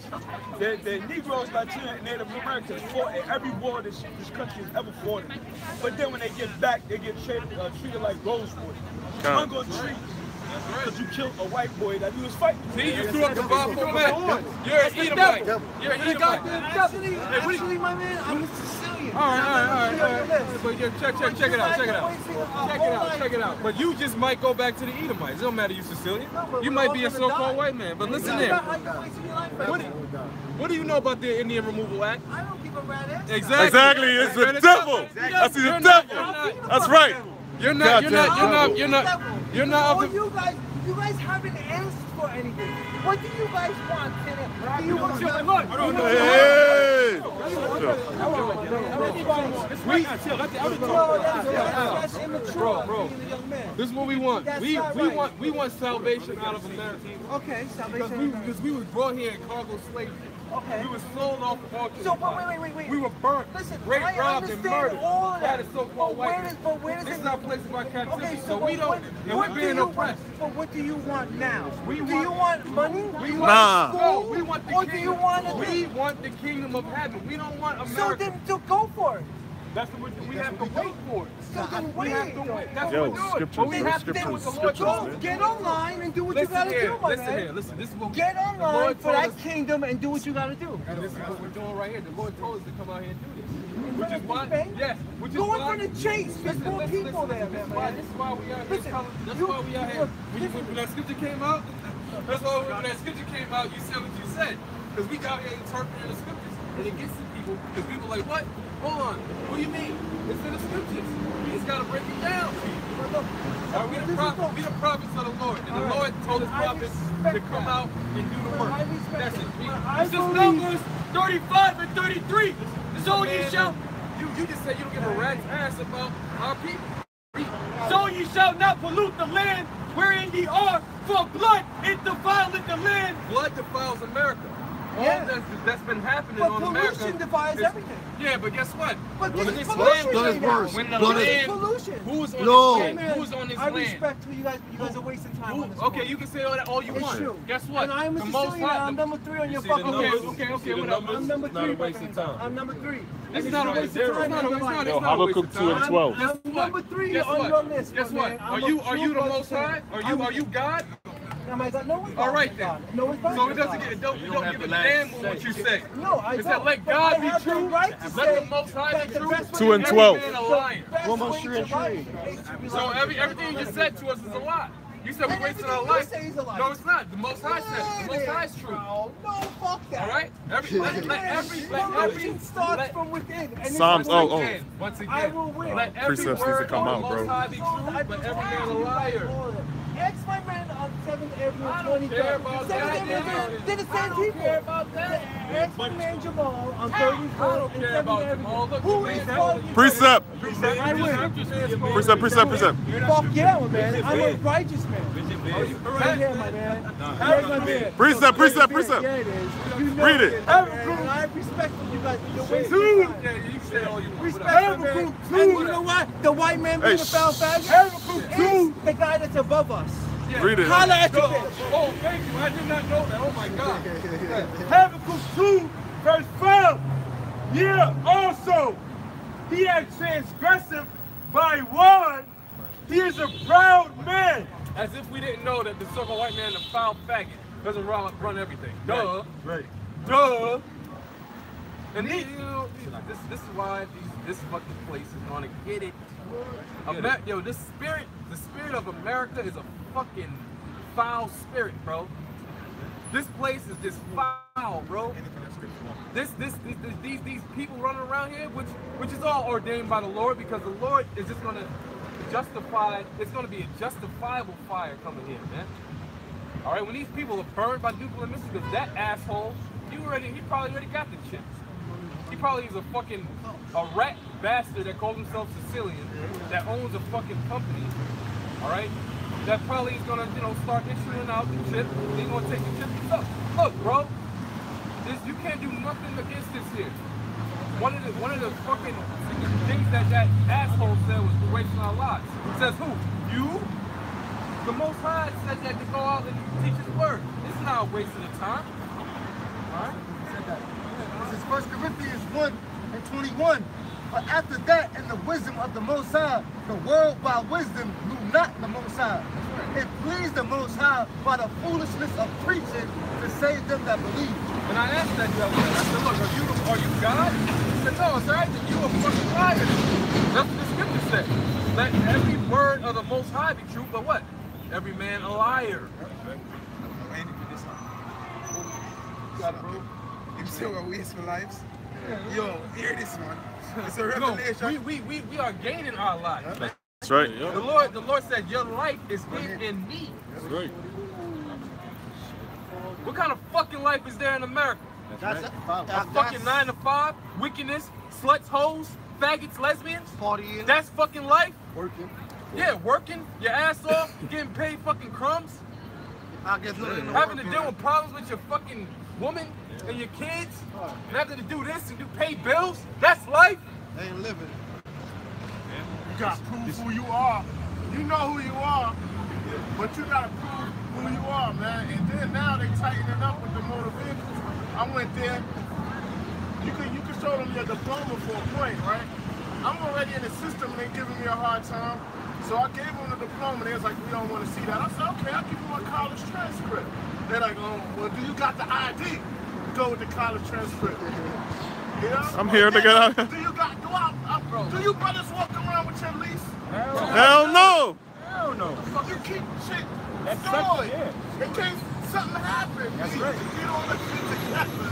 the Negroes, Latino, and Native Americans fought in every war this country has ever fought in. But then when they get back, they get treated like rosewood. I'm going to treat because you killed a white boy that you was fighting. See, you threw up the bomb for back. You're an Edomite. You're an Edomite. Actually, my man, I'm a Sicilian. All right. But yeah, check it out. Check it out. But you just might go back to the Edomites. It don't matter you Sicilian. You might be a so-called white man. But listen here. What do you know about the Indian Removal Act? I don't give a rat. Exactly. It's the devil. That's the devil. That's right. You're not Oh, you guys haven't asked for anything. What do you guys want? Do you want Hey. Bro, this is what we want. We want salvation out of America. Okay, salvation. Because we was brought here in cargo slavery. Okay. We were sold off of auction. So, wait. We were burnt, Listen, raped, I robbed, and understand murdered all of by that. the so-called white man. But where does This it... is our place of our captivity, Okay, so we don't, and we're being oppressed. But what do you want now? Do you want money? Nah. No, we want the Or do you want we want the kingdom of heaven. We don't want America. So go for it. That's what we have to wait for it. So then We have to wait. wait. That's Yo, what we're doing. scriptures, But we bro, have to do what the Lord scriptures, told man. us. Get online and do what you Listen gotta here, do, my listen man. here. Listen, this is what Get the online Lord for told that us. kingdom and do what you gotta do. And this is what we're doing right here. The Lord told us to come out here and do this. Which front is of why, Big yes, which is Go in why. front of Chase. There's more people there, This is man. why. This is why we out here. Listen, That's you- why we out here. When that scripture came out, that's why when that scripture came out, you said what you said. Because we got here interpreting the scriptures, and it gets to people. Because people are like, what? Hold on. What do you mean? It's in the scriptures. We just gotta break it down. We the prophets of the Lord, and the Lord told his prophets to come out and do the work. That's it. This is Numbers 35 and 33. So ye shall. You just said you don't give a rat's ass about our people. So ye shall not pollute the land wherein ye are, for blood it defileth the land. Blood defiles America. All that's been happening But on America. pollution defies everything. Yeah, but guess what? But this is land, pollution right now. when the This is land, pollution. who was on No. this land? Who was on this I land? respect who you guys are wasting time on this. Okay, you can say all that all you It's want. true. Guess what? And I'm a The Most Sicilian, High- I'm number 3 on your see the fucking numbers? list. Okay, whatever. I'm number 3. Not a waste of time. I'm number 3. This is not a waste of time. It's not a waste of time. Yo, Habakkuk 2 and 12. I'm number 3 Guess on what? your list. Guess my what? man. Are I'm a you true the blood Most High? Sicilian. Are you God? Am I God? No, it's All not right God. then. No, it's not So it doesn't God. get don't You don't give have a the last damn what you say. No, I It don't. said let But God I be have the true. right to Let say the Most High that be the true. best way 2 and to 12. Every man a liar. best One more way tree to and life tree. is to be So like- everything you said to us is a lie. You said we're And wasting our everything you life. say is a lie. No, it's not. The Most High said it. The Most High is true. No, fuck that. All right? Pollution starts from within. And Psalms, it's oh. Once again, I will win. let every Precepts need to word come of out, the bro. Most High be true, but every man a liar. Ask my man on 7th Avenue, I don't 23rd. care about 7th that. Avenue, they're the I same don't people. care about that. Ask my man Jamal on I 34th don't and care 7th about Avenue. Jamal. Look, Who man, is that- calling you? Precept. I win. Precept. Fuck yeah, man. I'm a righteous man. Right here, my man. Precept. Yeah, it is. You know Read it. I respect you guys. And you know what? The white man being a foul faggot is the guy that's above us. Read it. Holla at your bitch. Oh, thank you. I did not know that. Oh my God. Habakkuk 2, verse 12. Yeah, also, he had transgressive by one. He is a proud man. As if we didn't know that the so-called white man, the foul faggot, doesn't run everything. Duh. Right. Duh. And this is why this fucking place is gonna get it. Yo, the spirit of America is a fucking foul spirit, bro. This place is just foul, bro. These people running around here, which is all ordained by the Lord, because the Lord is just gonna justify. It's gonna be a justifiable fire coming here, man. All right, when these people are burned by nuclear missiles, because that asshole, he probably already got the chips. He probably is a rat bastard that calls himself Sicilian, that owns a fucking company, all right? That probably is gonna, start issuing out the chip. They're gonna take the chip himself. Look, bro, you can't do nothing against this here. One of the fucking things that asshole said was we're wasting our lives. Says who? You? The Most High said that to go out and teach His word. This is not a waste of the time. All right? This is 1 Corinthians 1:21. But after that, in the wisdom of the Most High, the world by wisdom knew not the Most High. It pleased the Most High by the foolishness of preaching to save them that believe. And I asked that the other day, I said, look, are you God? He said, no, sir, I said, you a fucking liar. That's what the scripture said. Let every word of the Most High be true, but what? Every man a liar. You say we're wasting lives? Yo, hear this, man. It's a revelation. No, we are gaining our lives. That's right. The Lord said, your life is in me. That's right. What kind of fucking life is there in America? That's Fucking 9 to 5, wickedness, sluts, hoes, faggots, lesbians. partying. That's fucking life. Working. Yeah, working your ass off, getting paid fucking crumbs, I guess having to deal with problems with your fucking woman and your kids, and having to do this and pay bills. That's life. They ain't living. You gotta prove who you are. You know who you are, but you gotta prove who you are, man. And then now they tightening up with the motor vehicles. I went there. You can show them your diploma for a point, right? I'm already in the system and they giving me a hard time. So I gave them the diploma. They was like, we don't want to see that. I said, okay, I'll give you my college transcript. They're like, oh, well, do you got the ID? Go with the college transcript. You know? I'm here to get out. Do you brothers walk around with your lease? Hell no. Hell no. You keep shit That's stored yeah. in case something happens. That's right. You don't let shit together.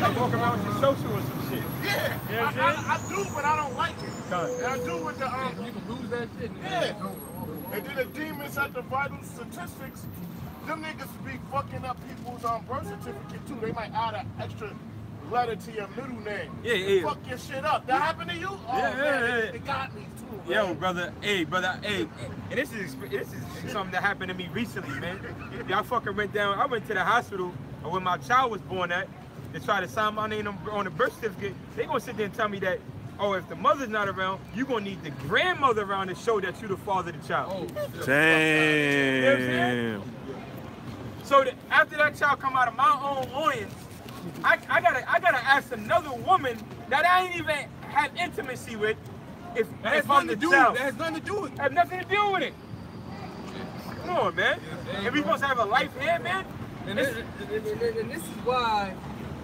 I'm walking around with your social or some shit. Yeah, You know what I'm I do, but I don't like it. Done. And I do with the You can lose that shit. yeah. And then the demons at the vital statistics, them niggas be fucking up people's birth certificate too. They might add an extra letter to your middle name. Yeah. Fuck your shit up. That happened to you? Oh man, they got me too. Man. Yo, brother, hey, and this is something that happened to me recently, man. I fucking went down. I went to the hospital where my child was born at. They try to sign my name on the birth certificate. They gonna sit there and tell me that, oh, if the mother's not around, you gonna need the grandmother around to show that you the father of the child. Damn. So after that child come out of my own loins, I gotta ask another woman that I ain't even have intimacy with if I'm the child. That has nothing to do with it. Have nothing to do with it. Come on, man. And we supposed to have a life here, man. And this is why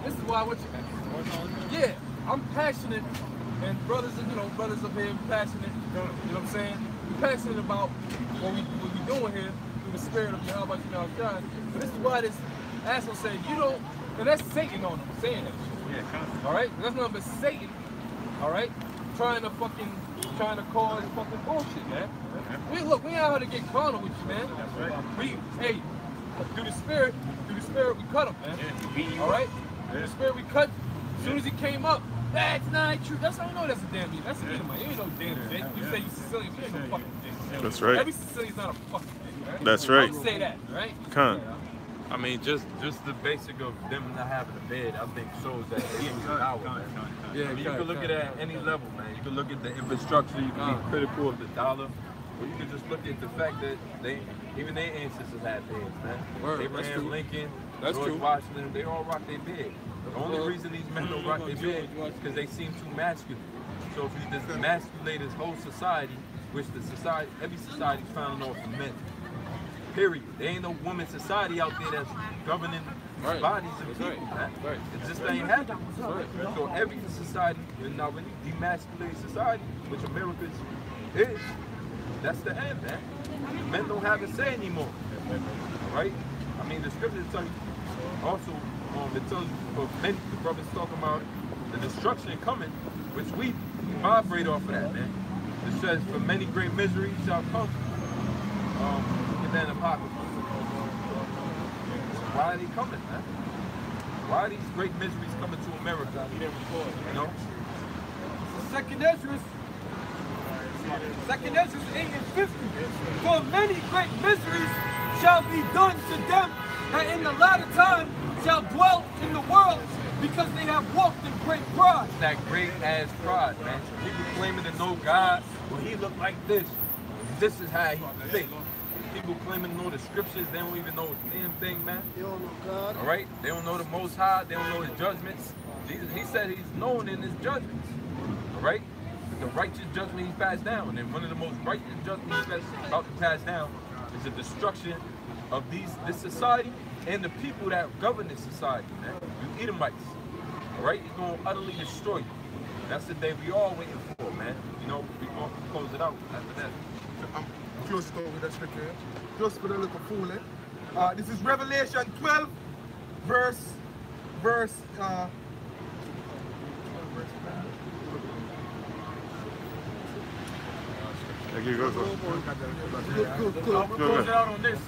what you, yeah, I'm passionate, and brothers up here passionate, you know what I'm saying? We're passionate about what we doing here through the spirit of Yahweh God. But this is why this asshole said, you don't, and that's Satan on him saying that shit. Yeah, all right? That's nothing but Satan, all right? Trying to cause fucking bullshit, man. We ain't out here to get carnal with you, man. That's right. Through the spirit we cut him, man. All right? Through the spirit we cut. As soon as he came up, That's not true. That's how you know that's a damn beat. That's a Edomite. You ain't no damn dick. You say you Sicilian, you ain't no fucking dick. That's right. Every Sicilian's not a fucking dick, right? That's right. Don't say that, right? Con. I mean, just the basic of them not having a bed, I think shows that he was an hour, man. Yeah, I mean, you can look at it at any level, man. You can look at the infrastructure, you can be critical of the dollar, or you can just look at the fact that even their ancestors had beds, man. Word, Abraham Lincoln, That's George true. Washington, they all rock their bed. The only reason these men don't rock their bed is because they seem too masculine. So if you just emasculate his whole society, which every society is founded off of men. Period. There ain't no woman society out there that's governing bodies of people, man. It just ain't happening. So every society, and now when you demasculate society, which America is, that's the end, man. Men don't have a say anymore. Right? I mean, the scriptures tell you also, it tells you for many, the brothers talking about the destruction coming, which we vibrate off of that, man. It says, for many great miseries shall come. Then apocalypse. So why are they coming, man? Why are these great miseries coming to America? You know? Second Ezra 8 and 50. For many great miseries shall be done to them that in the latter time shall dwell in the world, because they have walked in great pride. It's that great ass pride, man. People claiming to know God, well, he looked like this. This is how he thinks. People claiming to know the scriptures, they don't even know the damn thing, man. You don't know God. All right? They don't know the Most High. They don't know his judgments. He said he's known in his judgments. All right? The righteous judgment he passed down. And one of the most righteous judgments he's about to pass down is the destruction of this society and the people that govern this society, man. You Edomites. All right? He's going to utterly destroy you. That's the day we all waiting for, man. You know, we're going to close it out after that. Close it over with that scripture. Just for the little fool, eh? This is Revelation 12, verse. I'll close it out on this.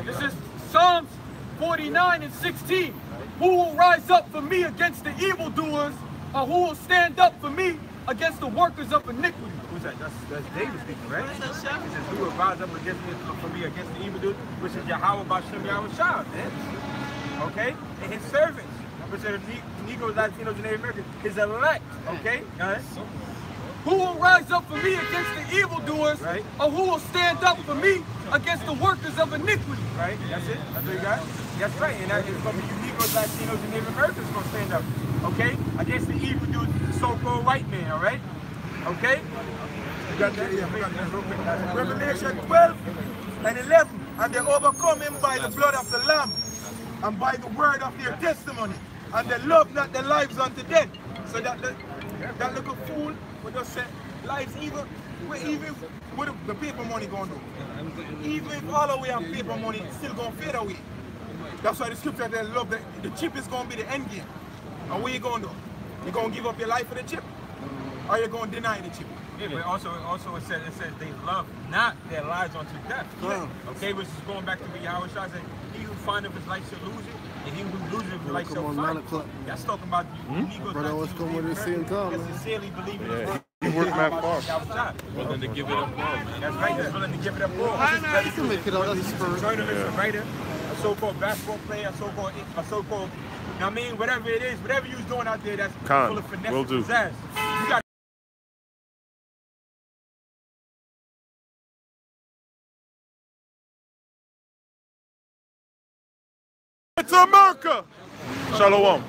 This is Psalms 49 and 16. Who will rise up for me against the evildoers, or who will stand up for me against the workers of iniquity? Who's that? That's David speaking, right? He says, who will rise up for me against the evildoers, which is Yahweh Bashem Yahweh Shah, man. Okay? And his servants, which are the Negroes, Latinos, and Native Americans, his elect, okay? Who will rise up for me against the evildoers, right, or who will stand up for me against the workers of iniquity? Right, that's it. That's what you got. That's right, and that is going to be you Negroes, Latinos, and Native Americans going to stand up, okay, against the evildoers, the so-called white man, all right? Okay? You got that? Yeah, we got that real quick. Revelation 12 and 11. And they overcome him by the blood of the Lamb and by the word of their testimony. And they love not their lives unto death. So that little fool would just say, lives even with the paper money going to do. Even if all the way on paper money, it's still going to fade away. That's why the scripture they love the chip is going to be the end game. And what you going to do? You going to give up your life for the chip? Or you going to deny the chip? Yeah, but also it says they love not their lives unto death. Yeah. Okay, which is going back to what Yahweh Shah said, he who findeth his life shall lose it, and he who loses his life shall find it. That's talking about the Negroes. Brother always come with the same time, that man. sincerely believe in Yeah, his he worked that far. Willing to give it up all, man. That's right, he's willing to give it up all. You can make it out, that's a spirit. Journalist, a writer, a so-called basketball player, a so-called, you know what I mean, whatever it is, whatever you're doing out there that's full of finesse and pizzazz. You got to America. Shalom.